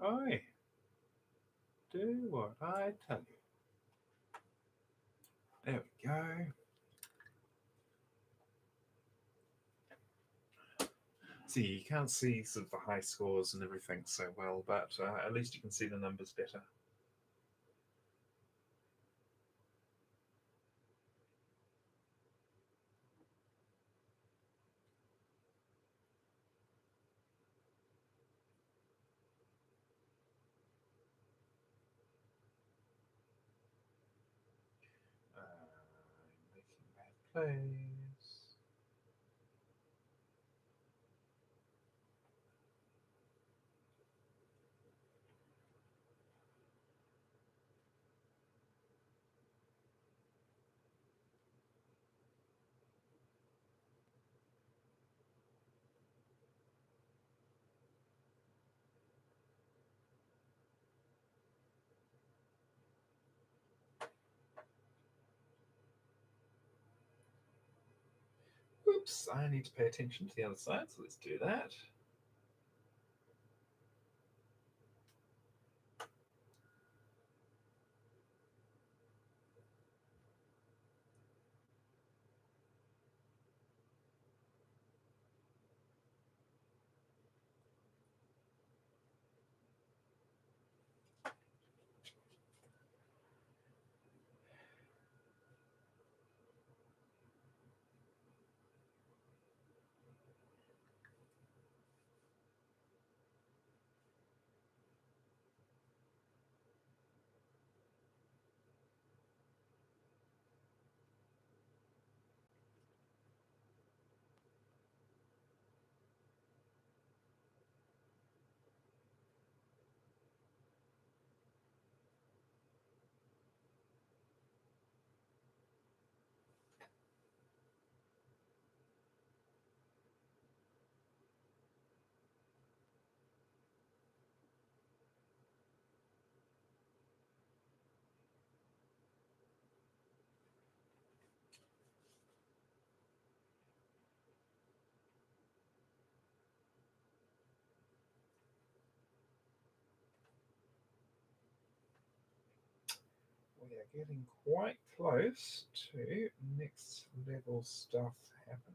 Oi! Do what I tell you. There we go. See, you can't see sort of the high scores and everything so well, but at least you can see the numbers better. Making that place. Oops, I need to pay attention to the other side, so let's do that. We are getting quite close to next level stuff happening.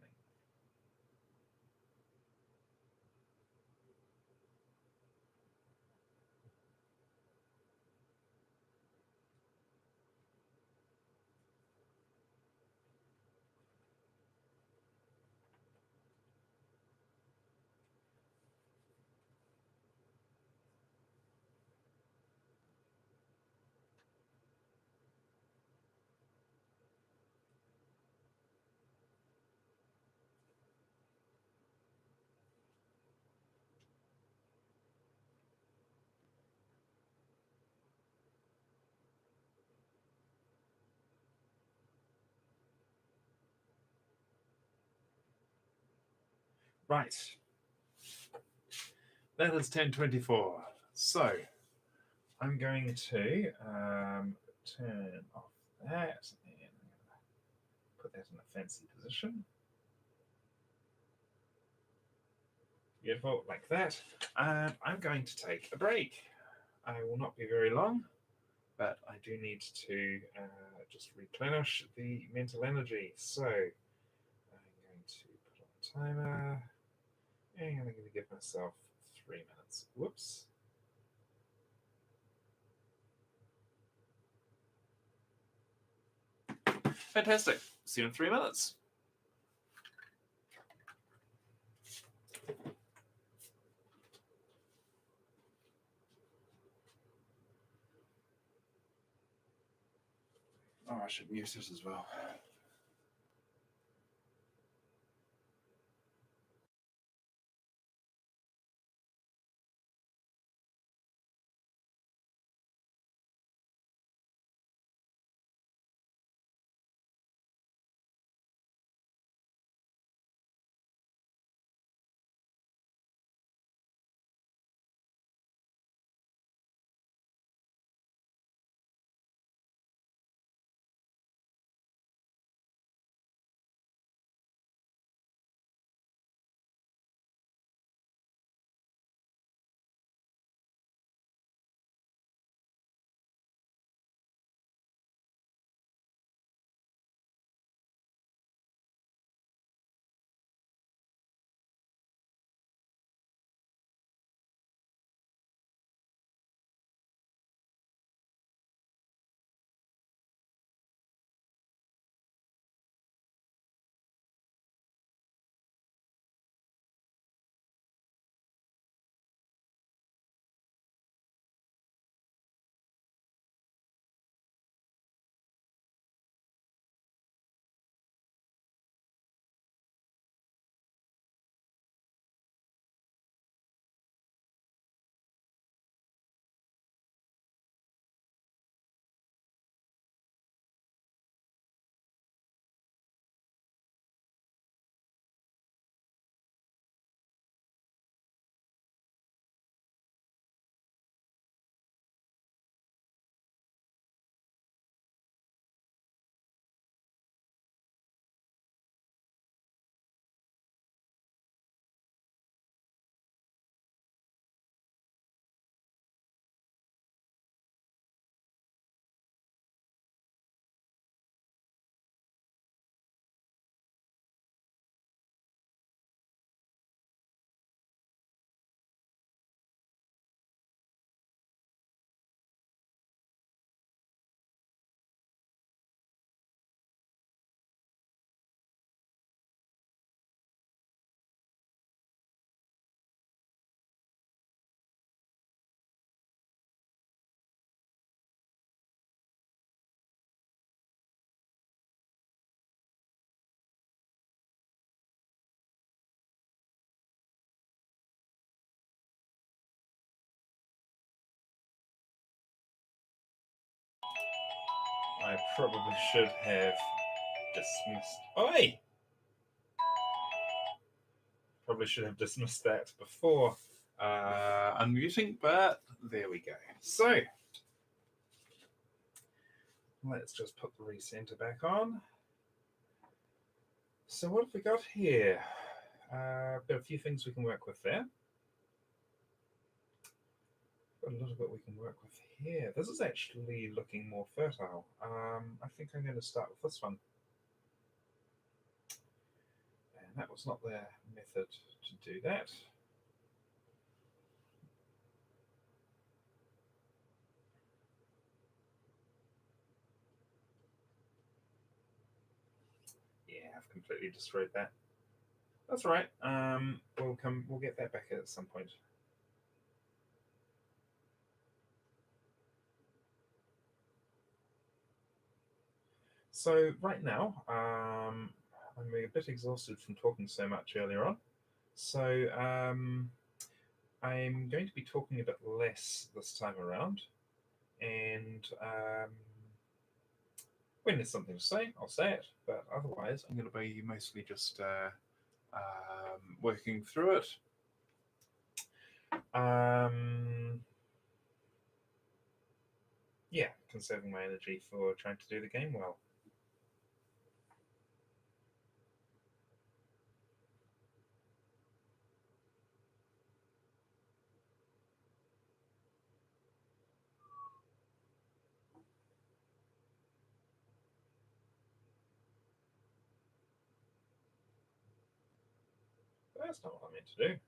Right. That is 10:24. So I'm going to turn off that and put that in a fancy position. Beautiful, like that. I'm going to take a break. I will not be very long, but I do need to just replenish the mental energy. So I'm going to put on a timer, and I'm going to give myself 3 minutes. Whoops. Fantastic. See you in 3 minutes. Oh, I should mute it as well. I probably should have dismissed. Oi! Probably should have dismissed that before unmuting, but there we go. So let's just put the recenter back on. So what have we got here? Got a few things we can work with there. Got a little bit we can work with here. This is actually looking more fertile. I think I'm going to start with this one. And that was not the method to do that. Yeah, I've completely destroyed that. That's all right. We'll get that back at some point. So right now, I'm a bit exhausted from talking so much earlier on. So I'm going to be talking a bit less this time around, and when there's something to say, I'll say it. But otherwise, I'm going to be mostly just working through it. Yeah, conserving my energy for trying to do the game well. But that's not what I meant to do.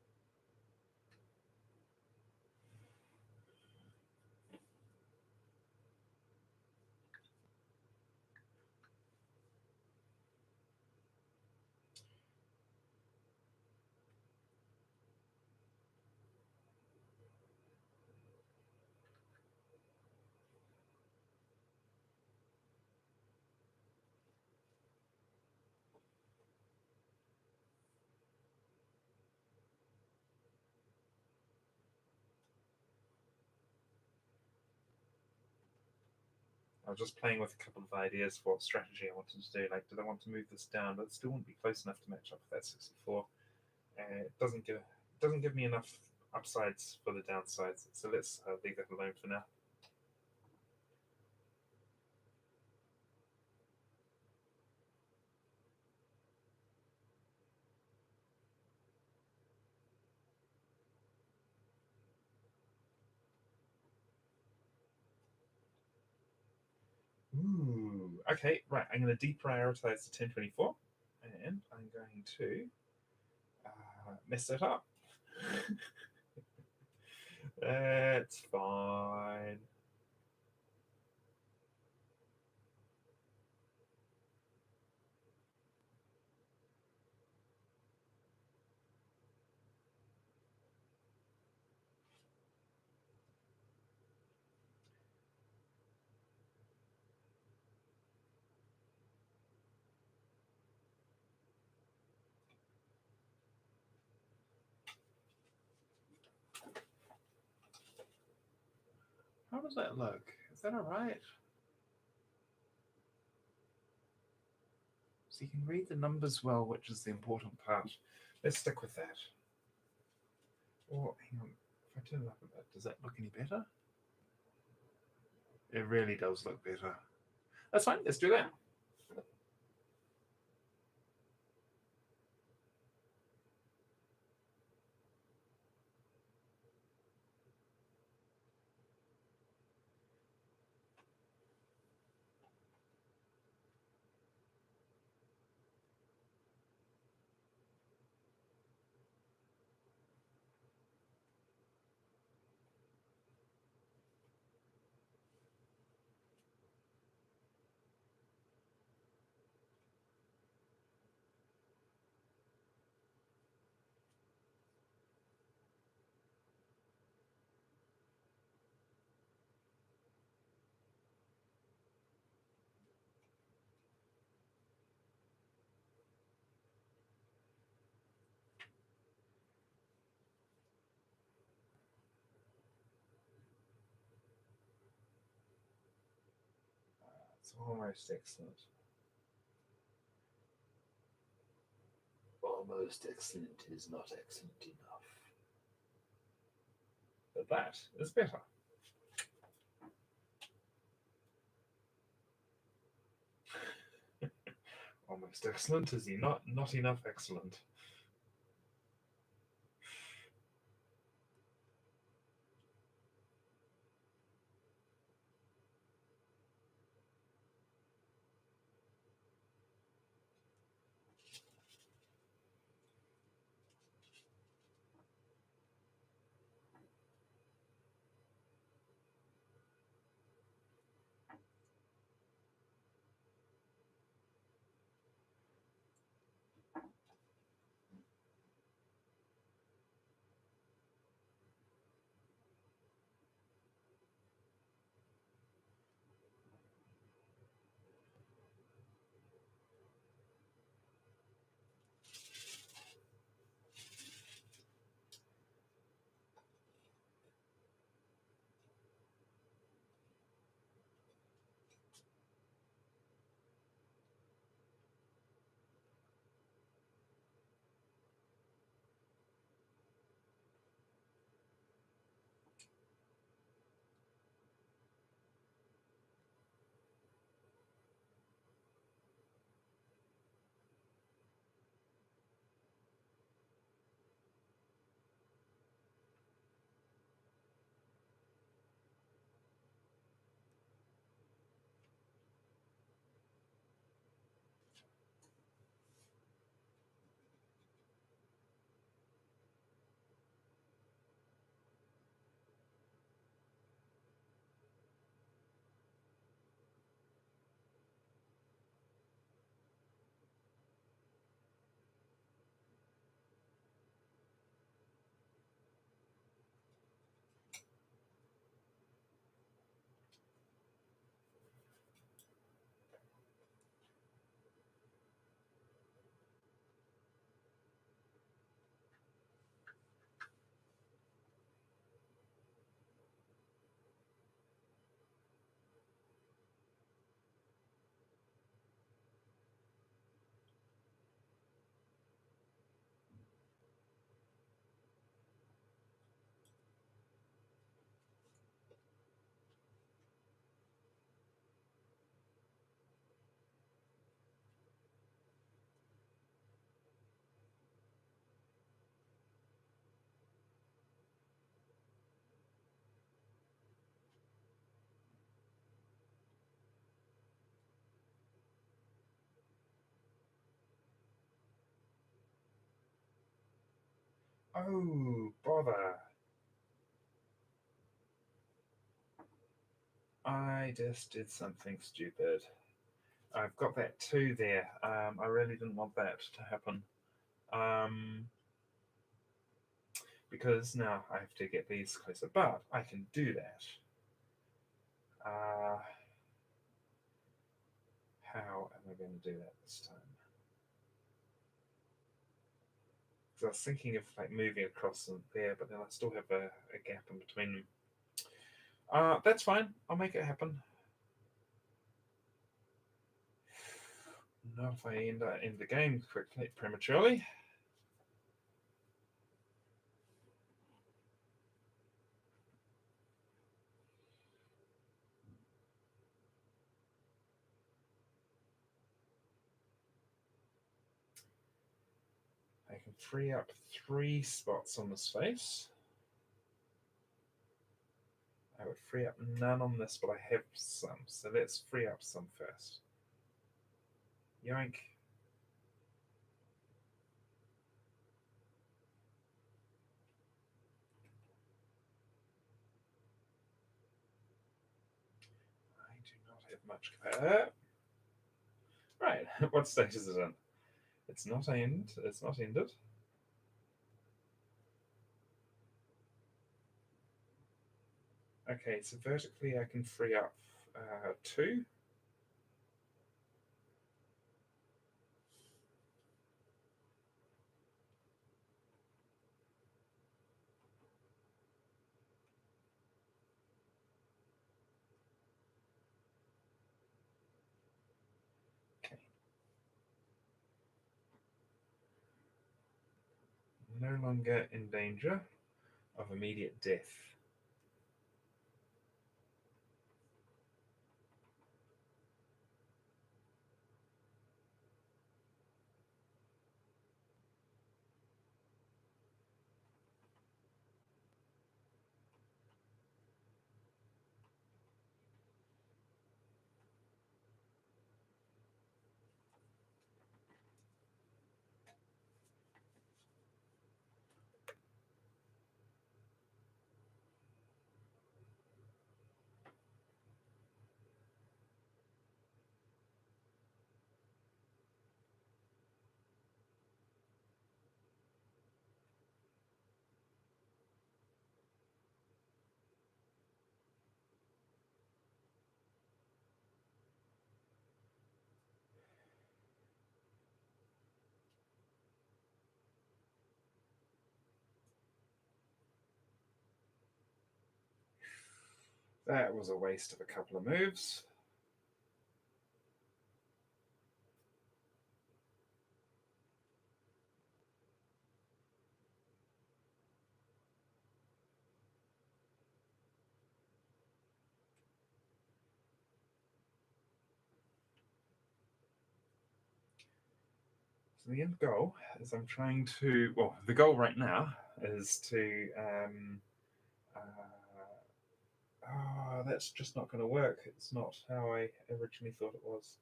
I was just playing with a couple of ideas for what strategy I wanted to do. Like, did I want to move this down, but it still wouldn't be close enough to match up with that 64. It doesn't give me enough upsides for the downsides. So let's leave that alone for now. Ooh, okay, right. I'm going to deprioritize the 1024, and I'm going to mess it up. That's fine. How does that look? Is that all right? So you can read the numbers well, which is the important part. Let's stick with that. Or hang on, if I turn it up a bit, does that look any better? It really does look better. That's fine, let's do that. It's almost excellent. Almost excellent is not excellent enough. But that is better. Almost excellent is not enough excellent. Oh, bother. I just did something stupid. I've got that 2 there. I really didn't want that to happen. Um, because now I have to get these closer, but I can do that. Uh, how am I going to do that this time? Because I was thinking of like moving across them there, but then I still have a gap in between them. That's fine. I'll make it happen. Not if I end the game quickly, prematurely. I can free up 3 spots on this face. I would free up none on this, but I have some, so let's free up some first. Yoink. I do not have much capacity. Right, what stage is it in? It's not ended. Okay, so vertically I can free up 2. no longer in danger of immediate death. That was a waste of a couple of moves. So the end goal is I'm trying to, well, the goal right now is to, that's just not going to work. It's not how I originally thought it was.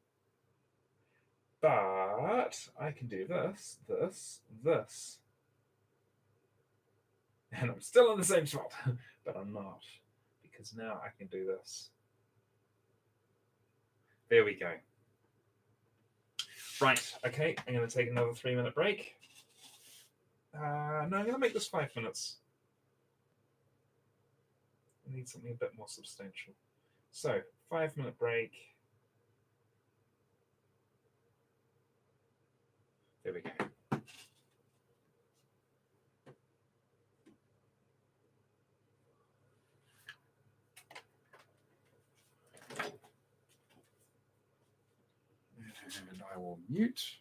But I can do this, this. And I'm still in the same spot, but I'm not, because now I can do this. There we go. Right, okay, I'm going to take another 3-minute break. No, I'm going to make this 5 minutes. I need something a bit more substantial. So, 5-minute break. There we go. And I will mute.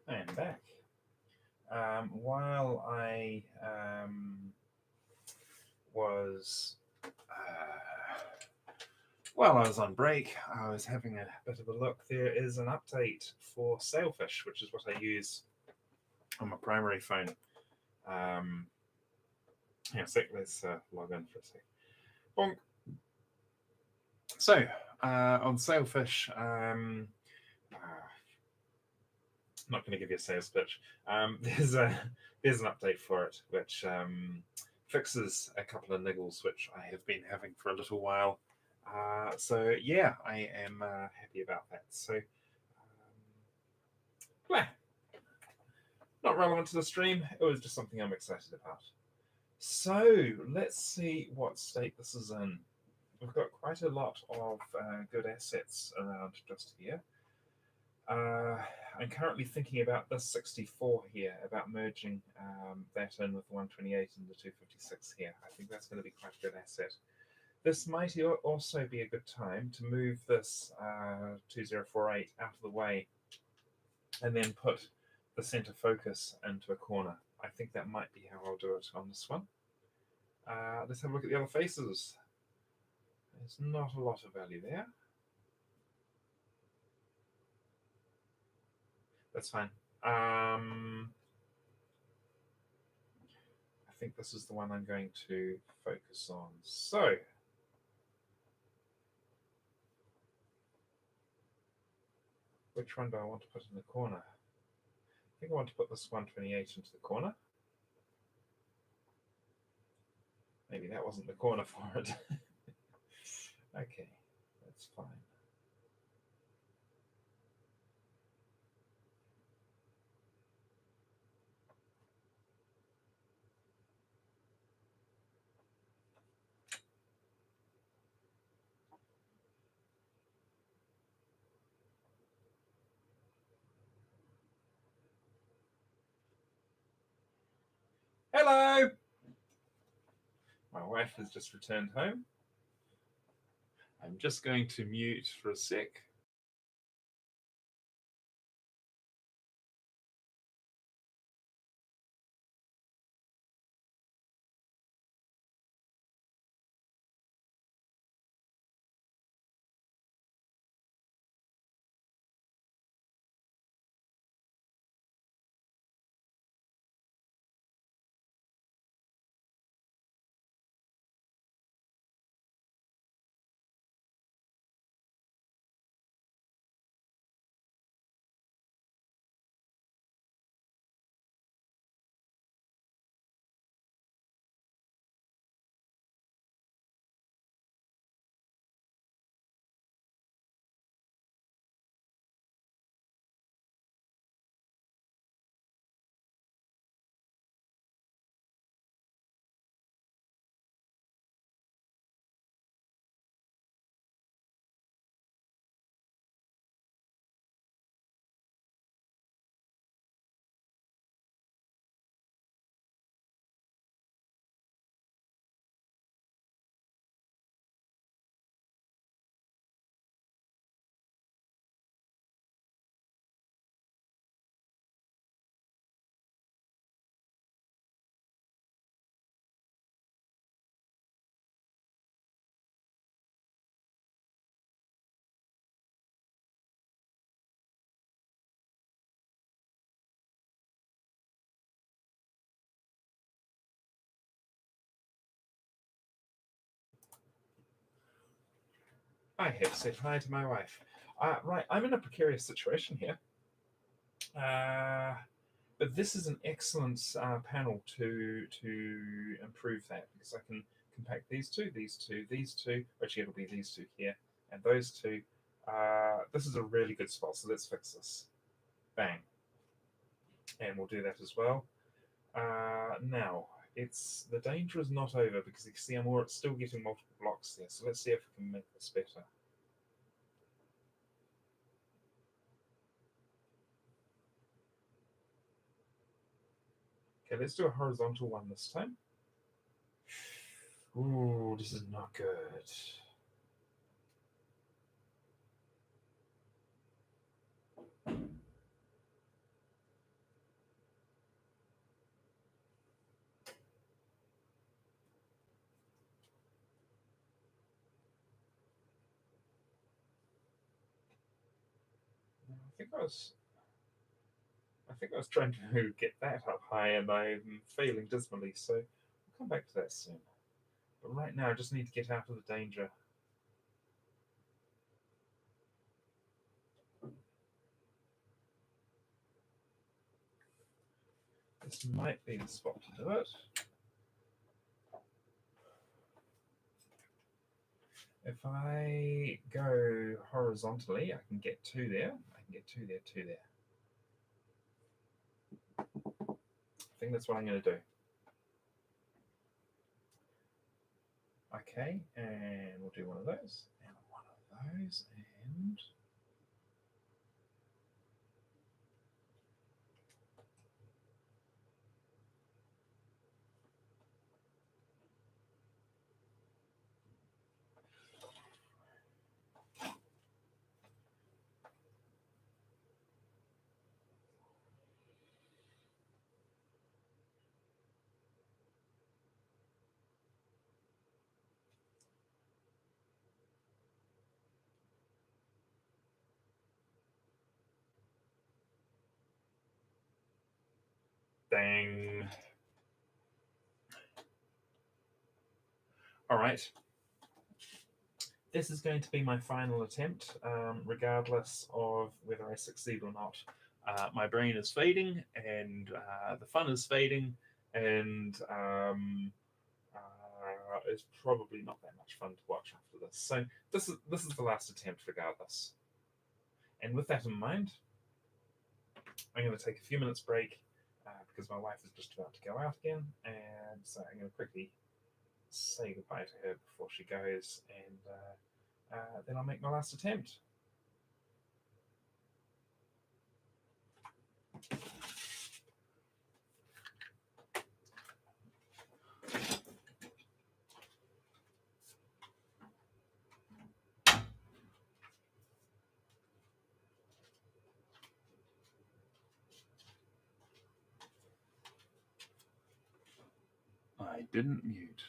I am back. While I was while I was on break, I was having a bit of a look. There is an update for Sailfish, which is what I use on my primary phone. Hang on a sec, let's log in for a sec. Bonk. So, on Sailfish, not going to give you a sales pitch. There's an update for it which fixes a couple of niggles which I have been having for a little while. So yeah, I am happy about that. So not relevant to the stream. It was just something I'm excited about. So let's see what state this is in. We've got quite a lot of good assets around just here. I'm currently thinking about this 64 here, about merging that in with the 128 and the 256 here. I think that's going to be quite a good asset. This might also be a good time to move this 2048 out of the way and then put the center focus into a corner. I think that might be how I'll do it on this one. Let's have a look at the other faces. There's not a lot of value there. That's fine. I think this is the one I'm going to focus on. So, which one do I want to put in the corner? I think I want to put this 128 into the corner. Maybe that wasn't the corner for it. Okay, that's fine. Hello! My wife has just returned home. I'm just going to mute for a sec. I have said hi to my wife. Right, I'm in a precarious situation here. But this is an excellent panel to improve that, because I can compact these two, actually it'll be these two here, and those two. This is a really good spot, so let's fix this. Bang. And we'll do that as well. Now, the danger is not over, because you can see I'm still getting multiple blocks there, so let's see if we can make this better. Okay, let's do a horizontal one this time. Ooh, this is not good. think I was trying to get that up high, and I'm failing dismally. So we'll come back to that soon. But right now, I just need to get out of the danger. This might be the spot to do it. If I go horizontally, I can get two there. I can get two there, two there. I think that's what I'm going to do. Okay, and we'll do one of those, and one of those, and dang. All right. This is going to be my final attempt, regardless of whether I succeed or not. My brain is fading, and the fun is fading, and it's probably not that much fun to watch after this. So this is the last attempt, regardless. And with that in mind, I'm going to take a few minutes break because my wife is just about to go out again, and so I'm going to quickly say goodbye to her before she goes, and then I'll make my last attempt. I didn't mute.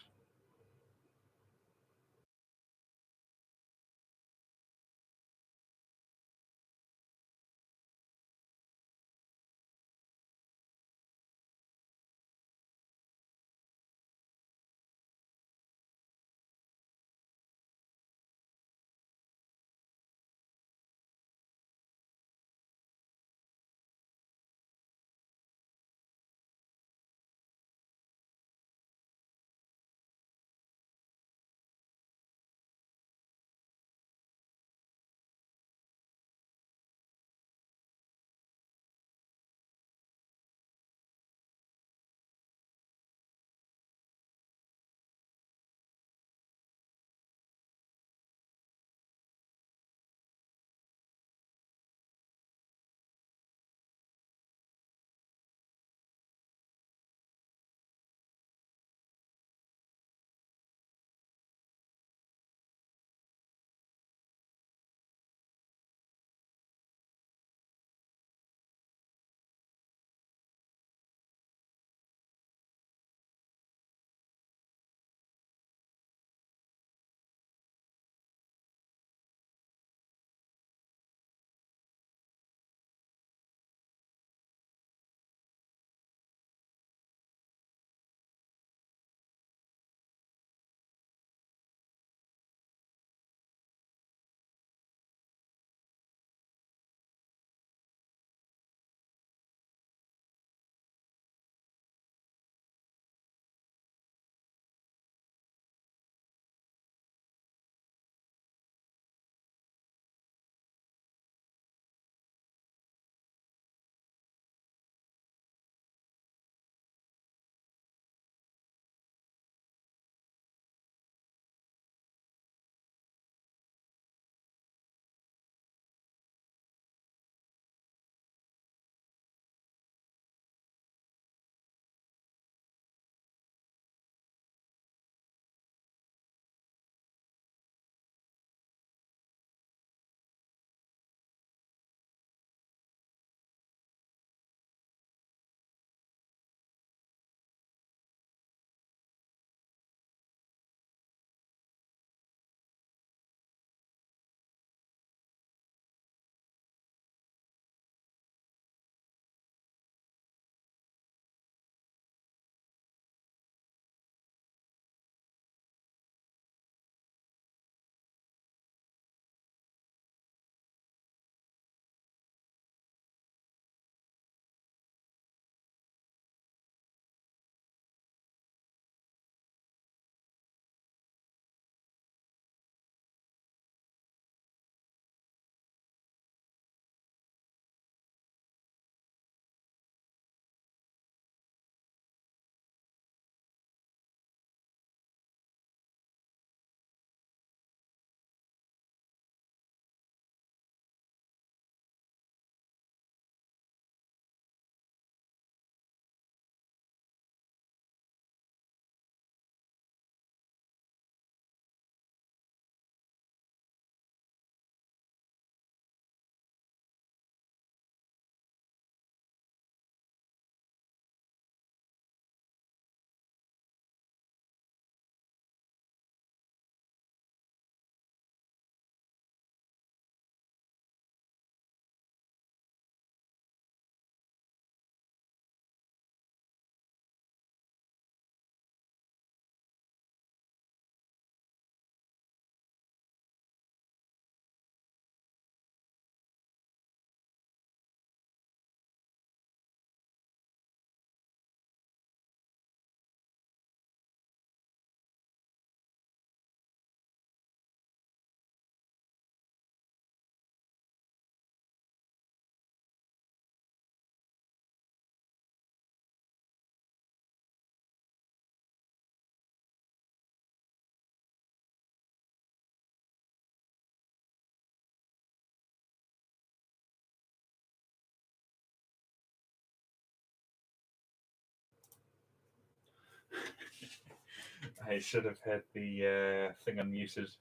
I should have had the thing unmuted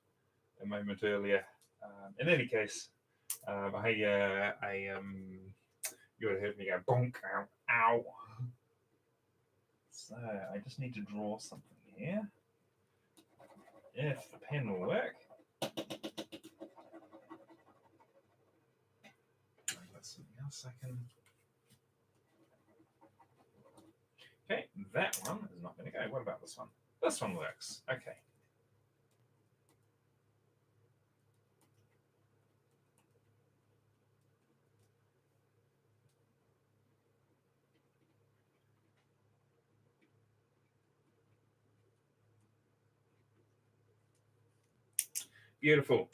a moment earlier. In any case, you would have heard me go bonk, ow, ow. So I just need to draw something here. If the pen will work. That's something else I can. Okay, that one is not going to go. What about this one? This one works. Okay. Beautiful.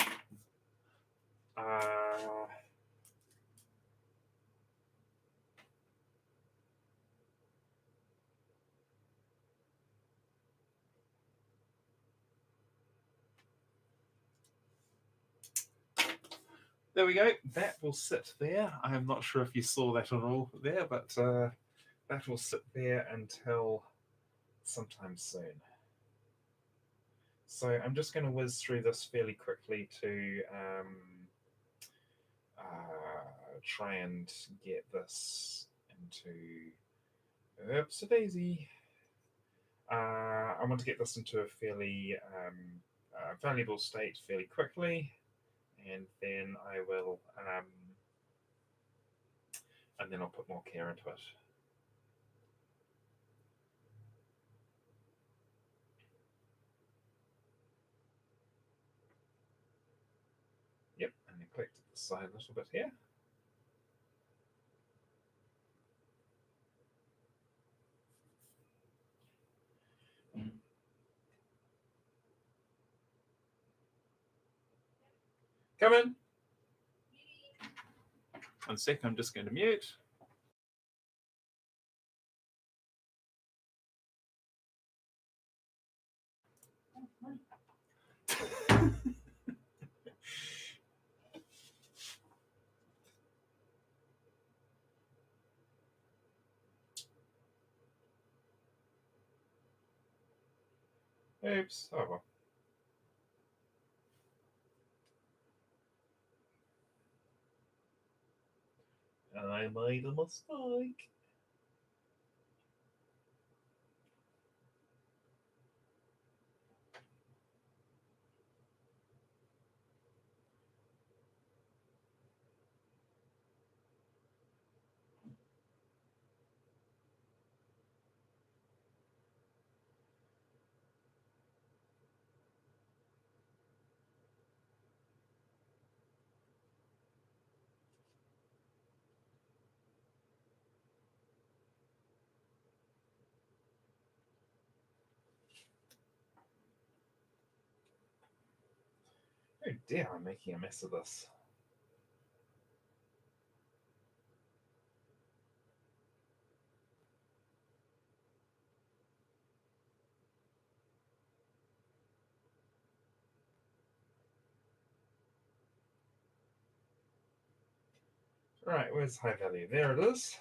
There we go. That will sit there. I'm not sure if you saw that at all there, but that will sit there until sometime soon. So I'm just going to whiz through this fairly quickly to try and get this into. Oops, a daisy. I want to get this into a fairly valuable state fairly quickly, and then I will, and then I'll put more care into it. Yep, and then click to the side a little bit here. Come in. 1 sec, I'm just going to mute. Oops. Oh well. I made a mistake. Oh dear, I'm making a mess of this. Right, where's high value? There it is.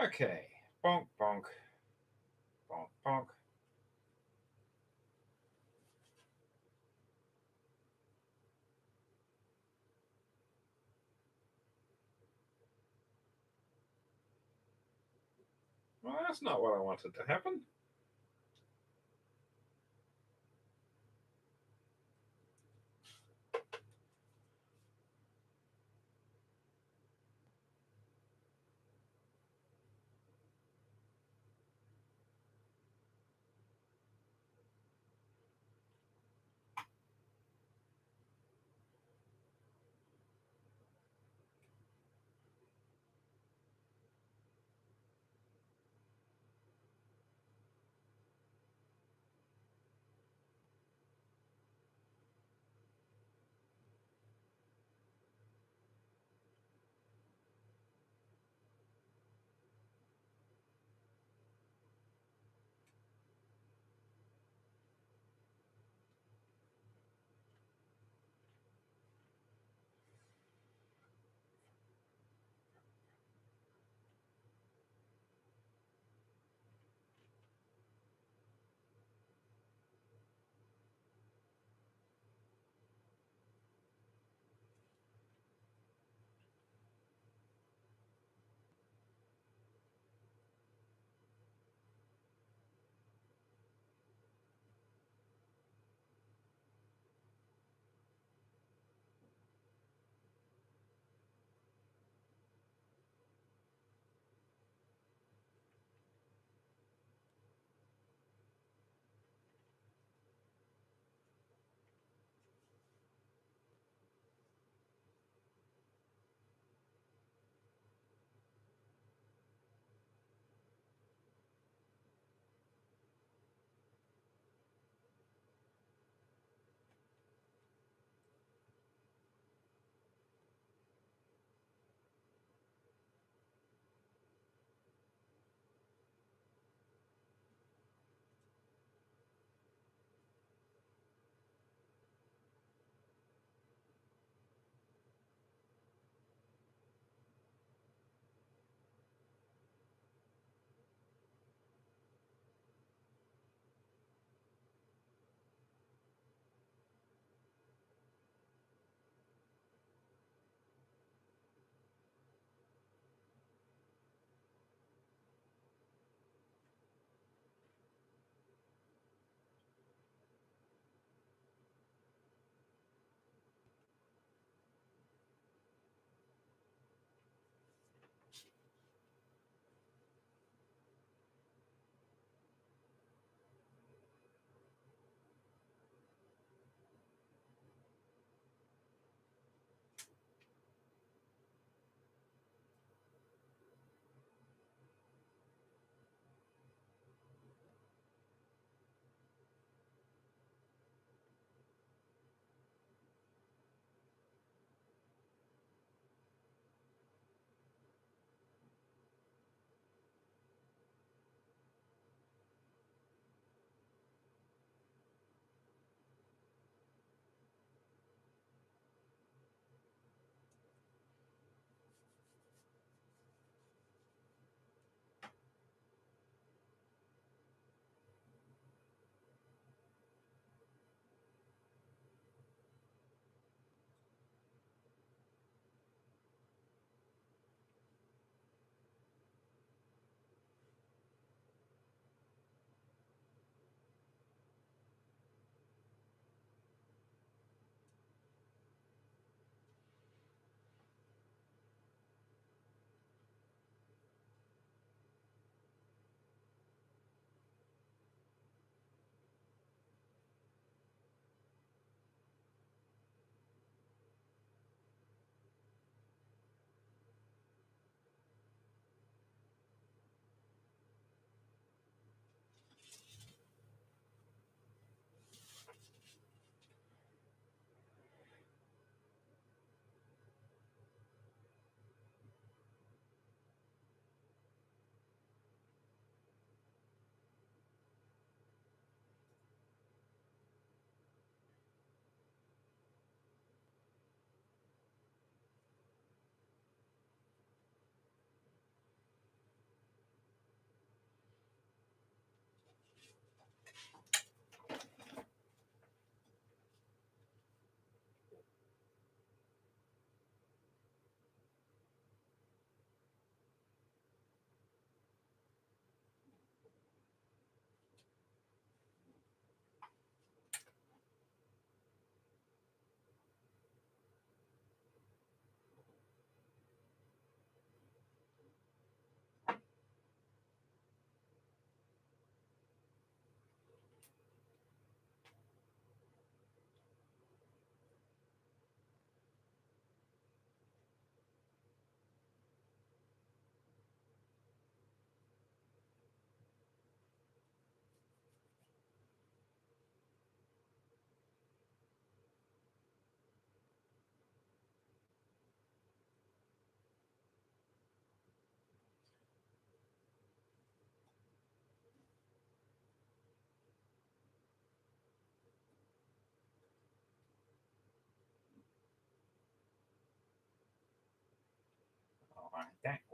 Okay, bonk, bonk, bonk, bonk. Well, that's not what I wanted to happen.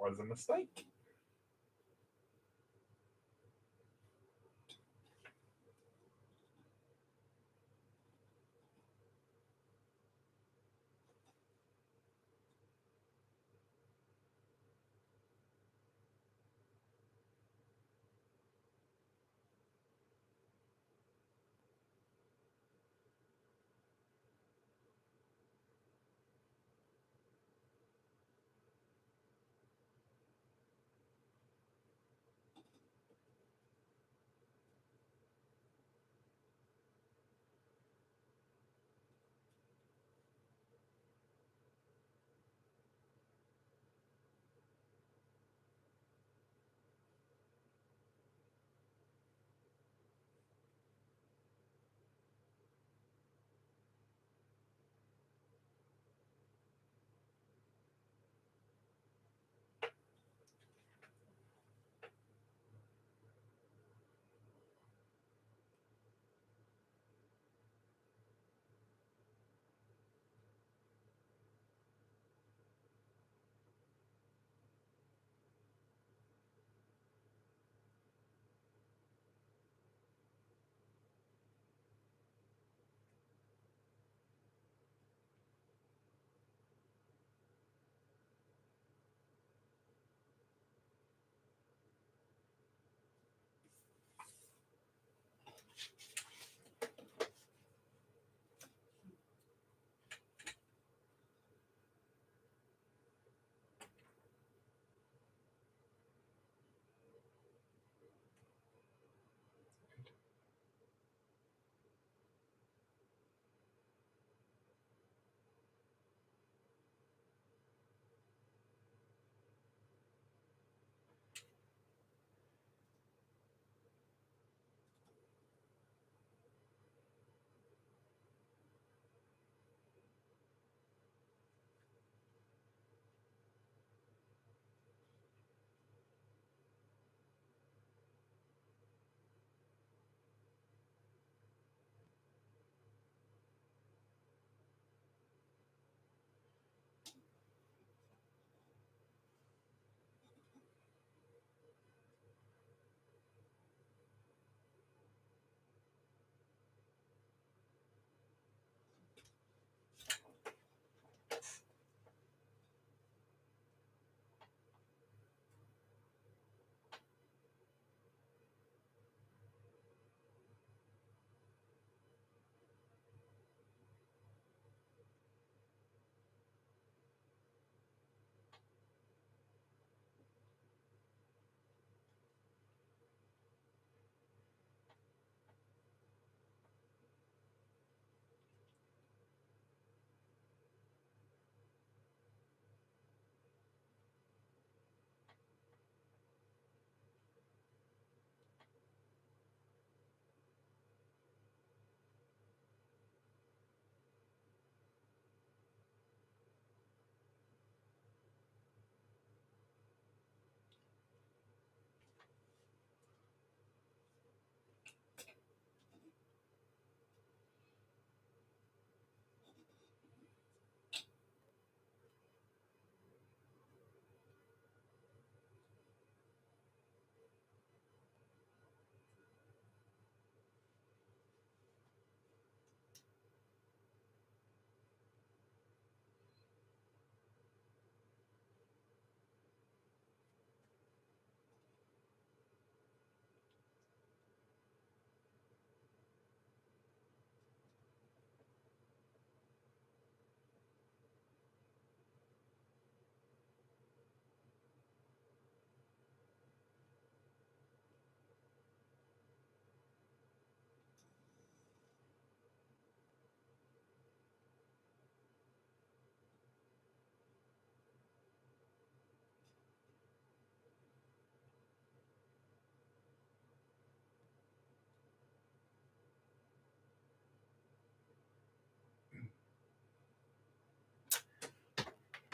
was a mistake.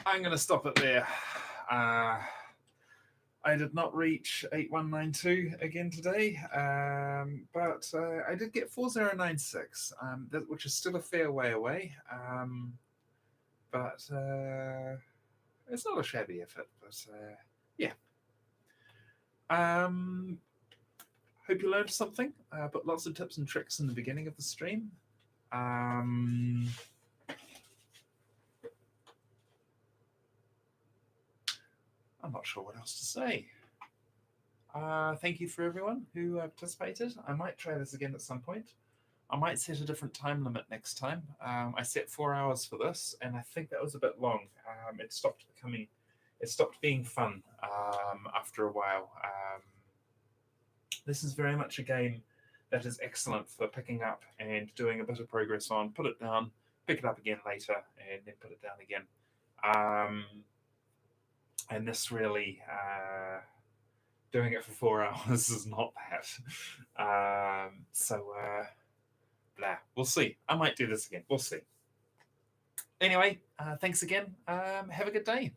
I'm going to stop it there. I did not reach 8192 again today, but I did get 4096, which is still a fair way away. But it's not a shabby effort. But yeah. Hope you learned something. Put lots of tips and tricks in the beginning of the stream. I'm not sure what else to say. Thank you for everyone who participated. I might try this again at some point. I might set a different time limit next time. I set 4 hours for this, and I think that was a bit long. It stopped being fun after a while. This is very much a game that is excellent for picking up and doing a bit of progress on. Put it down, pick it up again later, and then put it down again. And this really, doing it for 4 hours is not that. We'll see. I might do this again. We'll see. Anyway, thanks again. Have a good day.